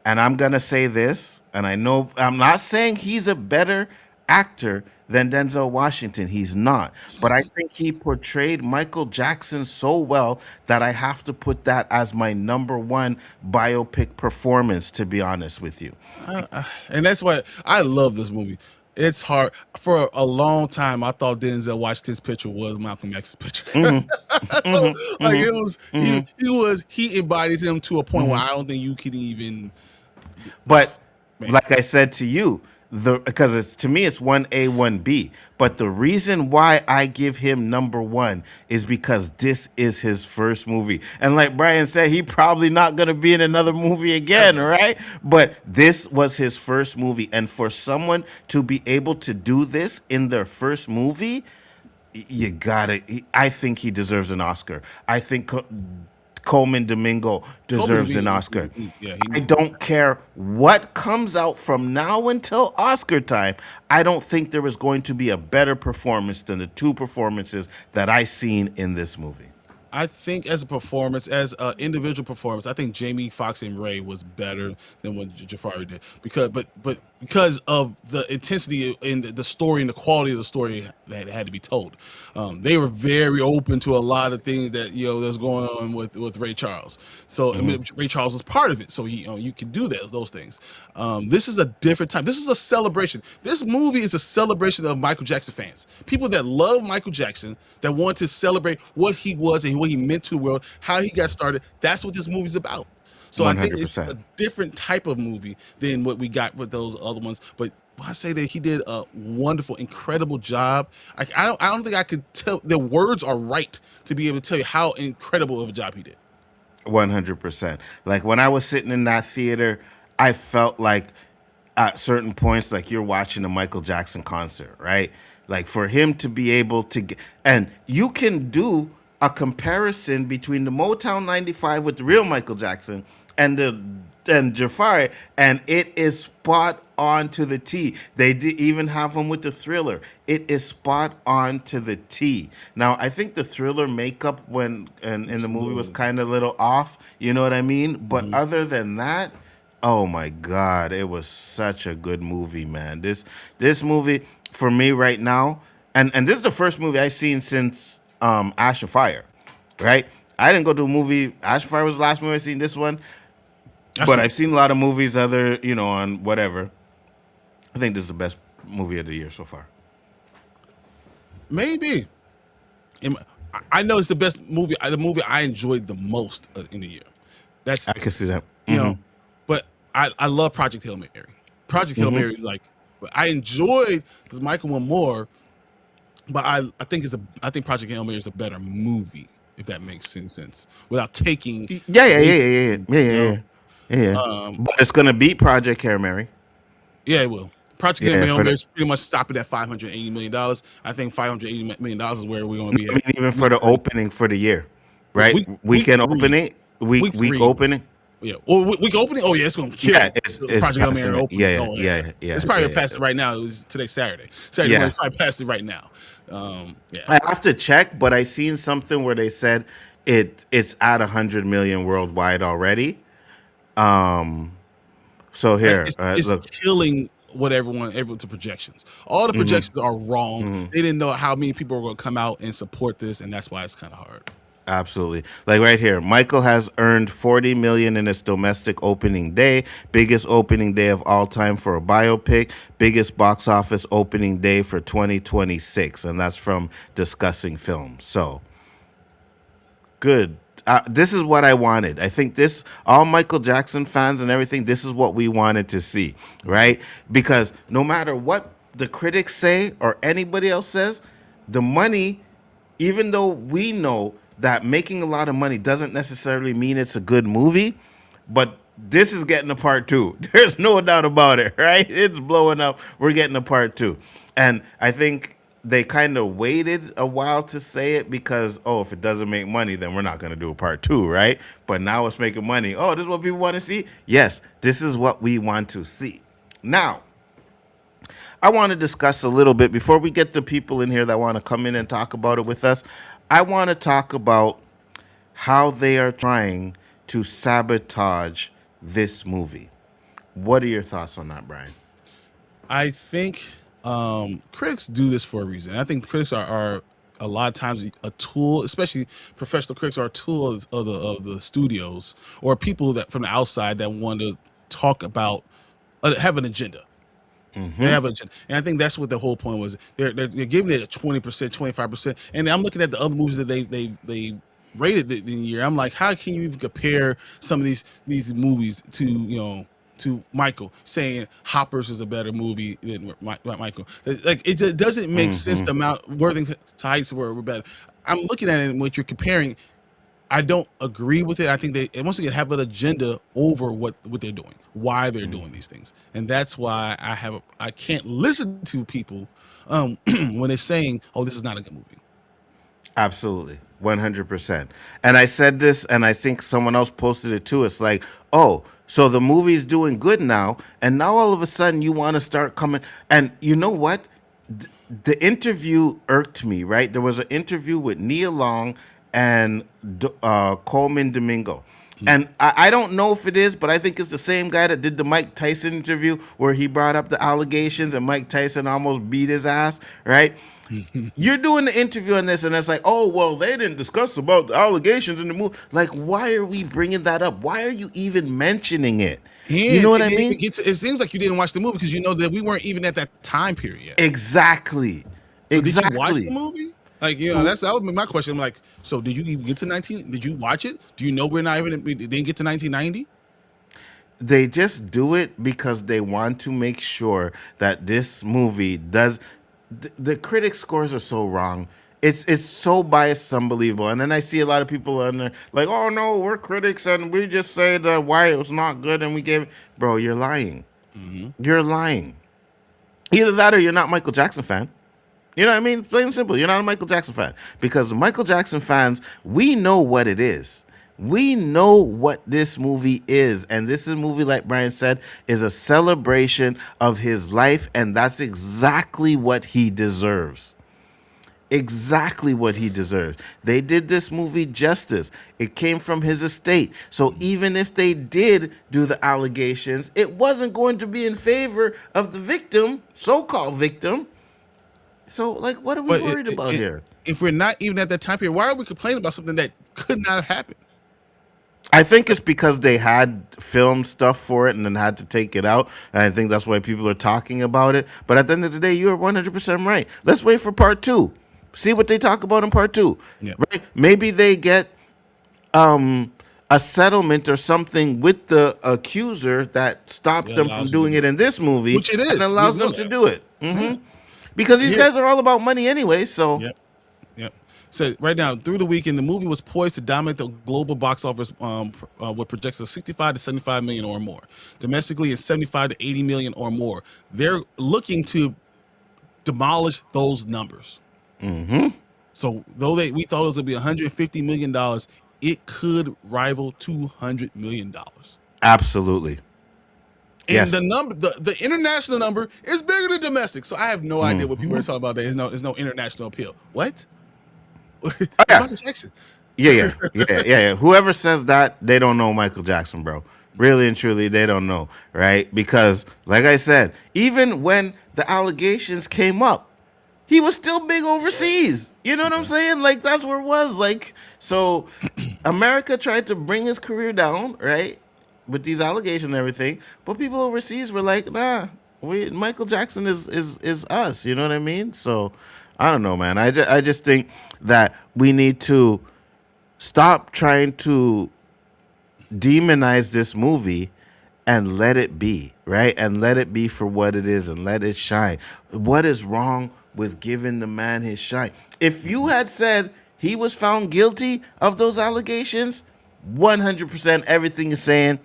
And I'm gonna say this, and I know I'm not saying he's a better actor than Denzel Washington. He's not. But I think he portrayed Michael Jackson so well that I have to put that as my number one biopic performance, to be honest with you. And that's why I love this movie. It's hard for a long time. I thought Denzel Washington's picture was Malcolm X's picture. Hmm. So Hmm. like Hmm. it was Hmm. he embodied him to a point where Hmm. I don't think you could even But man. like I said to you, because it's to me it's 1A, 1B. But the reason why I give him number one is because this is his first movie. And like Bryon said, he probably not gonna be in another movie again, right? But this was his first movie. And for someone to be able to do this in their first movie, you gotta. I think he deserves an Oscar. I think Coleman Domingo Kobe deserves an Bean, Oscar. yeah, I don't care what comes out from now until Oscar time. I don't think there is going to be a better performance than the two performances that I seen in this movie. I think as a performance, as an individual performance, I think Jamie Foxx and Ray was better than what Jafari did but because of the intensity in the story and the quality of the story that had to be told. They were very open to a lot of things that that's going on with Ray Charles. So I Hmm. mean, Ray Charles was part of it, so he you can do those things. This is a different time. This is a celebration. This movie is a celebration of Michael Jackson fans, people that love Michael Jackson, that want to celebrate what he was and what he meant to the world, how he got started. That's what this movie's about. So I One think hundred it's a percent. different type of movie than what we got with those other ones. But I say that he did a wonderful, incredible job. I don't think I could tell. The words are right to be able to tell you how incredible of a job he did. 100%. Like when I was sitting in that theater, I felt like at certain points, like you're watching a Michael Jackson concert, right? Like for him to be able to get, and you can do a comparison between the Motown 95 with the real Michael Jackson and Jafari, and it is spot on to the T. They did even have him with the Thriller. It is spot on to the T. Now, I think the Thriller makeup when in the movie was Absolutely. kind of a little off. You know what I mean? But Mhm. other than that, oh my God, it was such a good movie, man. This movie for me right now, and this is the first movie I've seen since Ash of Fire, right? I didn't go to a movie. Ash of Fire was the last movie I seen. This one, but I've Absolutely. seen a lot of movies other, on whatever. I think this is the best movie of the year so far. Maybe. I know it's the best movie, the movie I enjoyed the most in the year. That's I can see that. you know, but I love Project Hail Mary. Project Hail Hmm. Mary is like I enjoyed this Michael one more, but I think Project Hail Mary is a better movie, if that makes any sense. Without taking Yeah, yeah, yeah, away yeah, from yeah, the yeah, movie, yeah, yeah. Yeah. Um But it's gonna beat Project Hail Mary. yeah, it will. Project Yeah, for Mail the is pretty much stopping at $580 million. I think $580 million is where we're going to be I at. mean, even for Week the three. opening for the year, Yeah, right? week Weekend three. opening, Week week three. opening. Yeah. Or week opening. Oh yeah, it's going to Yeah, kill it's Project passing Mail it. opening. Yeah, Oh yeah. yeah, yeah, It's probably yeah, past it right now. It was today Saturday. Saturday morning. yeah. It's probably past it right now. Yeah. I have to check, but I seen something where they said it's at 100 million worldwide already. So here, It's look. killing what everyone's projections. All the Hmm. projections are wrong. Hmm. They didn't know how many people are going to come out and support this, and that's why it's kind of hard. Absolutely. Like right here, Micheal has earned 40 million in its domestic opening day, biggest opening day of all time for a biopic, biggest box office opening day for 2026, and that's from Discussing Films. So, good. This is what I wanted. I think all Michael Jackson fans and everything, this is what we wanted to see, right? Because no matter what the critics say or anybody else says, the money, even though we know that making a lot of money doesn't necessarily mean it's a good movie, but this is getting a part two. There's no doubt about it, right? It's blowing up. We're getting a part two. And I think they kind of waited a while to say it because, if it doesn't make money, then we're not going to do a part two, right? But now it's making money. Oh, this is what people want to see? Yes, this is what we want to see. Now, I want to discuss a little bit before we get the people in here that want to come in and talk about it with us. I want to talk about how they are trying to sabotage this movie. What are your thoughts on that, Bryon? I think critics do this for a reason. I think critics are a lot of times a tool, especially professional critics are a tool of the studios or people that from the outside that want to talk about, have an agenda. They have a, and I think that's what the whole point was. They're giving it a 20%, 25%, and I'm looking at the other movies that they rated the year. I'm like, how can you even compare some of these movies to to Micheal saying Hoppers is a better movie than Micheal? Like it doesn't make sense. The amount Worthington Heights were better. I'm looking at it and what you're comparing. I don't agree with it. I think they once again have an agenda over what they're doing, why they're doing these things, and that's why I can't listen to people when they're saying, "Oh, this is not a good movie." Absolutely. 100%. And I said this, and I think someone else posted it too. It's like, so the movie's doing good now, and now all of a sudden you want to start coming. And you know what? The interview irked me, right? There was an interview with Nia Long and Coleman Domingo. And I don't know if it is, but I think it's the same guy that did the Mike Tyson interview where he brought up the allegations and Mike Tyson almost beat his ass, right? You're doing the interview on this, and it's like, well, they didn't discuss about the allegations in the movie. Like, why are we bringing that up? Why are you even mentioning it? And you know what I mean? It seems like you didn't watch the movie because you know that we weren't even at that time period yet. Exactly. So did you watch the movie? Like, that would be my question. I'm like, so did you even get to 19? Did you watch it? Do you know we didn't get to 1990? They just do it because they want to make sure that this movie does. The critic scores are so wrong. It's so biased, it's unbelievable. And then I see a lot of people on there like, oh no, we're critics and we just say why it was not good and we gave it. Bro, you're lying. You're lying. Either that or you're not a Michael Jackson fan. You know what I mean? Plain and simple. You're not a Michael Jackson fan. Because the Michael Jackson fans, we know what it is. We know what this movie is. And this is a movie, like Bryon said, is a celebration of his life. And that's exactly what he deserves. Exactly what he deserves. They did this movie justice. It came from his estate. So even if they did do the allegations, it wasn't going to be in favor of the victim, so-called victim. So, like, what are we worried about here? If we're not even at that time period, why are we complaining about something that could not have happened? I think it's because they had filmed stuff for it and then had to take it out. And I think that's why people are talking about it. But at the end of the day, you're 100% right. Let's wait for part two. See what they talk about in part two. Yeah. Right? Maybe they get a settlement or something with the accuser that stopped them from doing it in this movie. Which it is. And allows them to do it. Because these guys are all about money anyway. So, Yep. said right now through the weekend, the movie was poised to dominate the global box office with projections of 65 to 75 million or more. Domestically, it's 75 to 80 million or more. They're looking to demolish those numbers. So though we thought it was going to be 150 million dollars, it could rival 200 million dollars. Absolutely. And Yes. the number, the international number is bigger than domestic. So I have no idea what people are talking about. There's no international appeal. What? yeah. Michael Jackson. Yeah. Whoever says that, they don't know Michael Jackson, bro. Really and truly, they don't know, right? Because, like I said, even when the allegations came up, he was still big overseas. You know what I'm saying? Like, that's where it was. Like, so America tried to bring his career down, right? With these allegations and everything. But people overseas were like, nah, Michael Jackson is us. You know what I mean? So, I don't know, man. I just think that we need to stop trying to demonize this movie and let it be, right? And let it be for what it is and let it shine. What is wrong with giving the man his shine? If you had said he was found guilty of those allegations, 100% everything is saying,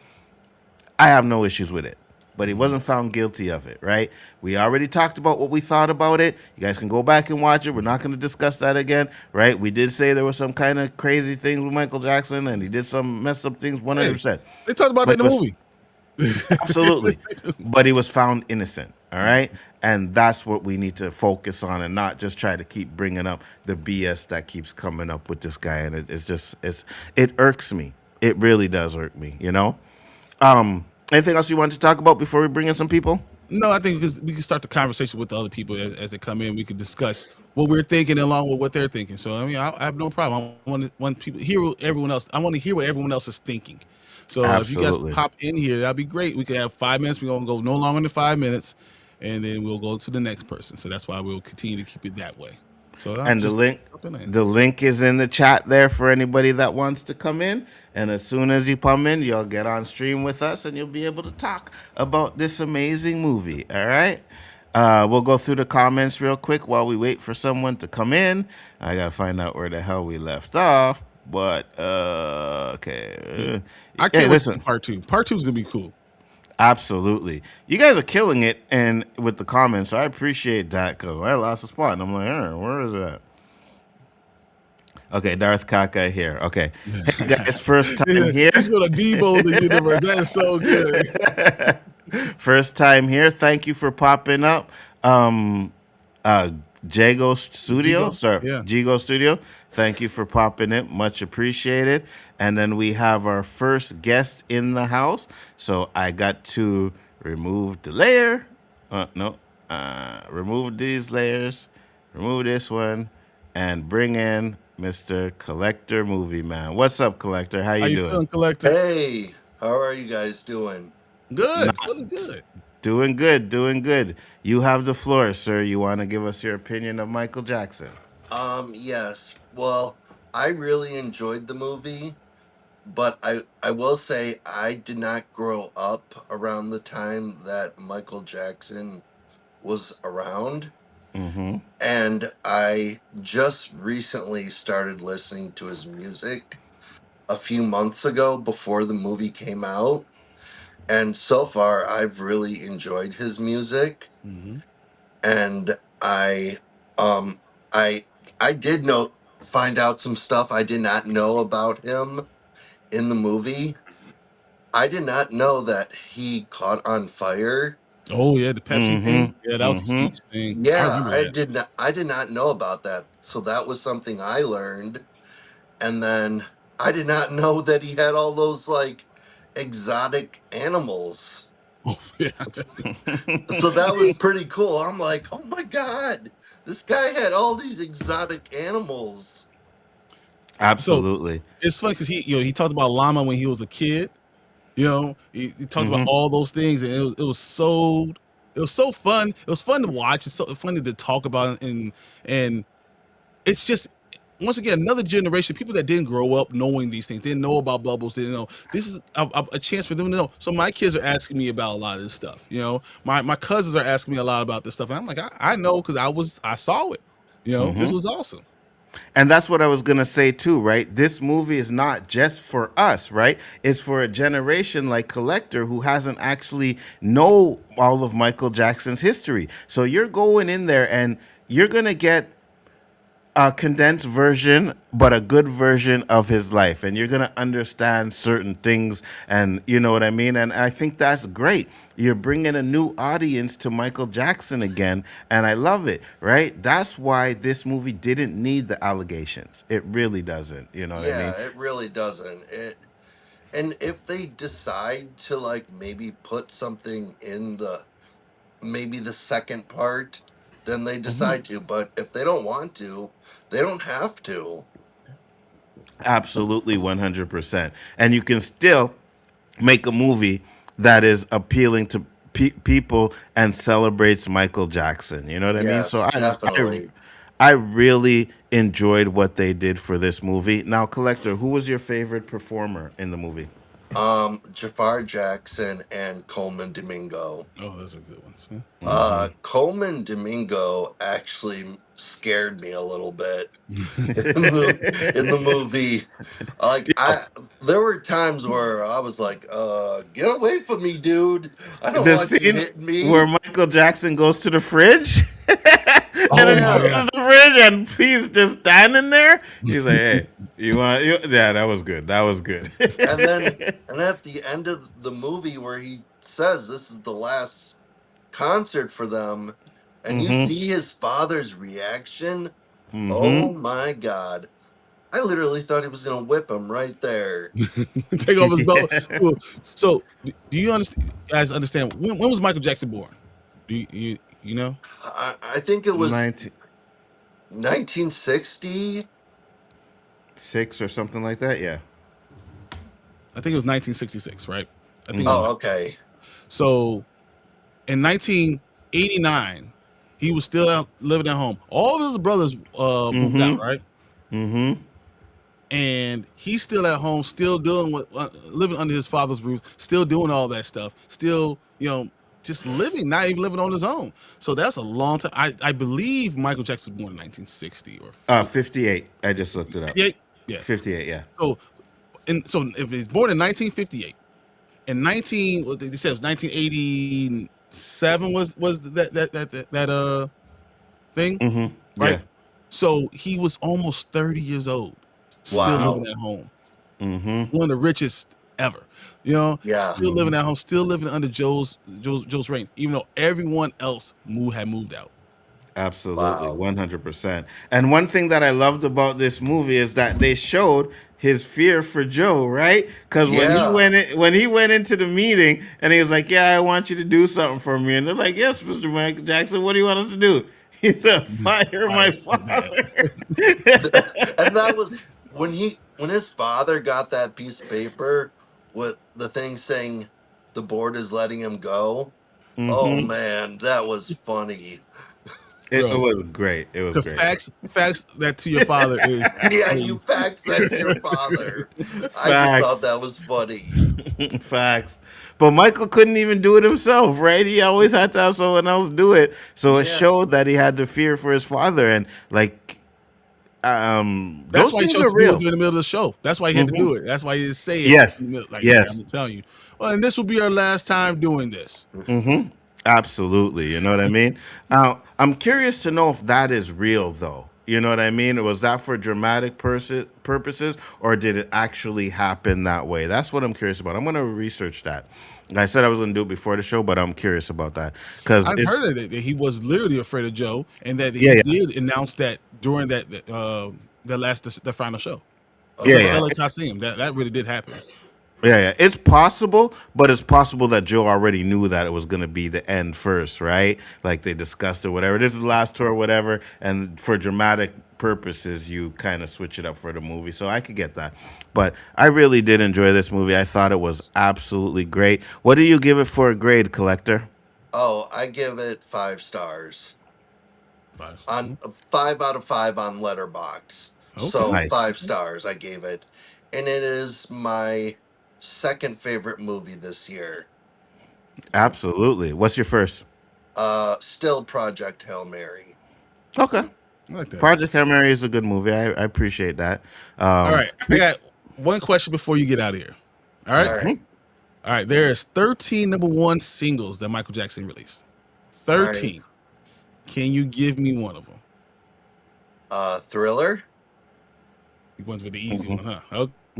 I have no issues with it. But he wasn't found guilty of it, right? We already talked about what we thought about it. You guys can go back and watch it. We're not going to discuss that again, right? We did say there were some kind of crazy things with Michael Jackson, and he did some messed up things, 100%. They talked about that in the movie. Absolutely. But he was found innocent, all right? And that's what we need to focus on and not just try to keep bringing up the BS that keeps coming up with this guy. And it irks me. It really does irk me, you know? Anything else you want to talk about before we bring in some people? No, I think we can start the conversation with the other people as they come in. We can discuss what we're thinking along with what they're thinking. So I mean, I have no problem. I want people hear what everyone else. I want to hear what everyone else is thinking. So if you Absolutely. guys pop in here, that'd be great. We can have 5 minutes. We're gonna go no longer than 5 minutes, and then we'll go to the next person. So that's why we'll continue to keep it that way. So And the link is in the chat there for anybody that wants to come in. And as soon as you come in, you'll get on stream with us and you'll be able to talk about this amazing movie. All right. We'll go through the comments real quick while we wait for someone to come in. I gotta find out where the hell we left off. But okay. I can't Hey, wait listen. for part two. Part two is gonna be cool. Absolutely. You guys are killing it and with the comments. So I appreciate that because I lost a spot. And I'm like, where is that? Okay, Darth Kaka here. Okay. Hey guys, first time here. He's gonna debo the universe. That is so good. First time here. Thank you for popping up. Jago Studio. Jigo? Sorry, Yeah. Jigo Studio. Thank you for popping it. Much appreciated. And then we have our first guest in the house. So I got to remove the layer. Remove these layers. Remove this one. And bring in Mr. Collector Movie Man. What's up, Collector? How How you you doing? feeling, collector? Hey, how are you guys doing? Good. Feeling good. Doing good, doing good. You have the floor, sir. You want to give us your opinion of Michael Jackson? Yes. Well, I really enjoyed the movie, but I will say I did not grow up around the time that Michael Jackson was around, Mm-hmm. and I just recently started listening to his music a few months ago before the movie came out, and so far I've really enjoyed his music. Mm-hmm. And um I I did find out some stuff I did not know about him in the movie. I did not know that he caught on fire. Oh yeah, the Pepsi thing. Mm-hmm. Yeah, that was a Mm-hmm. huge thing. I Yeah, remember that. I did not know about that. So that was something I learned. And then I did not know that he had all those like exotic animals. Oh yeah. So that was pretty cool. I'm like, "Oh my god. This guy had all these exotic animals." So Absolutely. it's funny because he talked about llama when he was a kid. He talked about Mm-hmm. all those things, and it was so fun. It was fun to watch. It's so funny to talk about, and it's just once again another generation people that didn't grow up knowing these things, didn't know about bubbles, didn't know. This is a chance for them to know. So my kids are asking me about a lot of this stuff. My cousins are asking me a lot about this stuff, and I'm like, I know because I saw it. This Mm-hmm. was awesome. And that's what I was gonna say too, right? This movie is not just for us, right? It's for a generation like Collector who hasn't actually know all of Michael Jackson's history. So you're going in there and you're gonna get a condensed version, but a good version of his life, and you're gonna understand certain things, and you know what I mean. And I think that's great. You're bringing a new audience to Michael Jackson again, and I love it. Right? That's why this movie didn't need the allegations. It really doesn't. You know what I mean? Yeah, it really doesn't. And if they decide to like maybe put something in the maybe the second part, then they decide to. But if they don't want to, they don't have to. Absolutely, 100%. And you can still make a movie that is appealing to people and celebrates Michael Jackson. You know what I mean? So Yes, definitely. I really enjoyed what they did for this movie. Now, Collector, who was your favorite performer in the movie? Jafar Jackson and Coleman Domingo. Oh, those are good ones. Coleman Domingo actually scared me a little bit in the movie. Like there were times where I was like, get away from me, dude. I don't The want you scene hitting where me. Michael Jackson goes to the fridge and Oh then my goes Yeah. to god. the fridge and he's just standing there. He's like, "Hey, you want?" Yeah, that was good. That was good. And at the end of the movie where he says this is the last concert for them, and you Mm-hmm. see his father's reaction, Mm-hmm. oh my god. I literally thought he was gonna whip him right there. Take off his belt. Cool. So, do you understand? Guys, understand when was Michael Jackson born? Do you know? I think it was 96 1960. or something like that. Yeah. I think it was 1966, right? I think it was. Mm-hmm. Oh, okay. So in 1989, he was still out living at home. All of his brothers moved out, Mm-hmm. right? Mm-hmm. And he's still at home, still doing what, living under his father's roof, still doing all that stuff, still, just living, not even living on his own. So that's a long time. I believe Michael Jackson was born in 1960 or 58. I just looked it up. 58. Yeah. 58. Yeah. So if he's born in 1958, and 19, what they said it was 1987 was that thing, Mm-hmm. right? Yeah. So he was almost 30 years old, still living Wow. at home. Mm-hmm. One of the richest ever. Yeah. Still living at home, still living under Joe's reign, even though everyone else had moved out. Absolutely, Wow. 100%. And one thing that I loved about this movie is that they showed his fear for Joe, right? Because Yeah. when he went into the meeting and he was like, "Yeah, I want you to do something for me," and they're like, "Yes, Mr. Michael Jackson, what do you want us to do?" He said, "Fire my Fire your dad. father." And that was when his father got that piece of paper with the thing saying the board is letting him go. Oh Hmm. man, that was funny. It Bro, was great. It was the great. facts that to your father Yeah, you is faxed that to your father. I just thought Facts. that was funny. Facts. But Michael couldn't even do it himself, right? He always had to have someone else do it. So it Yeah. showed that he had the fear for his father. And like That's those why he things chose are to do it real. during the middle of the show. That's why he had to do it. That's why he didn't say it. Yes. Like, hey, Yes. I'm telling you. Well, and this will be our last time doing this. Absolutely. You know what I mean? I'm curious to know if that is real, though. You know what I mean? Was that for dramatic purposes, or did it actually happen that way? That's what I'm curious about. I'm going to research that. I said I was going to do it before the show, but I'm curious about that because I've it's heard of it, that he was literally afraid of Joe, and that yeah, he yeah, did announce that during the final show. It's yeah, at the yeah. LA Coliseum. That really did happen. Yeah, yeah, it's possible, but it's possible that Joe already knew that it was going to be the end first, right? Like they discussed or whatever. This is the last tour, whatever, and for dramatic purposes, you kind of switch it up for the movie. So I could get that. But I really did enjoy this movie. I thought it was absolutely great. What do you give it for a grade, Collector? Oh, I give it 5 stars. On Mhm. 5 out of 5 on Letterbox. Okay. So Nice. 5 stars I gave it. And it is my second favorite movie this year. Absolutely. What's your first? Still Project Hail Mary. Okay. I like that. Project Hail Mary is a good movie. I appreciate that. All right, I got one question before you get out of here. All right, All right. all right. There's 13 #1 singles that Michael Jackson released. 13. Can you give me one of them? Thriller. You went with the easy one, huh?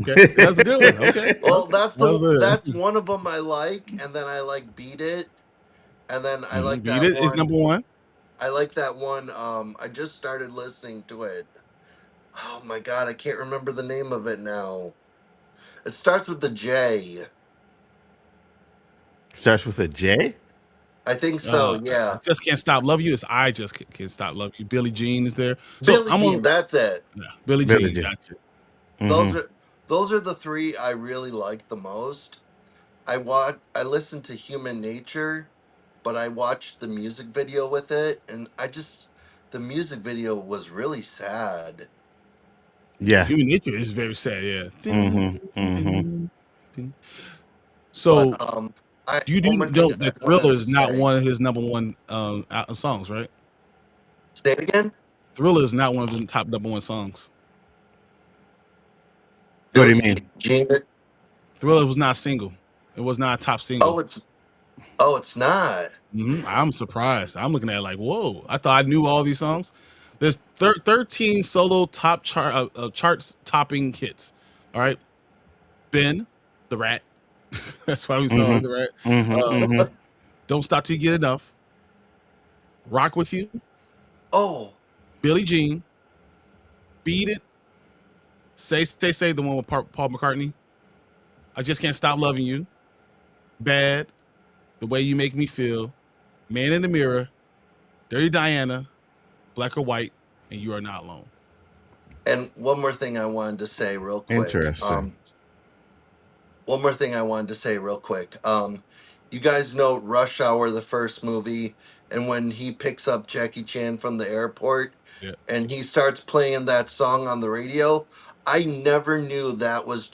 Okay, that's a good one. Okay. Well, Okay. That was that's one of them I like, and then I like Beat It, and then I like Beat that It is one. #1. I like that one. I just started listening to it. Oh my god, I can't remember the name of it now. It starts with the J. Starts with a J. I think so. I Yeah, just can't stop love you. It's I just can't stop love you. Billie Jean is there. So Billie I'm Jean. on That's it. Billie Billie Jean. Jean. Gotcha. Those Mm-hmm. are those are the three I really like the most. I listened to Human Nature, but I watched the music video with it, and the music video was really sad. Yeah, Yeah. Human Nature is very sad. Yeah. Mm-hmm. Mm-hmm. But So I you do one more thing know I that wanted Thriller to is not say. one of his #1 songs, right? Say it again. Thriller is not one of his top #1 songs. What do you Billie mean? Jean. Thriller was not single. It was not a top single. Oh, it's not. I'm surprised. I'm looking at it like, whoa! I thought I knew all these songs. There's 13 solo charts topping hits. All right, Ben, the Rat. That's why we saw Mm-hmm. the Rat. Mm-hmm. Mm-hmm. Don't stop till you get enough. Rock with you. Oh, Billie Jean. Beat It. Say the one with Paul McCartney. I just can't stop loving you. Bad. The way you make me feel. Man in the Mirror. Dirty Diana. Black or White. And You Are Not Alone. and one more thing I wanted to say real quick. Interesting. One more thing I wanted to say real quick. You guys know Rush Hour, the first movie, and when he picks up Jackie Chan from the airport, Yeah. and he starts playing that song on the radio. I never knew that was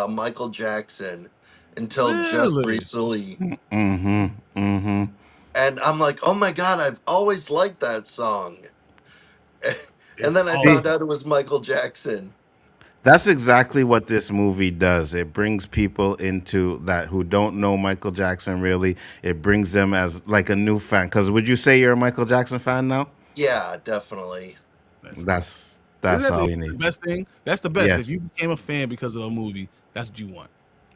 Michael Jackson until just Really? recently. Mm-hmm. Mm-hmm. And I'm like, oh my god, I've always liked that song. And It's then I all found out it was Michael Jackson. That's exactly what this movie does. It brings people into that who don't know Michael Jackson really. It brings them as like a new fan. Because would you say you're a Michael Jackson fan now? Yeah, definitely. that's cool. Isn't That's that all we the need. best thing? That's the best. If Yes, you became a fan because of a movie, that's what you want.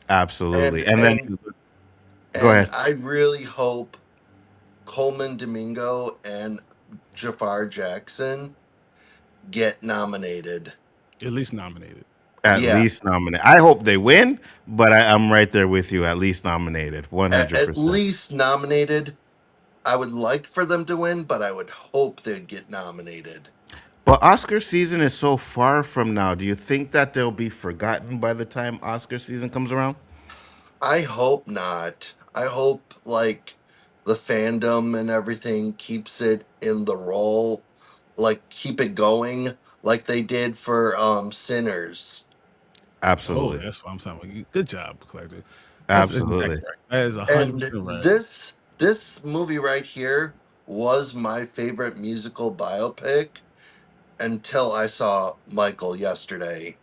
absolutely. And And and then go and ahead. I really hope Coleman Domingo and Jafar Jackson get nominated. At least nominated. At Yeah, least nominated. I hope they win, but I'm right there with you. At least nominated, at 100%. least nominated. I would like for them to win, but I would hope they'd get nominated. But Oscar season is so far from now. Do you think that they'll be forgotten by the time Oscar season comes around? I hope not. I hope like the fandom and everything keeps it in the role, like keep it going like they did for Sinners. Oh, Absolutely. that's what I'm talking about. Good job, Collector. That's exactly Absolutely. right. That is And 100% right. this movie right here was my favorite musical biopic until I saw Michael yesterday.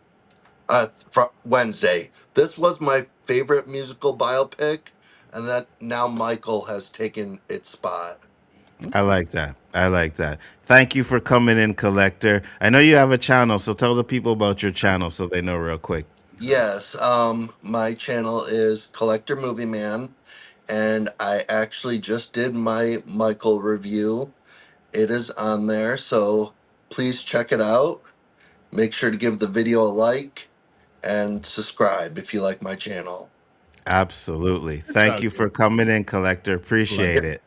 Wednesday. This was my favorite musical biopic, and that now Michael has taken its spot. I Okay. like that. I like that. Thank you for coming in, Collector. I know you have a channel, so tell the people about your channel so they know real quick. Yes, my channel is Collector Movie Man, and I actually just did my Michael review. It is on there, so please check it out. Make sure to give the video a like and subscribe if you like my channel. Absolutely. Good Thank job, you for coming in, Collector. Appreciate Collector. it.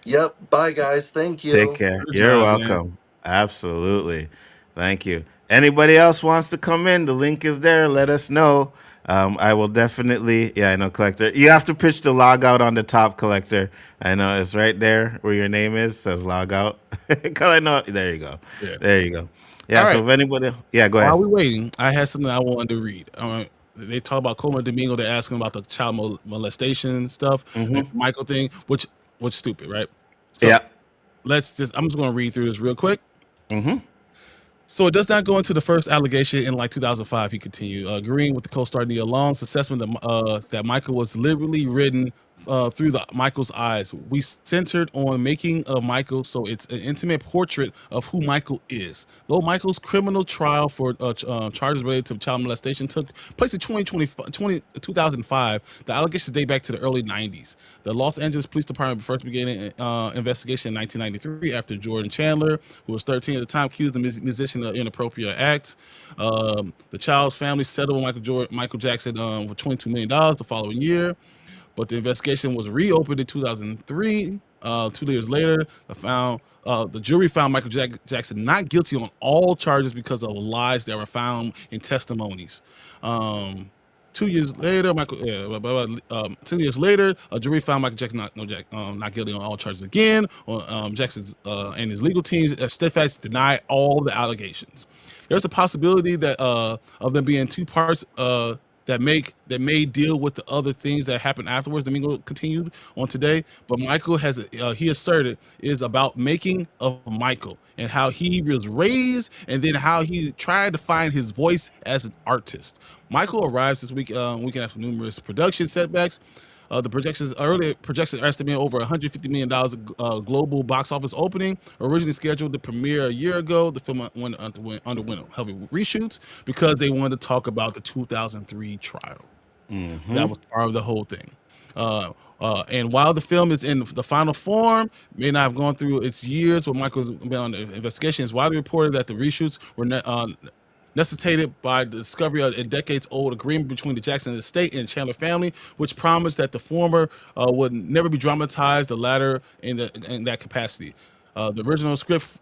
Yep, bye guys. Thank Take you. care. Good You're job, man. welcome. Absolutely. Thank you. Anybody else wants to come in? The link is there. Let us know. I will definitely. Yeah, I know, Collector. You have to pitch the log out on the top, Collector. I know it's right there where your name is. Says log out. Cause I know. There you go. Yeah. There you go. All Yeah. right. So if anybody, yeah, go While ahead. we're waiting, I had something I wanted to read. They talk about Coleman Domingo. They're asking about the child molestation stuff, and Michael thing, which stupid, right? So Yeah. I'm just going to read through this real quick. So it does not go into the first allegation in like 2005. He continued, agreeing with the co-star Nia Long's assessment that Michael was literally written through Michael's eyes. We centered on making of Michael, so it's an intimate portrait of who Michael is. Though Michael's criminal trial for charges related to child molestation took place in 2005, the allegations date back to the early 90s. The Los Angeles Police Department first began an investigation in 1993 after Jordan Chandler, who was 13 at the time, accused the musician of inappropriate acts. The child's family settled with Michael Jackson for $22 million the following year. But the investigation was reopened in 2003. 2 years later, the jury found Michael Jackson not guilty on all charges because of lies that were found in testimonies. 2 years later, 2 years later, a jury found Michael Jackson not guilty on all charges again. Jackson's and his legal team steadfastly denied all the allegations. There's a possibility that of them being two parts that may deal with the other things that happened afterwards. Domingo continued on today, but Michael has he asserted is about making of Michael and how he was raised, and then how he tried to find his voice as an artist. Michael arrives this weekend after numerous production setbacks. The earlier projections are estimating over $150 million global box office opening. Originally scheduled to premiere a year ago, the film underwent heavy reshoots because they wanted to talk about the 2003 trial. That was part of the whole thing. And while the film is in the final form, may not have gone through its years where Michael's been on the investigation, it's widely reported that the reshoots were necessitated by the discovery of a decades-old agreement between the Jackson estate and Chandler family, which promised that the former would never be dramatized, the latter in that capacity. The original script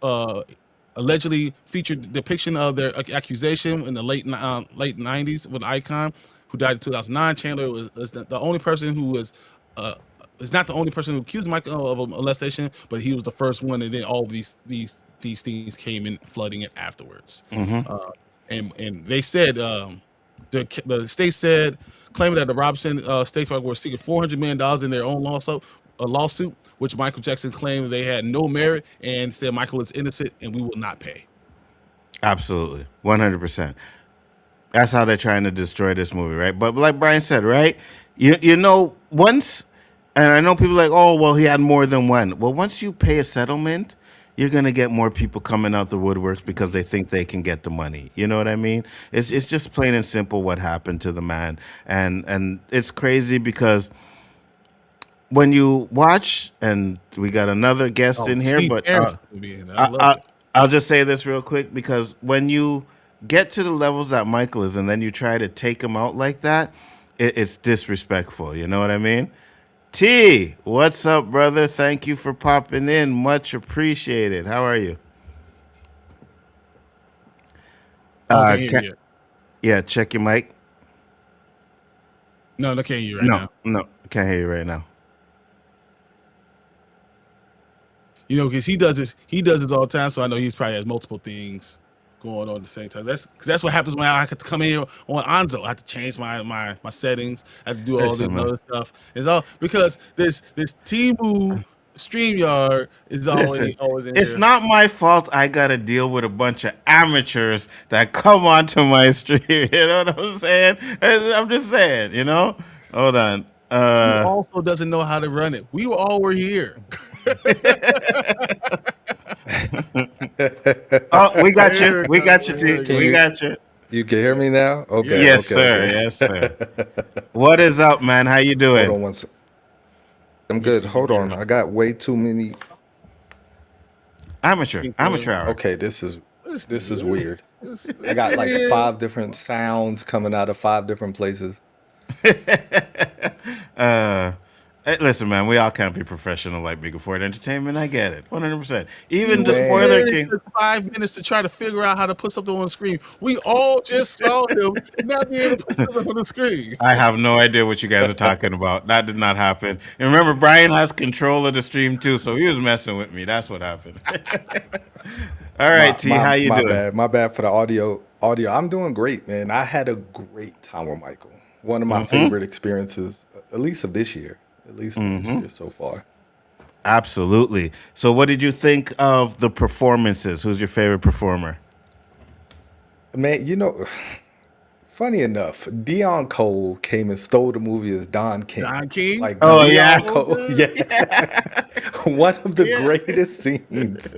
allegedly featured depiction of their accusation in the late 90s with Icon, who died in 2009. Chandler is the only person who was is not the only person who accused Michael of a molestation, but he was the first one, and then all of these things came in flooding it afterwards. And they said the state said, claiming that the Robinson State Farm were seeking $400 million in their own lawsuit, which Michael Jackson claimed they had no merit, and said Michael is innocent and we will not pay. Absolutely, 100%. That's how they're trying to destroy this movie, right? But like Bryon said, right? You know, once, and I know people are like, oh, well, he had more than one. Well, once you pay a settlement, you're gonna get more people coming out the woodworks because they think they can get the money. You know what I mean? It's just plain and simple what happened to the man, and it's crazy because when you watch, and we got another guest in here, but I'll just say this real quick, because when you get to the levels that Michael is, and then you try to take him out like that, it's disrespectful. You know what I mean? T, what's up, brother? Thank you for popping in. Much appreciated. How are you? Yeah, check your mic. No, I can't hear you right now. No, can't hear you right now. You know, because he does this all the time, so I know he's probably has multiple things going on at the same time. That's what happens when I have to come in on Nzo. I have to change my settings. I have to do all this other stuff. It's all because this Temu StreamYard is always in It's here. not my fault I gotta deal with a bunch of amateurs that come onto my stream. You know what I'm saying? I'm just saying, you know? Hold on. He also doesn't know how to run it. We all were here. Oh, we got you. We got you, T. We got you. You can hear me now? Okay. Yes, okay, sir. okay. Yes, sir. What is up, man? How you doing? Hold on one second. I'm good. Hold on. I got way too many. Amateur hour. Okay, this is weird. I got like 5 different sounds coming out of 5 different places. Hey, listen, man, we all can't be professional like Big Afford Entertainment. I get it, 100%. Even the spoiler king. Took 5 minutes to try to figure out how to put something on the screen. We all just saw him not being able to put something on the screen. I have no idea what you guys are talking about. That did not happen. And remember, Bryon has control of the stream too, so he was messing with me. That's what happened. All right, T, how you doing? My bad for the audio. I'm doing great, man. I had a great time with Michael. One of my favorite experiences, at least of this year. At least this year so far. Absolutely. So what did you think of the performances? Who's your favorite performer? Man, funny enough, Dion Cole came and stole the movie as Don King. Don King. Like Oh Dion yeah, Cole, yeah. One of the yeah. greatest scenes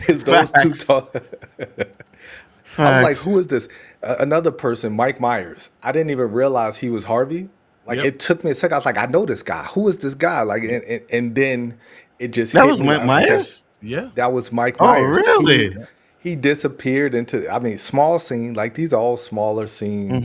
is those two Facts. talk. I was like, Facts. who is this? Another person, Mike Myers. I didn't even realize he was Harvey. Like Yep. it took me a second. I was like, I know this guy. Who is this guy? Like, and then it just That hit was me. Mike I was like, that's Myers. Yeah. that was Mike Oh Myers. really? He disappeared into. I mean, small scene. Like these are all smaller scenes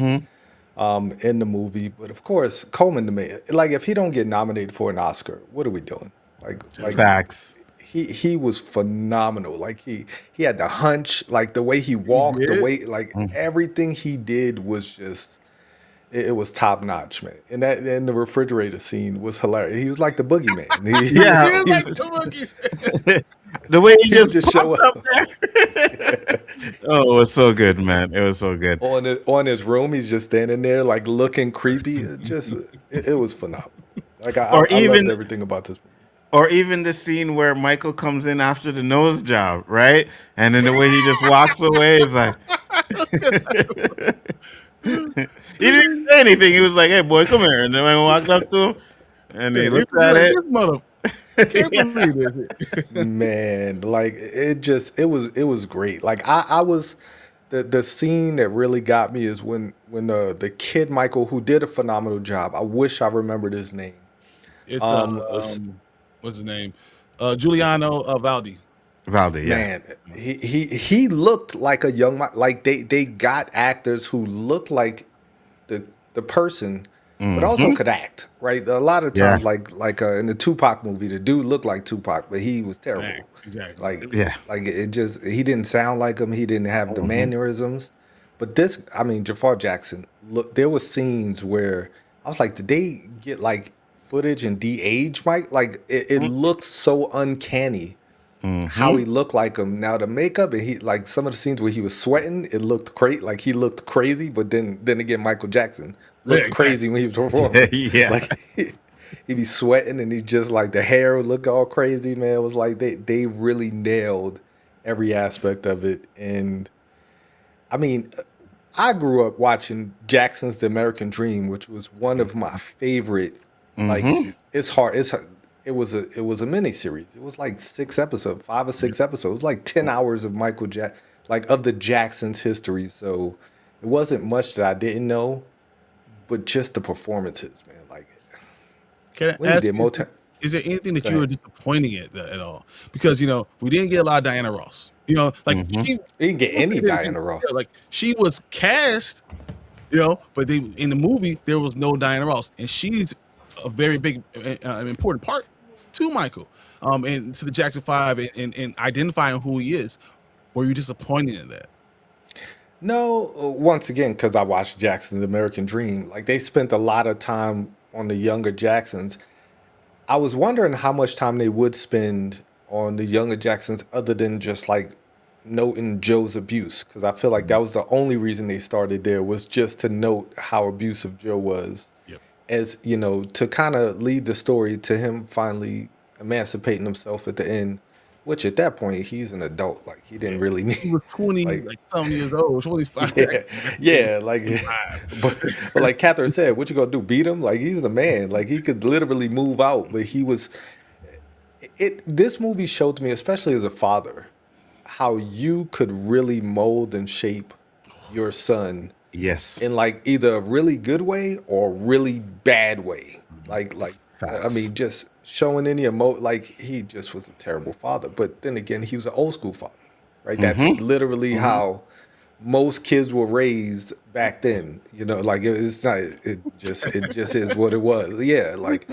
in the movie. But of course, Coleman to me, like if he don't get nominated for an Oscar, what are we doing? Like Facts. he was phenomenal. Like he had the hunch, like the way he He walked, the did. way like everything he did was just it was top notch, man. And the refrigerator scene was hilarious. He was like the boogeyman. Yeah. He was He like was, the rookie. The way he he would just just show popped up up there. Oh, it was so good, man. It was so good. on his room. He's just standing there like looking creepy. It was phenomenal. Like Or I loved even everything about this movie. or even the scene where Michael comes in after the nose job, right? And then the way he just walks away is like he didn't say anything. He was like, "Hey, boy, come here." And then I walked up to him, and he looked at it. This mother. Can't believe this. Man, like it was great. Like I was the scene that really got me is when the kid Michael, who did a phenomenal job. I wish I remembered his name. It's Was- what's his name? Giuliano Valdi. Valdi, yeah. Man, he looked like a young like they got actors who looked like the person, but also could act. Right, a lot of Yeah. times, like in the Tupac movie, the dude looked like Tupac, but he was terrible. Right, exactly. Like it just he didn't sound like him. He didn't have the mannerisms. But this, I mean, Jafar Jackson. Look, there was scenes where I was like, did they get like footage and de-age Mike? Like it looked so uncanny how he looked like him. Now the makeup and he like some of the scenes where he was sweating, it looked great. Like he looked crazy. But then again, Michael Jackson looked Yeah, exactly. crazy when he was performing. Yeah. Like he'd be sweating and he just like the hair would look all crazy, man. It was like they really nailed every aspect of it. And I mean, I grew up watching Jackson's The American Dream, which was one of my favorite. Like it's hard. It was a mini series. It was like 6 episodes, 5 or 6 episodes. It was like 10 hours of like of the Jacksons' history. So it wasn't much that I didn't know, but just the performances, man. Like Can when I he ask did you, Motown. is there anything that Go you were ahead. disappointing at all? Because we didn't get a lot of Diana Ross. Like she You didn't get any Diana Ross. like she was cast, but in the movie there was no Diana Ross, and she's a very big, important part to Michael, and to the Jackson Five, and identifying who he is. Were you disappointed in that? No, once again, because I watched Jackson's American Dream. Like they spent a lot of time on the younger Jacksons. I was wondering how much time they would spend on the younger Jacksons other than just like noting Joe's abuse. Because I feel like that was the only reason they started there was just to note how abusive Joe was. Yep. As, to kind of lead the story to him finally emancipating himself at the end, which at that point he's an adult. Like he didn't really He need was 20, like like some years old, 25. yeah, like but like Catherine said, what you gonna do? Beat him? Like he's a man. Like he could literally move out, but he was this movie showed me, especially as a father, how you could really mold and shape your son Yes. in like either a really good way or a really bad way. Like I Facts. mean, just showing any like he just was a terrible father. But then again, he was an old school father, right? That's literally how most kids were raised back then. Like it's not. It just is what it was. Yeah, like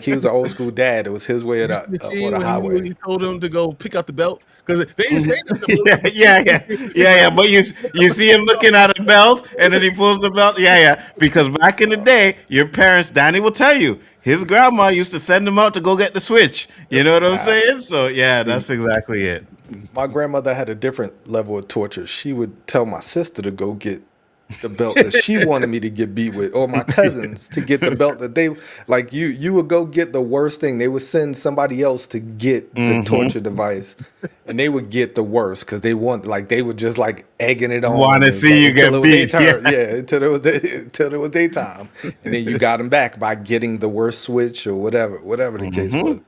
he was an old school dad. It was his way of The the scene when highway. he told him to go pick out the belt because they didn't say that. Yeah. But you see him looking at a belt, and then he pulls the belt. Yeah. Because back in the day, your parents, Danny will tell you, his grandma used to send him out to go get the switch. You know what I'm saying? So yeah, that's exactly it. My grandmother had a different level of torture. She would tell my sister to go get the belt that she wanted me to get beat with, or my cousins to get the belt that they like. You would go get the worst thing. They would send somebody else to get the torture device, and they would get the worst because they would just like egging it on. Want to see you get beat? Until it was daytime, and then you got them back by getting the worst switch or whatever the case was.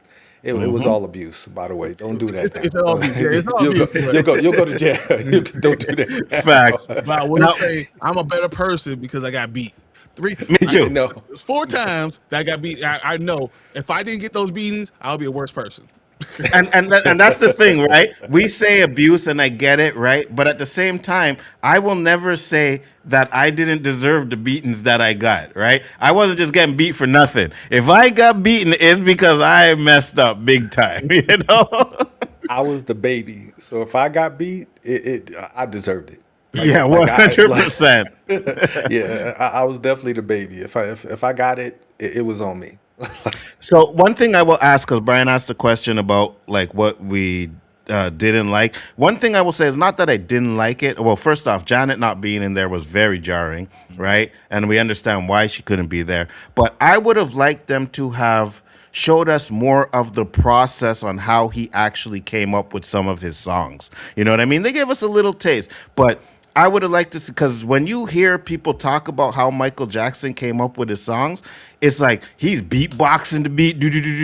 It was all abuse, by the way. Don't do that. It's all abuse. It's all abuse. You'll go to jail. Don't do that. Facts. But I will say I'm a better person because I got beat. Me too. No. It's 4 times that I got beat. I know if I didn't get those beatings, I'll be a worse person. And that's the thing, right? We say abuse, and I get it, right? But at the same time, I will never say that I didn't deserve the beatings that I got, right? I wasn't just getting beat for nothing. If I got beaten, it's because I messed up big time, you know? I was the baby, so if I got beat, I deserved it. Yeah, 100%. Yeah, I was definitely the baby. If I got it, it was on me. So one thing I will ask, because Bryon asked a question about like what we didn't like. One thing I will say is not that I didn't like it. Well, first off, Janet not being in there was very jarring, right? And we understand why she couldn't be there. But I would have liked them to have showed us more of the process on how he actually came up with some of his songs. You know what I mean? They gave us a little taste, but I would have liked to see, because when you hear people talk about how Michael Jackson came up with his songs, it's like he's beatboxing the beat,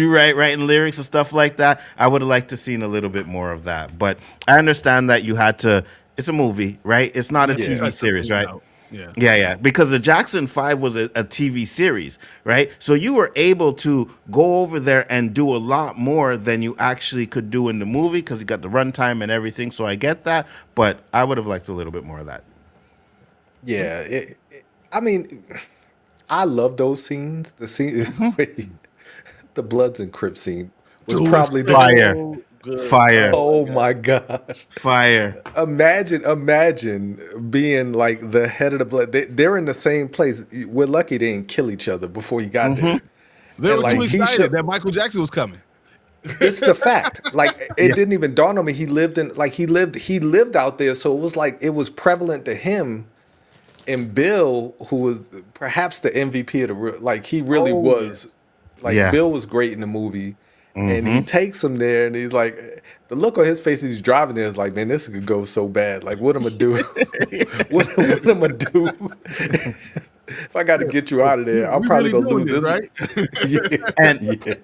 right, writing lyrics and stuff like that. I would have liked to seen a little bit more of that. But I understand that you had to. It's a movie, right? It's not a TV series, right? Yeah. Because the Jackson 5 was a TV series, right? So you were able to go over there and do a lot more than you actually could do in the movie because you got the runtime and everything. So I get that, but I would have liked a little bit more of that. Yeah, I mean, I love those scenes. The scene, the Bloods and Crips scene was probably the fire. Fire. Oh my gosh. Fire. Imagine being like the head of the Blood. They're in the same place. We're lucky they didn't kill each other before you got there. They were too excited that Michael Jackson was coming. It's the fact. Like it didn't even dawn on me. He lived out there, so it was like it was prevalent to him. And Bill, who was perhaps the MVP of the he really was. Bill was great in the movie. And he takes him there, and he's like, the look on his face as he's driving there is like, man, this could go so bad. Like, what am I do? what am I do? If I got to get you out of there, I'm probably gonna lose this, right?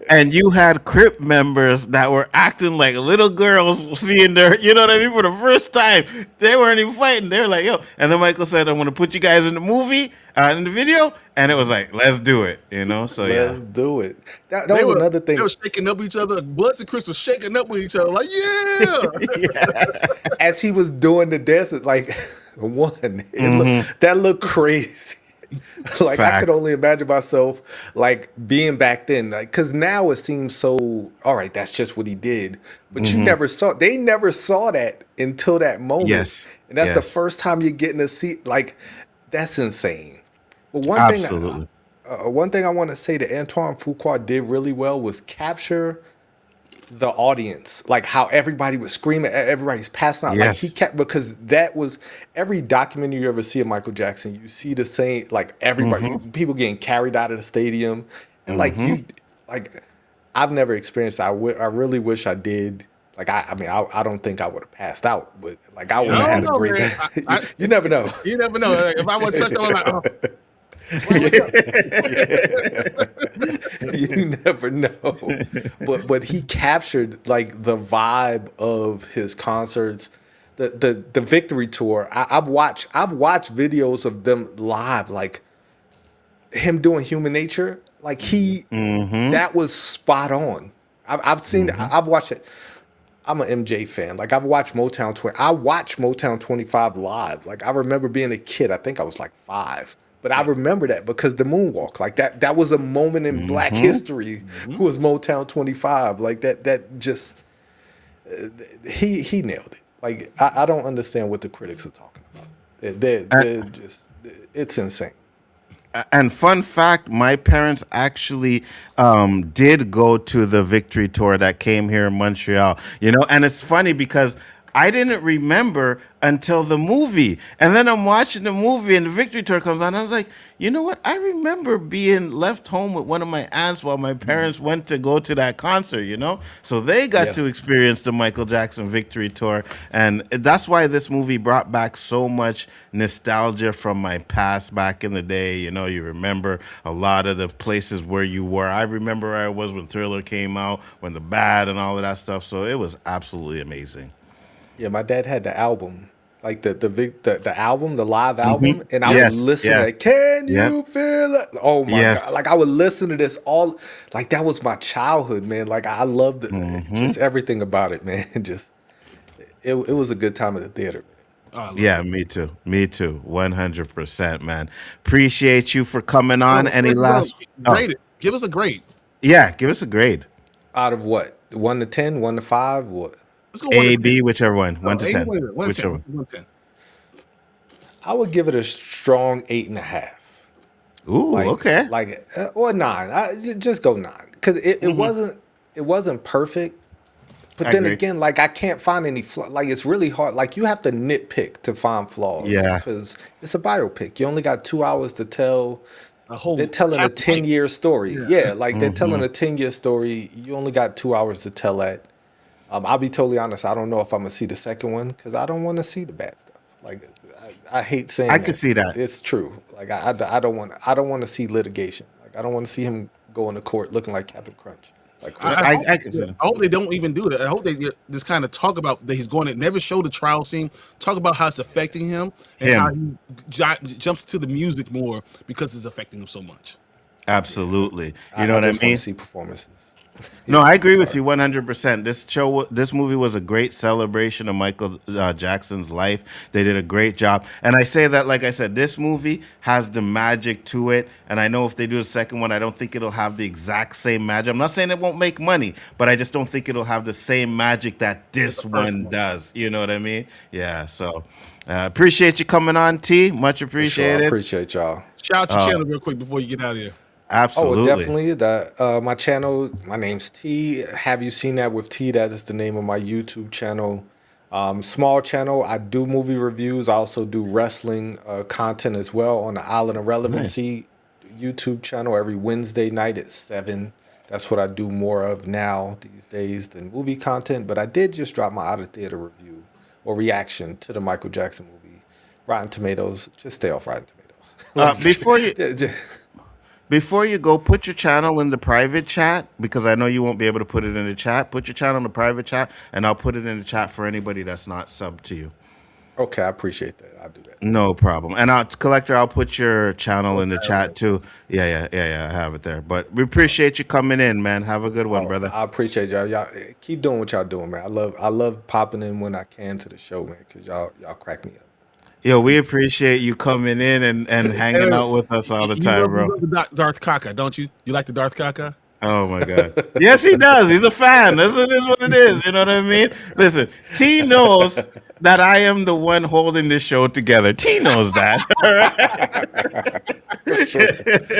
And you had Crip members that were acting like little girls seeing their, you know what I mean, for the first time. They weren't even fighting. They were like, yo. And then Michael said, I'm gonna put you guys in the movie, in the video, and it was like, let's do it, you know. So let's do it. That was another thing. They were shaking up each other. Bloods and Crips were shaking up with each other, like, As he was doing the dance, like that looked crazy. Like I could only imagine myself like being back then, like because now it seems so all right, that's just what he did, but they never saw that until that moment. And that's the first time you're getting to see, like, that's insane. But one thing I want to say that Antoine Fuqua did really well was capture the audience, like how everybody was screaming, everybody's passing out. Like he kept, because that was every documentary you ever see of Michael Jackson, you see the same, like everybody, people getting carried out of the stadium, and I've never experienced that. I really wish I did. Like I don't think I would have passed out, but like I would have had a great day. You never know. You never know. Like, if I would touch them, I'm like, oh. You never know, but he captured like the vibe of his concerts, the victory tour. I've watched videos of them live, like him doing Human Nature. Like that was spot on. I've seen, I've watched it. I'm an MJ fan. Like I've watched Motown 20. I watched Motown 25 live. Like I remember being a kid. I think I was like 5. But I remember that because the moonwalk, like that was a moment in Black history. Was Motown 25, like that just he nailed it. Like I don't understand what the critics are talking about. They're just, it's insane. And fun fact, my parents actually did go to the victory tour that came here in Montreal. You know, and it's funny because I didn't remember until the movie. And then I'm watching the movie and the victory tour comes on. I was like, you know what? I remember being left home with one of my aunts while my parents went to go to that concert, you know? So they got Yeah. to experience the Michael Jackson victory tour. And that's why this movie brought back so much nostalgia from my past back in the day. You know, you remember a lot of the places where you were. I remember where I was when Thriller came out, when The Bad and all of that stuff. So it was absolutely amazing. Yeah, my dad had the album, like the album, the live album, and I would Yes. listen Yeah. to Can Yeah. You Feel It? Oh my God. Yes. Like I would listen to this all like that was my childhood, man. Like I loved it, just everything about it, man. Just it was a good time at the theater. Oh, I love Yeah, it. me too. Me too. 100%, man. Appreciate you for coming No, on. Any last? Oh, grade it. Give us a grade. yeah. Give us a grade. Out of what? 1 to 10, 1 to 5, what? Let's go 1 to A, 10. B, whichever one. One to Ain't 10. no way there. 1 to 10. Whichever one. 1 to 10. I would give it a strong 8.5. Ooh, okay. Or 9. Just go 9 because it wasn't perfect. But I then agree. again, like I can't find any flaw. Like it's really hard. Like you have to nitpick to find flaws. Yeah. Because it's a biopic. You only got 2 hours to tell. A whole They're telling a half life. 10-year story. Yeah. Yeah, like they're telling a 10-year story. You only got 2 hours to tell that. I'll be totally honest. I don't know if I'm gonna see the second one because I don't want to see the bad stuff. Like I hate saying I that. could see that. It's true. Like I don't want to see litigation. Like I don't want to see him go into court looking like Captain Crunch. Like I can see that. I hope they don't even do that. I hope they just kind of talk about that he's going to never show the trial scene, talk about how it's affecting him and how he jumps to the music more because it's affecting him so much. Absolutely. You know what I just want mean? to see performances. No, I agree with you 100%. This movie was a great celebration of Michael Jackson's life. They did a great job. And I say that, like I said, this movie has the magic to it. And I know if they do a second one, I don't think it'll have the exact same magic. I'm not saying it won't make money, but I just don't think it'll have the same magic that this one does. You know what I mean? Yeah, so appreciate you coming on, T. Much Sure, I appreciated. appreciate y'all. Shout out your channel real quick before you get out of here. Absolutely. Oh, definitely. That my channel. My name's T. Have you seen that with T? That is the name of my YouTube channel. Small channel. I do movie reviews. I also do wrestling content as well on the Island of Relevancy YouTube channel every Wednesday night at 7. That's what I do more of now these days than movie content. But I did just drop my out of theater review or reaction to the Michael Jackson movie. Rotten Tomatoes. Just stay off Rotten Tomatoes. Before you go, put your channel in the private chat because I know you won't be able to put it in the chat. Put your channel in the private chat, and I'll put it in the chat for anybody that's not subbed to you. Okay, I appreciate that. I'll do that. No problem. And Collector, I'll put your channel in the chat too. Yeah. I have it there. But we appreciate you coming in, man. Have a good one, brother. I appreciate y'all. Y'all keep doing what y'all doing, man. I love popping in when I can to the show, man, because y'all crack me up. Yo, we appreciate you coming in and hanging out with us all the time, bro. You love the Darth Kaka, don't you? You like the Darth Kaka? Oh my God. Yes, he does. He's a fan. That's what it is. You know what I mean? Listen, T knows that I am the one holding this show together. T knows that.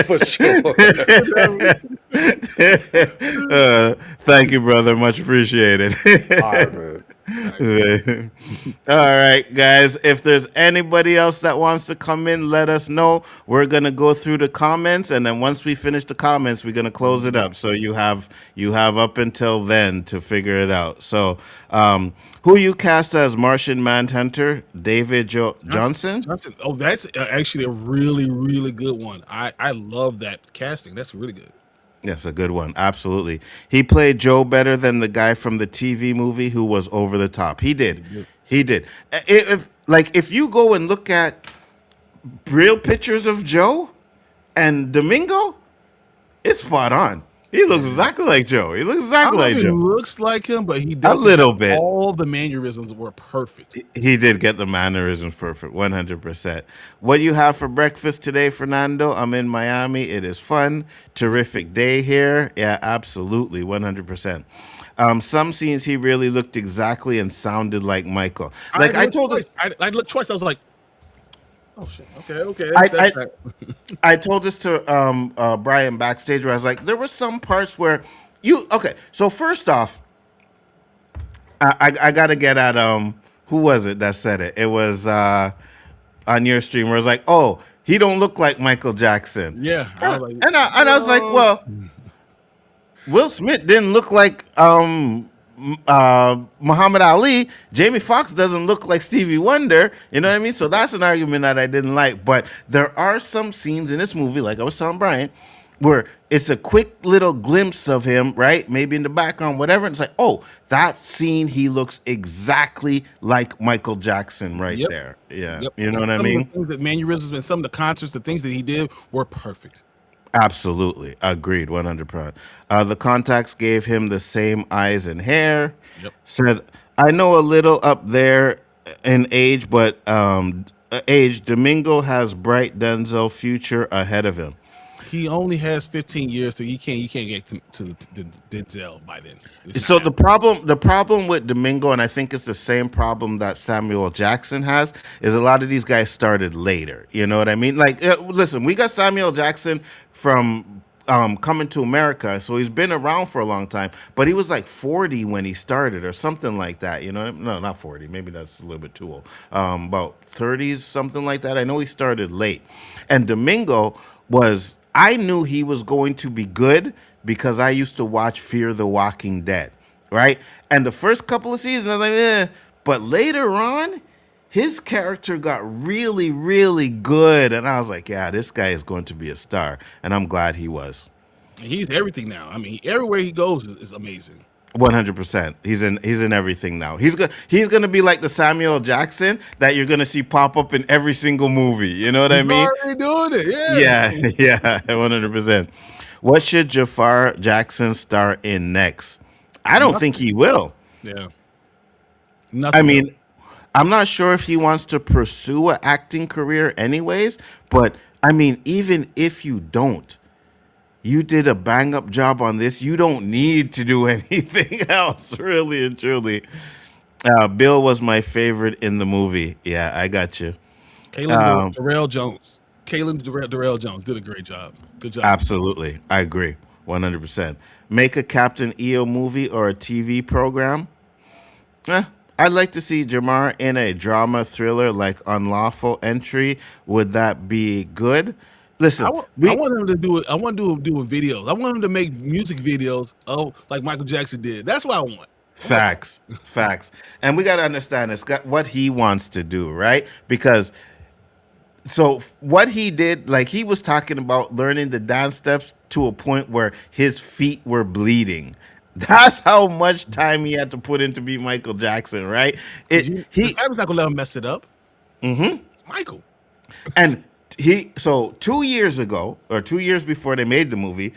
For sure. Thank you, brother. Much appreciated. All right, man. All right, guys. If there's anybody else that wants to come in, let us know. We're gonna go through the comments, and then once we finish the comments, we're gonna close it up. So you have up until then to figure it out. So, who you cast as Martian Manhunter? David Johnson? Johnson. Oh, that's actually a really, really good one. I love that casting. That's really good. Yes, a good one. Absolutely. He played Joe better than the guy from the TV movie who was over the top. He did. If you go and look at real pictures of Joe and Domingo, it's spot on. He looks exactly like Joe. He looks exactly like He Joe. looks like him, but he A definitely little bit. all the mannerisms were perfect. He did get the mannerisms perfect, 100%. What you have for breakfast today, Fernando? I'm in Miami. It is fun. Terrific day here. Yeah, absolutely, 100%. Some scenes he really looked exactly and sounded like Michael. Like I told us, I looked twice. I was like, oh shit. Okay. I told this to Bryon backstage where I was like, there were some parts where so first off, I gotta get at who was it that said it? It was on your stream where it was like, oh, he don't look like Michael Jackson. Yeah, I was like, And I was like, well, Will Smith didn't look like Muhammad Ali. Jamie Foxx doesn't look like Stevie Wonder. You know what I mean? So that's an argument that I didn't like. But there are some scenes in this movie, like I was telling Bryon, where it's a quick little glimpse of him, right? Maybe in the background, whatever. And it's like, oh, that scene, he looks exactly like Michael Jackson right Yep. there. Yeah. Yep. You know what I Some of mean? the things that mannerisms and some of the concerts, the things that he did were perfect. Absolutely. Agreed. 100%. The contacts gave him the same eyes and hair. Yep. Said, I know a little up there in age, but age, Domingo has bright Denzel future ahead of him. He only has 15 years, so you can't get to Denzel by then. So the problem with Domingo, and I think it's the same problem that Samuel Jackson has, is a lot of these guys started later. You know what I mean? Like, listen, we got Samuel Jackson from Coming to America, so he's been around for a long time. But he was like 40 when he started, or something like that. You know, no, not 40. Maybe that's a little bit too old. About 30s, something like that. I know he started late, and Domingo was. I knew he was going to be good because I used to watch Fear the Walking Dead, right? And the first couple of seasons, I was like, eh. But later on, his character got really, really good. And I was like, yeah, this guy is going to be a star. And I'm glad he was. He's everything now. I mean, everywhere he goes is amazing. 100%. He's in everything now. He's gonna be like the Samuel Jackson that you're gonna see pop up in every single movie. You know what I mean? Already doing it. Yeah, 100%. What should Jafar Jackson star in next? I don't think he will. Yeah. Nothing. I mean, I'm not sure if he wants to pursue an acting career anyways, but I mean, even if you don't, you did a bang up job on this. You don't need to do anything else, really and truly. Bill was my favorite in the movie. Yeah, I got you. Kaylin Darrell Jones. Kaylin Darrell Jones did a great job. Good job. Absolutely. I agree. 100%. Make a Captain EO movie or a TV program. I'd like to see Jamar in a drama thriller like Unlawful Entry. Would that be good? Listen, I want him to do it. I want to do videos. I want him to make music videos like Michael Jackson did. That's what I want. Facts. And we got to understand this, what he wants to do, right? Because so what he did, like he was talking about learning the dance steps to a point where his feet were bleeding. That's how much time he had to put in to be Michael Jackson, right? I was not gonna let him mess it up. Mm-hmm. It's Michael. And 2 years ago, or 2 years before they made the movie,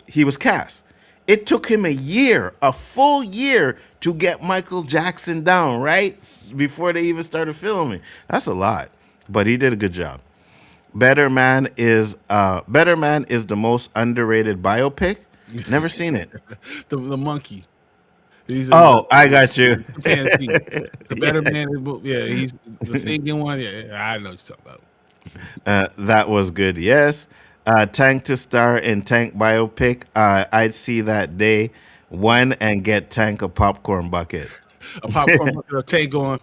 he was cast. It took him a full year to get Michael Jackson down, right? Before they even started filming. That's a lot, but he did a good job. Better Man is the most underrated biopic. Never seen it. the monkey. I got you. It's a Better Man. Yeah, he's the singing one. Yeah, I know what you're talking about. That was good. Yes. Tank to star in Tank biopic. I'd see that day. One and get Tank a popcorn bucket. A popcorn bucket or Tank going.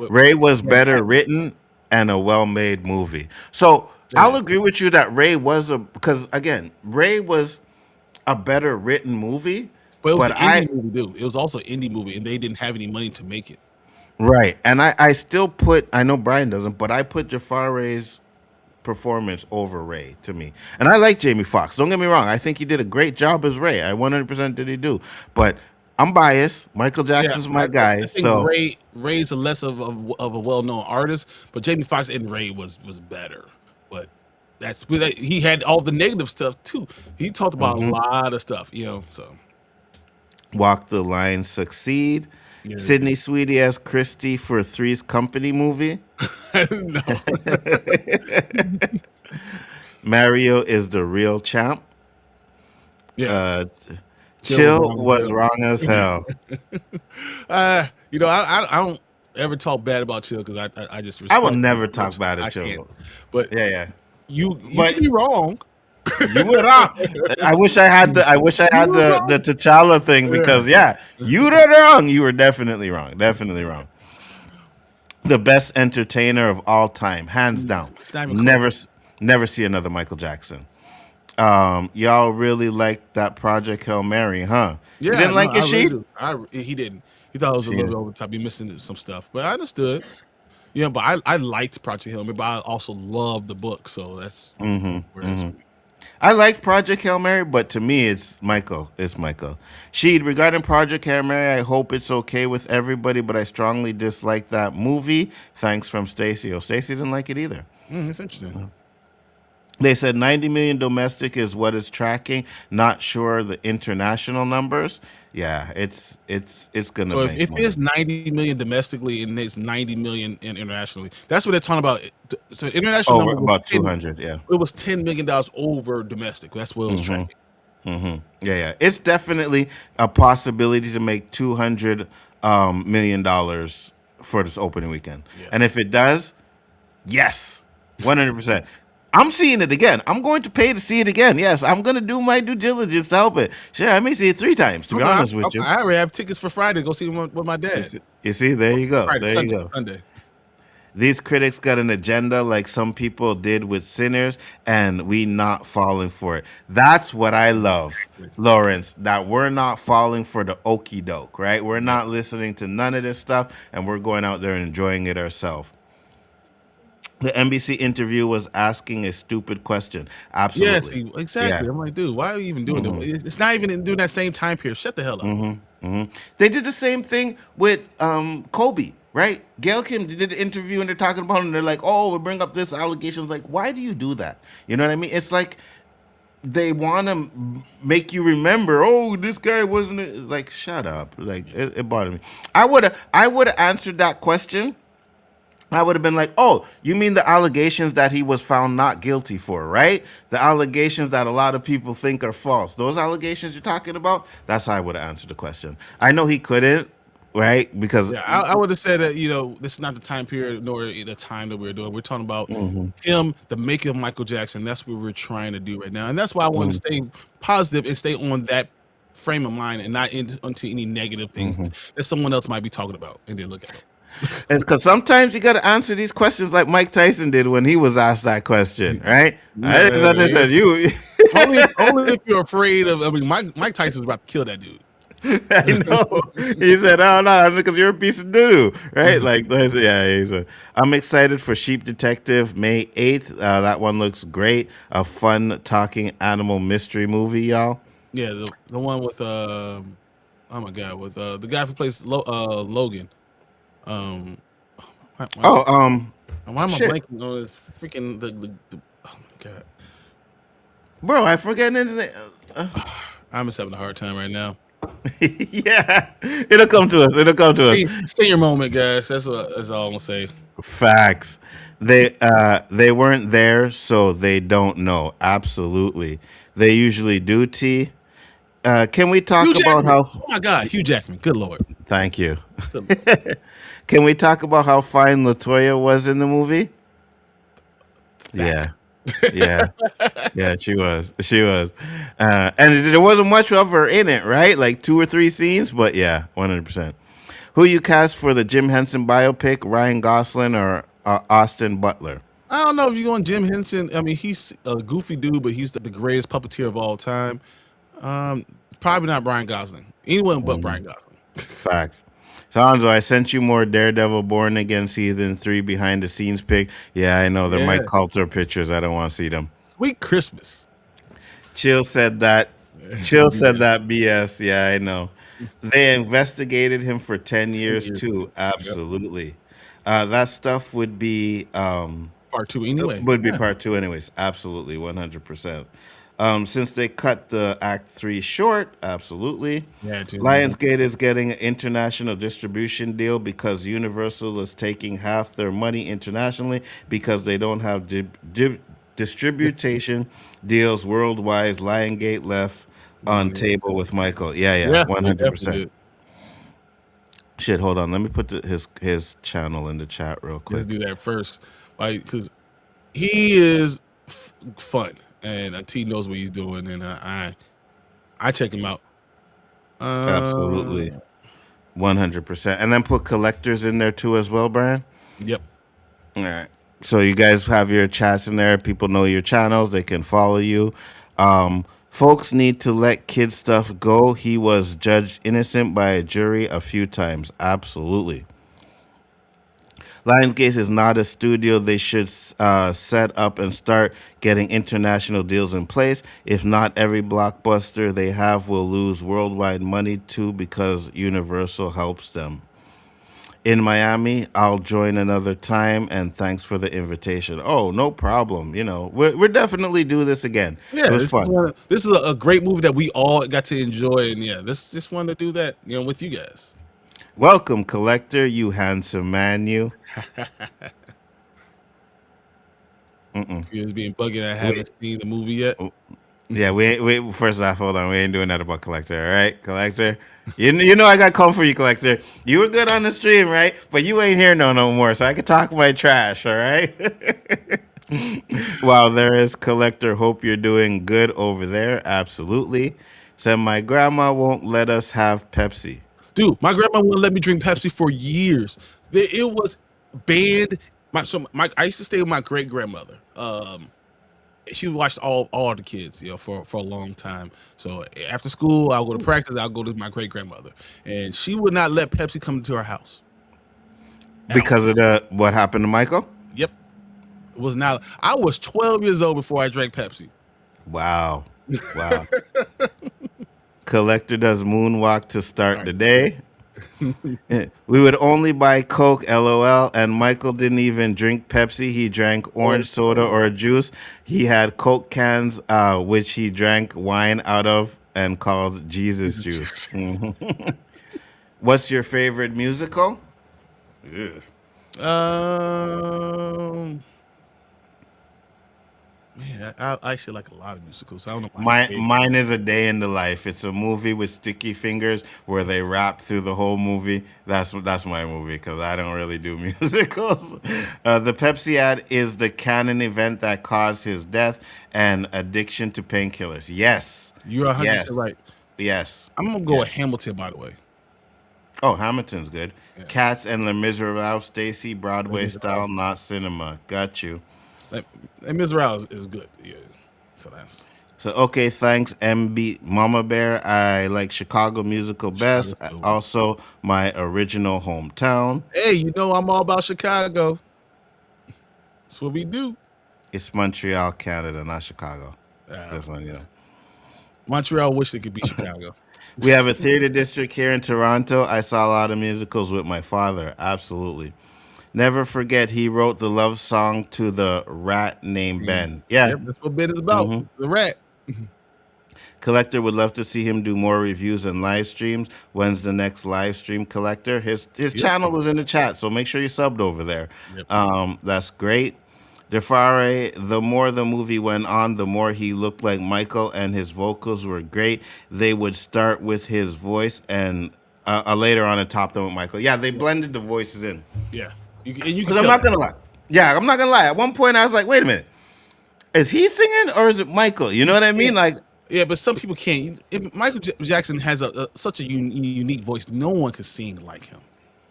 Ray was better written and a well-made movie. So I'll agree with you that Ray was because again, Ray was a better written movie. But it was an indie movie, dude. It was also an indie movie, and they didn't have any money to make it. Right. And I still I know Bryon doesn't, but I put Jafar Ray's performance over Ray to me. And I like Jamie Foxx. Don't get me wrong. I think he did a great job as Ray. I 100% did he do. But I'm biased. Michael Jackson's my guy. I think Ray's a less of a well-known artist, but Jamie Foxx and Ray was better. But he had all the negative stuff too. He talked about a lot of stuff, so. Walk the Line, Succeed. Yeah. Sydney Sweetie as Christy for Three's Company movie. No. Mario is the real champ. Yeah. Chill was wrong as hell. I don't ever talk bad about Chill because I just I will never talk bad at Chill. But yeah, you can be wrong. You were wrong. I wish I had the. I wish I had the T'Challa thing because you were wrong. You were definitely wrong. Definitely wrong. The best entertainer of all time, hands down. It's not even Never, close. never see another Michael Jackson. Y'all really liked that Project Hail Mary, huh? You Yeah, didn't no, like I it, really Sheed? do. He didn't. He thought it was a little bit over the top. He missing some stuff, but I understood. Yeah, but I liked Project Hail Mary, but I also loved the book, so that's where that's. I like Project Hail Mary, but to me, it's Michael. It's Michael. Sheed, regarding Project Hail Mary, I hope it's okay with everybody, but I strongly dislike that movie. Thanks from Stacy. Oh, Stacy didn't like it either. It's interesting. They said 90 million domestic is what it's tracking. Not sure the international numbers. Yeah, it's gonna So make if money. it's 90 million domestically and it's 90 million internationally, that's what they're talking about. So international Over number was about 10, 200. Yeah. it was $10 million over domestic. That's what it was tracking. Yeah. It's definitely a possibility to make $200 million for this opening weekend. Yeah. And if it does, yes, 100%. I'm seeing it again. I'm going to pay to see it again. Yes, I'm going to do my due diligence to help it. Sure, I may see it 3 times, to be honest with you. I already have tickets for Friday to go see him with my dad. You see, there you go. Friday, There Sunday, you go. Sunday. These critics got an agenda like some people did with Sinners, and we not falling for it. That's what I love, Lawrence, that we're not falling for the okie doke, right? We're not listening to none of this stuff, and we're going out there and enjoying it ourselves. The NBC interview was asking a stupid question. Absolutely. Yeah, see, exactly. Yeah. I'm like, dude, why are you even doing that? It's not even during that same time period. Shut the hell up. They did the same thing with Kobe, right? Gail Kim did the interview and they're talking about it and they're like, oh, we bring up this allegation. Like, why do you do that? You know what I mean? It's like they want to make you remember, oh, this guy wasn't like, shut up. Like, it bothered me. I would have answered that question. I would have been like, oh, you mean the allegations that he was found not guilty for, right? The allegations that a lot of people think are false. Those allegations you're talking about, that's how I would have answered the question. I know he couldn't, right? Because Yeah, I would have said that, this is not the time period nor the time that we're doing. We're talking about him, the making of Michael Jackson. That's what we're trying to do right now. And that's why I want to stay positive and stay on that frame of mind and not into any negative things that someone else might be talking about and then look at it. And because sometimes you got to answer these questions like Mike Tyson did when he was asked that question, right? I just understood you. only if you're afraid of. I mean, Mike Tyson's about to kill that dude. I know. He said, "Oh no, because you're a piece of doo-doo," right? Like, yeah. I'm excited for Sheep Detective May 8th. That one looks great. A fun talking animal mystery movie, y'all. Yeah, the one with oh my god, with the guy who plays Logan. Why am I shit. blanking on this freaking the oh my god, Bro, I forget his name. I'm just having a hard time right now. Yeah, it'll come to us. Stay your moment, guys. That's all I'm gonna say. Facts. They weren't there, so they don't know. Absolutely, they usually do. Can we talk about how? Oh my god, Hugh Jackman. Good lord. Thank you. Can we talk about how fine LaToya was in the movie? Yeah. Yeah, she was. And there wasn't much of her in it, right? Like 2 or 3 scenes, but yeah, 100%. Who you cast for the Jim Henson biopic, Ryan Gosling or Austin Butler? I don't know if you're going Jim Henson. I mean, he's a goofy dude, but he's the greatest puppeteer of all time. Probably not Bryan Gosling. Anyone but Bryan Gosling. Facts. Sanzo, I sent you more Daredevil Born Again Season 3 behind the scenes pic. Yeah, I know. They're my culture pictures. I don't want to see them. Sweet Christmas. Chill said that. Chill said that BS. Yeah, I know. They investigated him for 10 years too. Absolutely. That stuff would be part 2 anyway. Would be part 2 anyways. Absolutely, 100%. Since they cut the Act 3 short, absolutely. Yeah, too. Lionsgate is getting an international distribution deal because Universal is taking half their money internationally because they don't have distribution deals worldwide. Lionsgate left on table with Michael. Yeah, 100%. Shit, hold on. Let me put his channel in the chat real quick. Let's do that first, because he is fun. and T knows what he's doing, and I check him out. Absolutely. 100%. And then put collectors in there too as well, Brian. Yep. All right. So you guys have your chats in there. People know your channels. They can follow you. Folks need to let kid stuff go. He was judged innocent by a jury a few times. Absolutely. Lionsgate is not a studio. They should set up and start getting international deals in place. If not, every blockbuster they have will lose worldwide money too because Universal helps them. In Miami, I'll join another time, and thanks for the invitation. Oh, no problem. You know, we're definitely do this again. Yeah, It was fun. this is a great movie that we all got to enjoy, and yeah, this just wanted to do that, with you guys. Welcome, collector, you handsome man, you. You're being bugging. I haven't seen the movie yet. Yeah, we first off, hold on. We ain't doing that about collector, all right? Collector. You know I got come for you, collector. You were good on the stream, right? But you ain't here no more, so I could talk my trash, all right? Wow, there is collector. Hope you're doing good over there. Absolutely. Said my grandma won't let us have Pepsi. Dude, my grandma wouldn't let me drink Pepsi for years. It was banned. I used to stay with my great grandmother. She watched all the kids, for a long time. So after school, I'll go to practice. I'll go to my great grandmother, and she would not let Pepsi come into our house Because of what happened to Michael? Yep, it was not. I was 12 years old before I drank Pepsi. Wow. Collector does moonwalk to start the day. We would only buy Coke, LOL, and Michael didn't even drink Pepsi. He drank orange soda or juice. He had Coke cans, which he drank wine out of and called Jesus juice. What's your favorite musical? Man, I actually like a lot of musicals. I don't know my Mine is A Day in the Life. It's a movie with sticky fingers where they rap through the whole movie. That's my movie because I don't really do musicals. The Pepsi ad is the canon event that caused his death and addiction to painkillers. Yes. You're 100% right. Yes. I'm going to go with Hamilton, by the way. Oh, Hamilton's good. Yeah. Cats and Les Miserables, Stacy, Broadway style, not cinema. Got you. And Miserables is good. Yeah. So okay, thanks, MB Mama Bear. I like Chicago musical best. Also, my original hometown. Hey, I'm all about Chicago. That's what we do. It's Montreal, Canada, not Chicago. Montreal wish they could be Chicago. We have a theater district here in Toronto. I saw a lot of musicals with my father. Absolutely. Never forget, he wrote the love song to the rat named Ben. Yeah. Yep, that's what Ben is about. The rat. Collector would love to see him do more reviews and live streams. When's the next live stream, Collector? His channel is in the chat, so make sure you subbed over there. Yep. That's great. Defare, the more the movie went on, the more he looked like Michael, and his vocals were great. They would start with his voice and later on top them with Michael. Yeah, they blended the voices in. Yeah. Because I'm not going to lie. Yeah, I'm not going to lie. At one point, I was like, wait a minute. Is he singing or is it Michael? You know what I mean? Yeah, but some people can't. Michael Jackson has such a unique voice. No one can sing like him.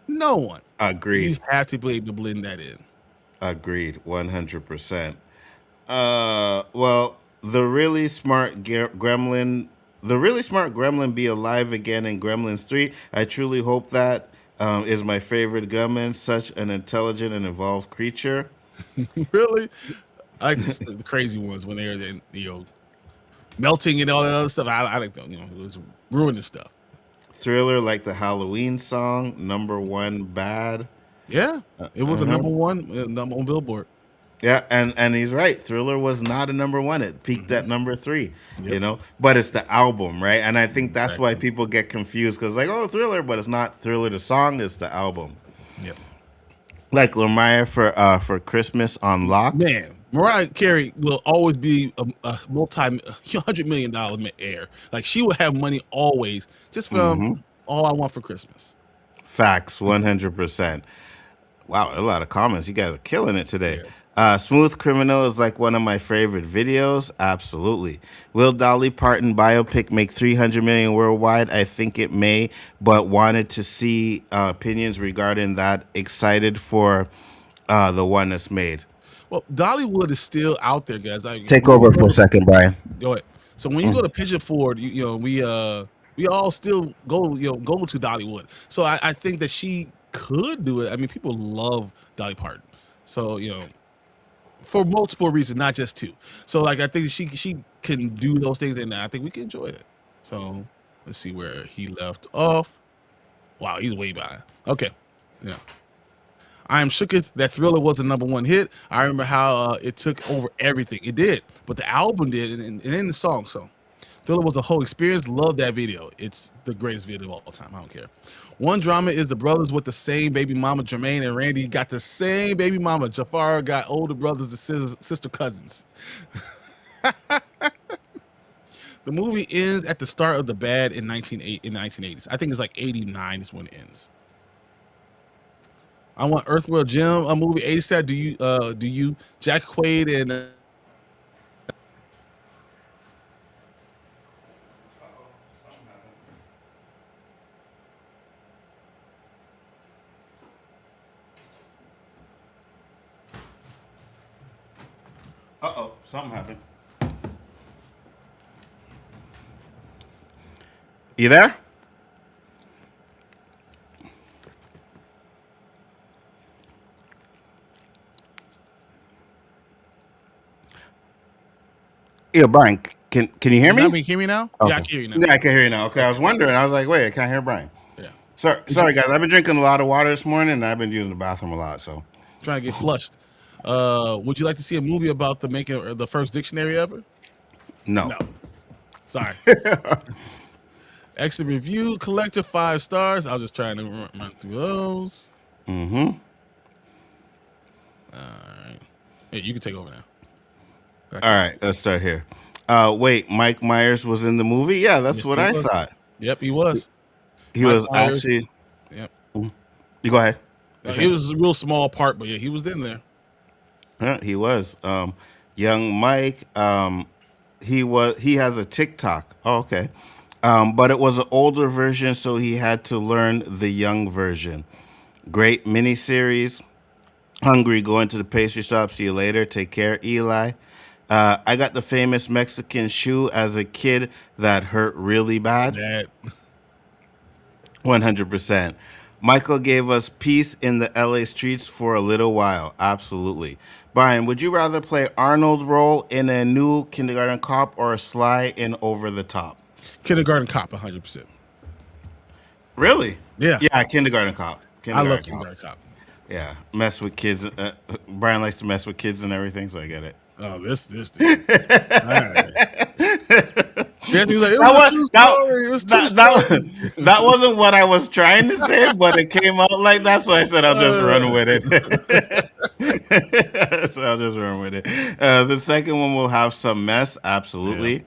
No one. Agreed. You have to be able to blend that in. Agreed. 100%. Well, the really smart gremlin be alive again in Gremlins 3. I truly hope that. Is my favorite gremlin. Such an intelligent and evolved creature. Really? I like the crazy ones when they're melting and all that other stuff. I like them. It was ruining stuff. Thriller, like the Halloween song, #1 bad. Yeah, it was a #1 on Billboard. Yeah, and he's right. Thriller was not a #1. It peaked at #3. Yep. But it's the album, right? And I think that's why people get confused because Thriller, but it's not Thriller the song. It's the album. Yep. Like Lamaya for Christmas on Lock. Man, Mariah Carey will always be a $100 million heir. Like she will have money always, just from All I Want for Christmas. Facts, 100%. Wow, a lot of comments. You guys are killing it today. Smooth Criminal is like one of my favorite videos. Absolutely. Will Dolly Parton biopic make 300 million worldwide? I think it may, but wanted to see opinions regarding that. Excited for the one that's made. Well, Dollywood is still out there, guys. Like, Take when you over go for a to, second, Bryon. go ahead. So when you go to Pigeon Forward, you know, we all still go to Dollywood. So I think that she could do it. I mean, people love Dolly Parton. So, you know, for multiple reasons, not just two. So like I think she can do those things, and I think we can enjoy it. So let's see where he left off. Wow, he's way behind. Okay, yeah. I am shooketh that Thriller was a #1 hit. I remember how it took over everything. It did, but the album did, and in the song. So Thriller was a whole experience. Love that video. It's the greatest video of all time. I don't care. One drama is the brothers with the same baby mama. Jermaine and Randy got the same baby mama. Jafar got older brothers, the sister cousins. The movie ends at the start of the bad in 1980s. I think it's like 89 is when it ends. I want Earthworld Jim a movie ASAP. Do you Jack Quaid and Something happened. You there? Yeah, Bryon, can you hear me? Can you hear me now? Okay. Yeah, I can hear you now. Yeah, I can hear you now. Okay, I was wondering. I was like, wait, I can't hear Bryon. Yeah. Sorry, guys. I've been drinking a lot of water this morning, and I've been using the bathroom a lot. So Trying to get flushed. Would you like to see a movie about the making of the first dictionary ever? no. No. Sorry. Excellent review. Collector 5 stars. I was just trying to run through those. Mm-hmm. All right. Hey, you can take over now. All right, let's start here. Wait, Mike Myers was in the movie? Yeah, that's Yes, what he I was. thought. Yep, he was. He Mike was Myers. actually. Yep. You go ahead. He was a real small part, but yeah, he was in there. Yeah, he was. Young Mike. He has a TikTok. Oh, okay. But it was an older version, so he had to learn the young version. Great miniseries. Hungry, going to the pastry shop. See you later. Take care, Eli. I got the famous Mexican shoe as a kid that hurt really bad. That 100%. Michael gave us peace in the LA streets for a little while. Absolutely. Bryon, would you rather play Arnold's role in a new Kindergarten Cop or Sly in Over the Top? Kindergarten Cop, 100%. Really? Yeah. Yeah, Kindergarten Cop. I love Kindergarten Cop. Yeah, mess with kids. Bryon likes to mess with kids and everything, so I get it. Oh, this dude. All right. Yes, he was like, it was a true story. It was true story. That wasn't what I was trying to say, but it came out like that, so I said I'll just run with it. So I'll just run with it. The second one will have some mess, absolutely. Yeah.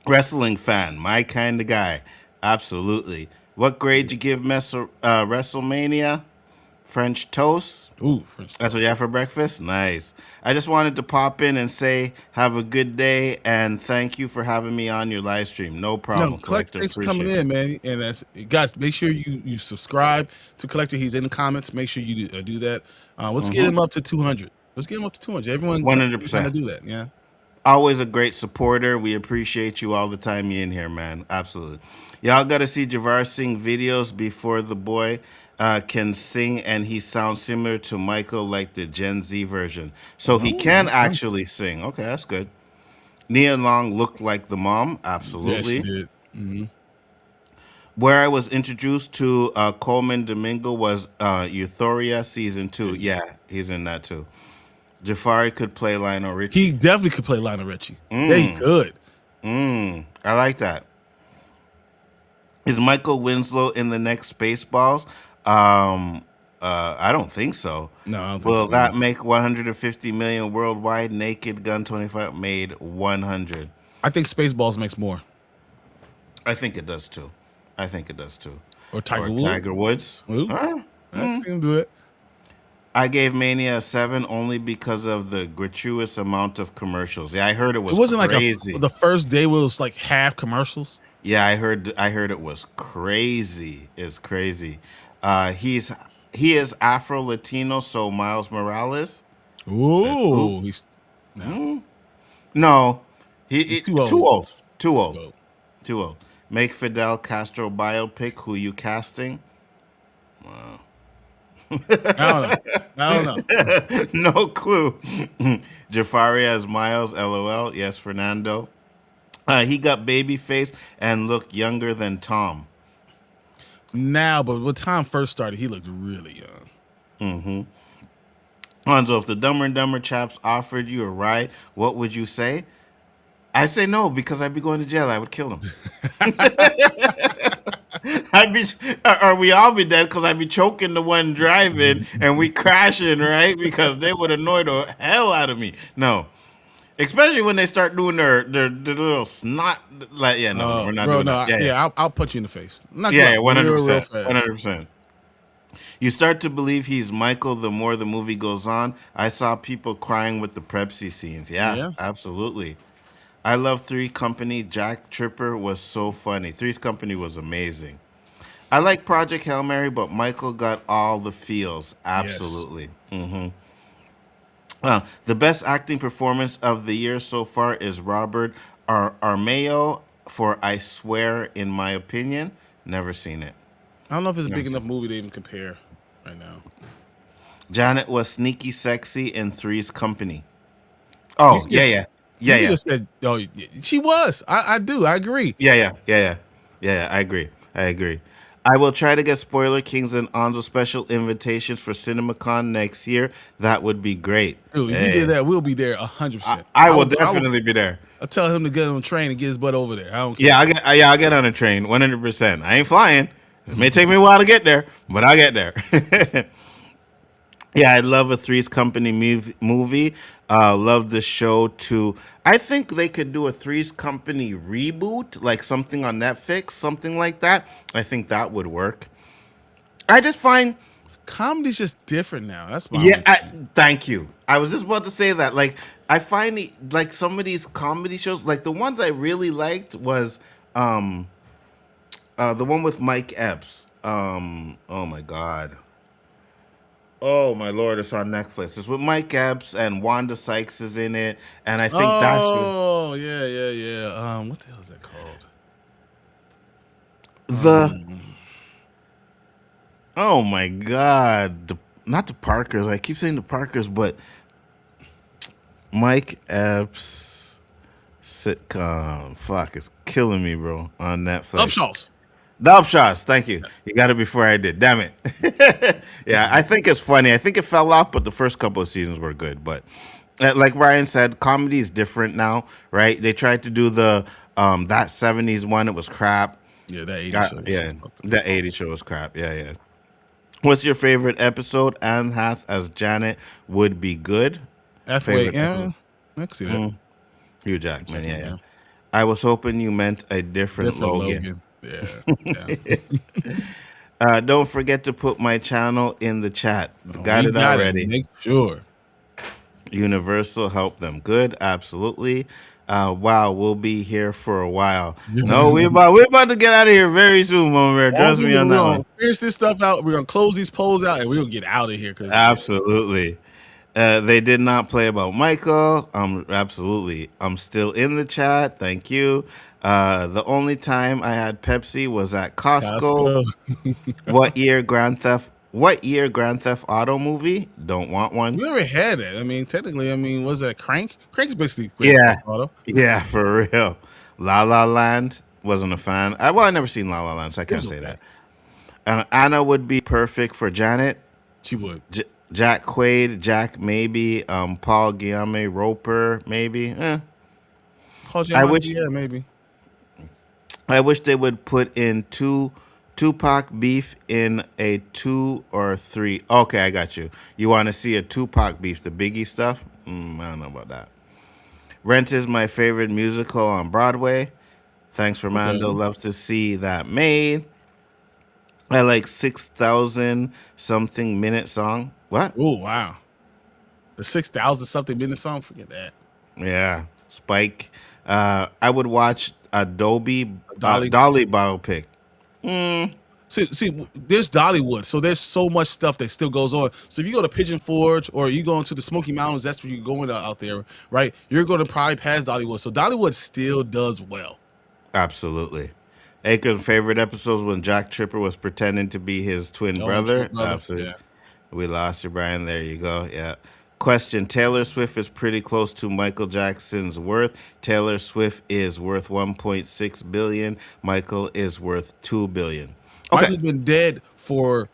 Wrestling fan, my kind of guy, absolutely. What grade you give WrestleMania? French toast. Ooh, French toast. That's what you have for breakfast? Nice. I just wanted to pop in and say have a good day and thank you for having me on your live stream. No problem. No, Collector, thanks for coming in, man. And that's, guys, make sure you subscribe to Collector. He's in the comments. Make sure you do that. Let's get him up to 200. Let's get him up to 200. Everyone 100%. trying to do that, yeah. Always a great supporter. We appreciate you all the time you're in here, man. Absolutely. Y'all got to see Javar sing videos before the boy can sing, and he sounds similar to Michael, like the Gen Z version. So he can actually sing. Okay, that's good. Nia Long looked like the mom. Absolutely. Yeah, she did. Mm-hmm. Where I was introduced to Coleman Domingo was Euphoria season 2. Yeah, he's in that too. Jafari could play Lionel Richie. He definitely could play Lionel Richie. Yeah, he could. I like that. Is Michael Winslow in the next Spaceballs? I don't think so. No, I don't think Will so. that make 150 million worldwide? Naked Gun 25 made 100. I think Spaceballs makes more. I think it does too. Or Or Tiger Woods. Tiger Woods. Ooh. Huh? I can do it. I gave Mania a 7 only because of the gratuitous amount of commercials. Yeah, I heard it It was wasn't like crazy. the first day was like half commercials. Yeah, I heard it was crazy. It's crazy. He is Afro Latino, so Miles Morales. Said who? Ooh, he's no, No, he's too too old. old. Too He's old. too old. Too old. Make Fidel Castro biopic. Who you casting? I don't know. I don't know. No clue. Jafari as Miles. LOL. Yes, Fernando. He got baby face and looked younger than Tom. Now, but when Tom first started, he looked really young. Hanzo, if the Dumber and Dumber chaps offered you a ride, what would you say? I say no because I'd be going to jail. I would kill him. I'd be, or we all be dead because I'd be choking the one driving and we crashing, right? Because they would annoy the hell out of me. No, especially when they start doing their little snot. Like, yeah, no, we're not Bro, doing no, that. Yeah, I'll punch you in the face. Knock you yeah, out yeah, 100%, real fast. 100%. You start to believe he's Michael the more the movie goes on. I saw people crying with the Pepsi scenes. Yeah, Yeah. absolutely. I love Three's Company. Jack Tripper was so funny. Three's Company was amazing. I like Project Hail Mary, but Michael got all the feels. Yes. Absolutely. The best acting performance of the year so far is Robert Armeo for I Swear, in my opinion. Never seen it. I don't know if it's a Never big seen enough movie to even compare right now. Janet was sneaky sexy in Three's Company. You Oh, yeah, just yeah. Yeah, you yeah. just said, oh, she was. I do. I agree. Yeah, yeah, yeah, yeah, yeah. I agree. I agree. I will try to get Spoiler Kings and Onzo special invitations for CinemaCon next year. That would be great. Dude, if you Hey, did that, we'll be there 100%. I will definitely be there. I'll tell him to get on a train and get his butt over there. I don't care. Yeah, I'll get on a train, 100%. I ain't flying. It may take me a while to get there, but I'll get there. Yeah, I love a Three's Company movie. Love the show too. I think they could do a Three's Company reboot, like something on Netflix, something like that. I think that would work. I just find, Comedy's just different now. That's my yeah, only thing. thank you. I was just about to say that. Like, I find like some of these comedy shows, like the ones I really liked was the one with Mike Epps. Oh my God. Oh my lord, it's on Netflix. It's with Mike Epps and Wanda Sykes is in it, and I think Oh, yeah, yeah, yeah. What the hell is that called? the oh my god, not the Parkers. I keep saying the Parkers, but Mike Epps sitcom. Fuck, it's killing me, bro. On Netflix. Upshaws. The Upshots. Thank you. You got it before I did. Damn it. Yeah, I think it's funny. I think it fell off, but the first couple of seasons were good. But like Ryan said, comedy is different now, right? They tried to do the that 70s one. It was crap. Yeah, that 80s show. Yeah, that 80s show was crap. Yeah, yeah. What's your favorite episode? Anne Hath as Janet would be good. Halfway, Favorite yeah. episode? I can see that. Hugh Jackman. Yeah, yeah. Yeah. I was hoping you meant a different Logan. Yeah. Yeah. Don't forget to put my channel in the chat. Got We it already. Make sure. Universal help them. Good, absolutely. Wow, we'll be here for a while. No, we're about to get out of here very soon, Mama Bear. Trust me on that one. Finish this stuff out. We're gonna close these polls out and we're gonna get out of here. Absolutely. They did not play about Michael. Absolutely. I'm still in the chat. Thank you. The only time I had Pepsi was at Costco. What year Grand Theft Auto movie? Don't want one. We already had that. I mean, technically, was that Crank? Crank's basically Yeah. Grand Theft Auto. Yeah, for real. La La Land, wasn't a fan. I never seen La La Land, so I can't say that. Anna would be perfect for Janet. She would. Jack Quaid, Jack maybe. Paul Guillaume Roper maybe. Paul I wish- yeah, maybe. I wish they would put in Tupac beef in a 2 or 3. Okay, I got you. You want to see a Tupac beef, the Biggie stuff? I don't know about that. Rent is my favorite musical on Broadway. Thanks, Fernando. Okay. Love to see that made. I like 6,000 something minute song. What? Oh wow, the 6,000 something minute song. Forget that. Yeah, Spike. I would watch Adobe Dolly. Dolly biopic. See, there's Dollywood, so there's so much stuff that still goes on. So if you go to Pigeon Forge or you go into the Smoky Mountains, that's where you're going out there, right? You're going to probably pass Dollywood. So Dollywood still does well. Absolutely. Akon's favorite episodes when Jack Tripper was pretending to be his twin brother. Absolutely. Yeah. We lost you, Brian. There you go. Yeah. Question: Taylor Swift is pretty close to Michael Jackson's worth. Taylor Swift is worth 1.6 billion. Michael is worth 2 billion. Okay. Michael's been dead for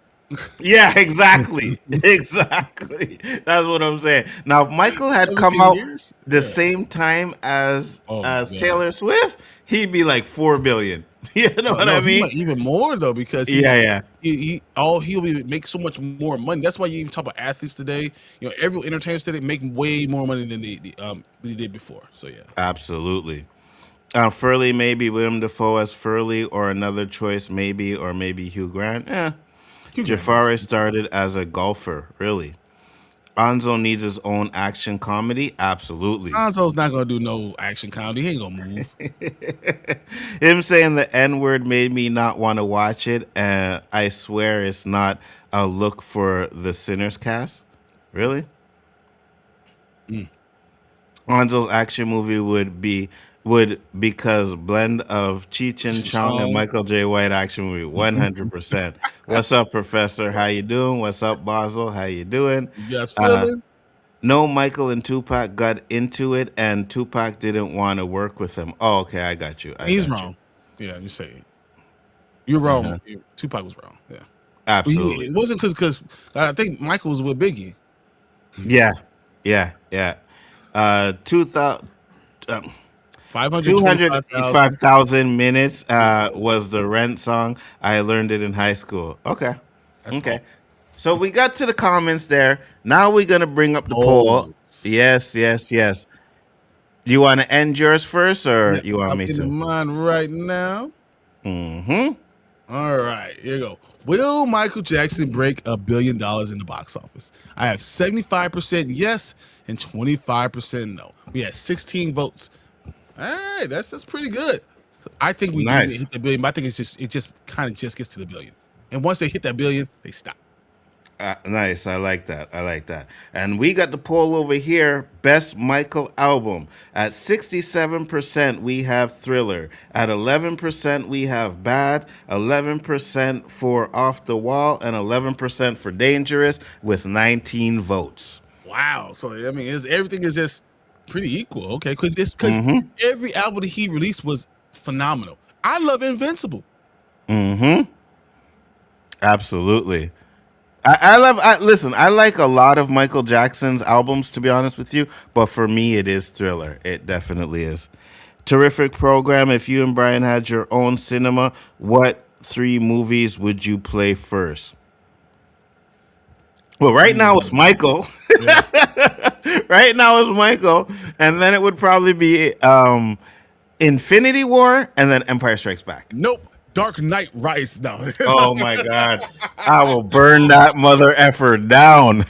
Yeah, exactly. Exactly. That's what I'm saying. Now, if Michael had come 17 out years? the Yeah. same time as Oh, my God. Taylor Swift, he'd be like 4 billion. You know what I he mean? might even more though because Yeah. he'll make so much more money. That's why you even talk about athletes today. You know, every entertainer today make way more money than they did before. So yeah, Absolutely. Furley, maybe William Dafoe as Furley, or another choice, maybe, or maybe Hugh Grant. Jafari started as a golfer, really. Anzo needs his own action comedy. Absolutely. Gonzo's not gonna do no action comedy. He ain't gonna move. Him saying the N word made me not want to watch it. I swear it's not a look for the Sinners cast. Really? Anzo's action movie would because blend of Cheech and Chong and Michael J. White action movie 100%. What's up, Professor? How you doing? What's up, Basel? How you doing? You guys feeling? No, Michael and Tupac got into it, and Tupac didn't want to work with him. Oh, okay, I got you. He's wrong. Yeah, you say it. You're wrong. Tupac was wrong. Yeah, Absolutely. It wasn't because I think Michael was with Biggie. Yeah. 225,000 minutes was the Rent song. I learned it in high school. Okay. That's Okay. cool. So we got to the comments there. Now we're going to bring up the poll. Yes. You want to end yours first, or you want I'm me in to? mine right now. Mm-hmm. All right, here you go. Will Michael Jackson break $1 billion in the box office? I have 75% yes and 25% no. We had 16 votes. All right, that's pretty good. I think we can hit the billion, but I think it just kind of just gets to the billion. And once they hit that billion, they stop. Nice. I like that. And we got the poll over here. Best Michael album. At 67%, we have Thriller. At 11%, we have Bad. 11% for Off the Wall. And 11% for Dangerous with 19 votes. Wow. So, I mean, everything is just pretty equal. Okay. Because every album that he released was phenomenal. I love Invincible. Absolutely. Listen, I like a lot of Michael Jackson's albums, to be honest with you, but for me, it is Thriller. It definitely is. Terrific program. If you and Brian had your own cinema, what 3 movies would you play first? Well, right now it's Michael. Right now it's Michael, and then it would probably be Infinity War, and then Empire Strikes Back. Nope. Dark Knight Rises. No. Oh my God. I will burn that mother effer down.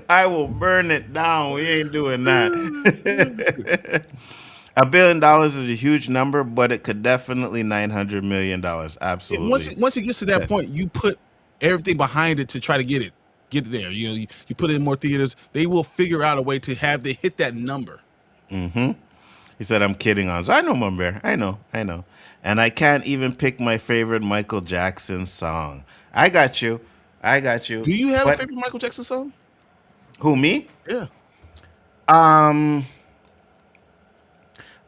I will burn it down. We ain't doing that. $1 billion is a huge number, but it could definitely $900 million. Absolutely. Once it gets to that point, you put everything behind it to try to get it there. You put it in more theaters. They will figure out a way to have they hit that number. He said, I'm kidding on. So I know, Mom Bear. I know. And I can't even pick my favorite Michael Jackson song. I got you. Do you have a favorite Michael Jackson song? Who, me? Yeah. I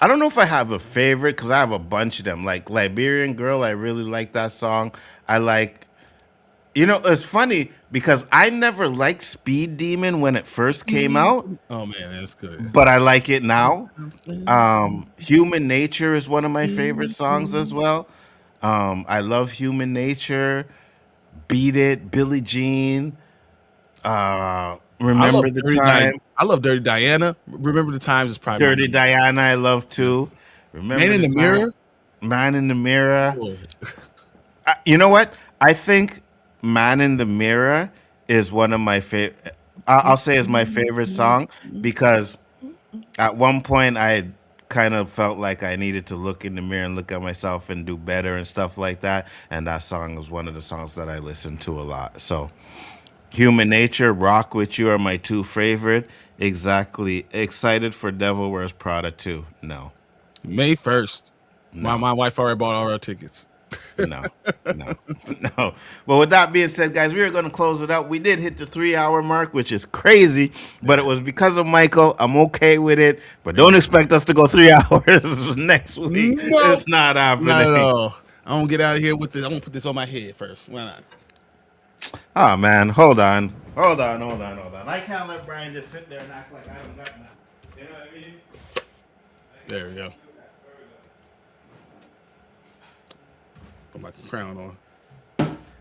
don't know if I have a favorite because I have a bunch of them. Like Liberian Girl, I really like that song. I like, it's funny because I never liked Speed Demon when it first came out. Oh man, that's good. But I like it now. Human Nature is one of my favorite songs as well. I love Human Nature. Beat It, Billie Jean. Remember the Time. I love Dirty Diana. Remember the Times is probably Dirty Diana. I love too. Remember Man in the Mirror. Man in the Mirror. You know what? I think Man in the Mirror is one of my favorite. I'll say is my favorite song because at one point I kind of felt like I needed to look in the mirror and look at myself and do better and stuff like that. And that song is one of the songs that I listen to a lot. So Human Nature, Rock With You are my two favorite. Exactly. Excited for Devil Wears Prada 2. No. May 1st. No. My wife already bought all our tickets. No, no, no. But with that being said, guys, we are going to close it out. We did hit the 3-hour mark, which is crazy, but it was because of Micheal. I'm okay with it, but don't expect us to go 3 hours next week. No, It's not happening. not at all. I'm gonna get out of here with this. I'm gonna put this on my head first. Why not? Oh man, hold on. I can't let Bryon just sit there and act like I don't got nothing. You know what I mean? There we go. Put my crown on.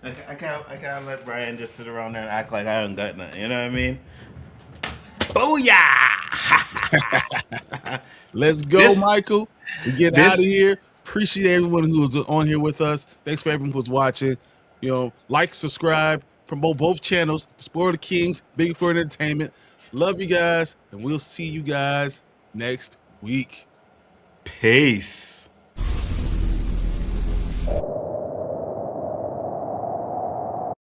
I can't let Bryon just sit around there and act like I don't got nothing. You know what I mean? Booyah! Let's go, Micheal. We get out of here. Appreciate everyone who was on here with us. Thanks for everyone who's watching. You know, like, subscribe, promote both channels. Sport of the Kings, Big for Entertainment. Love you guys, and we'll see you guys next week. Peace.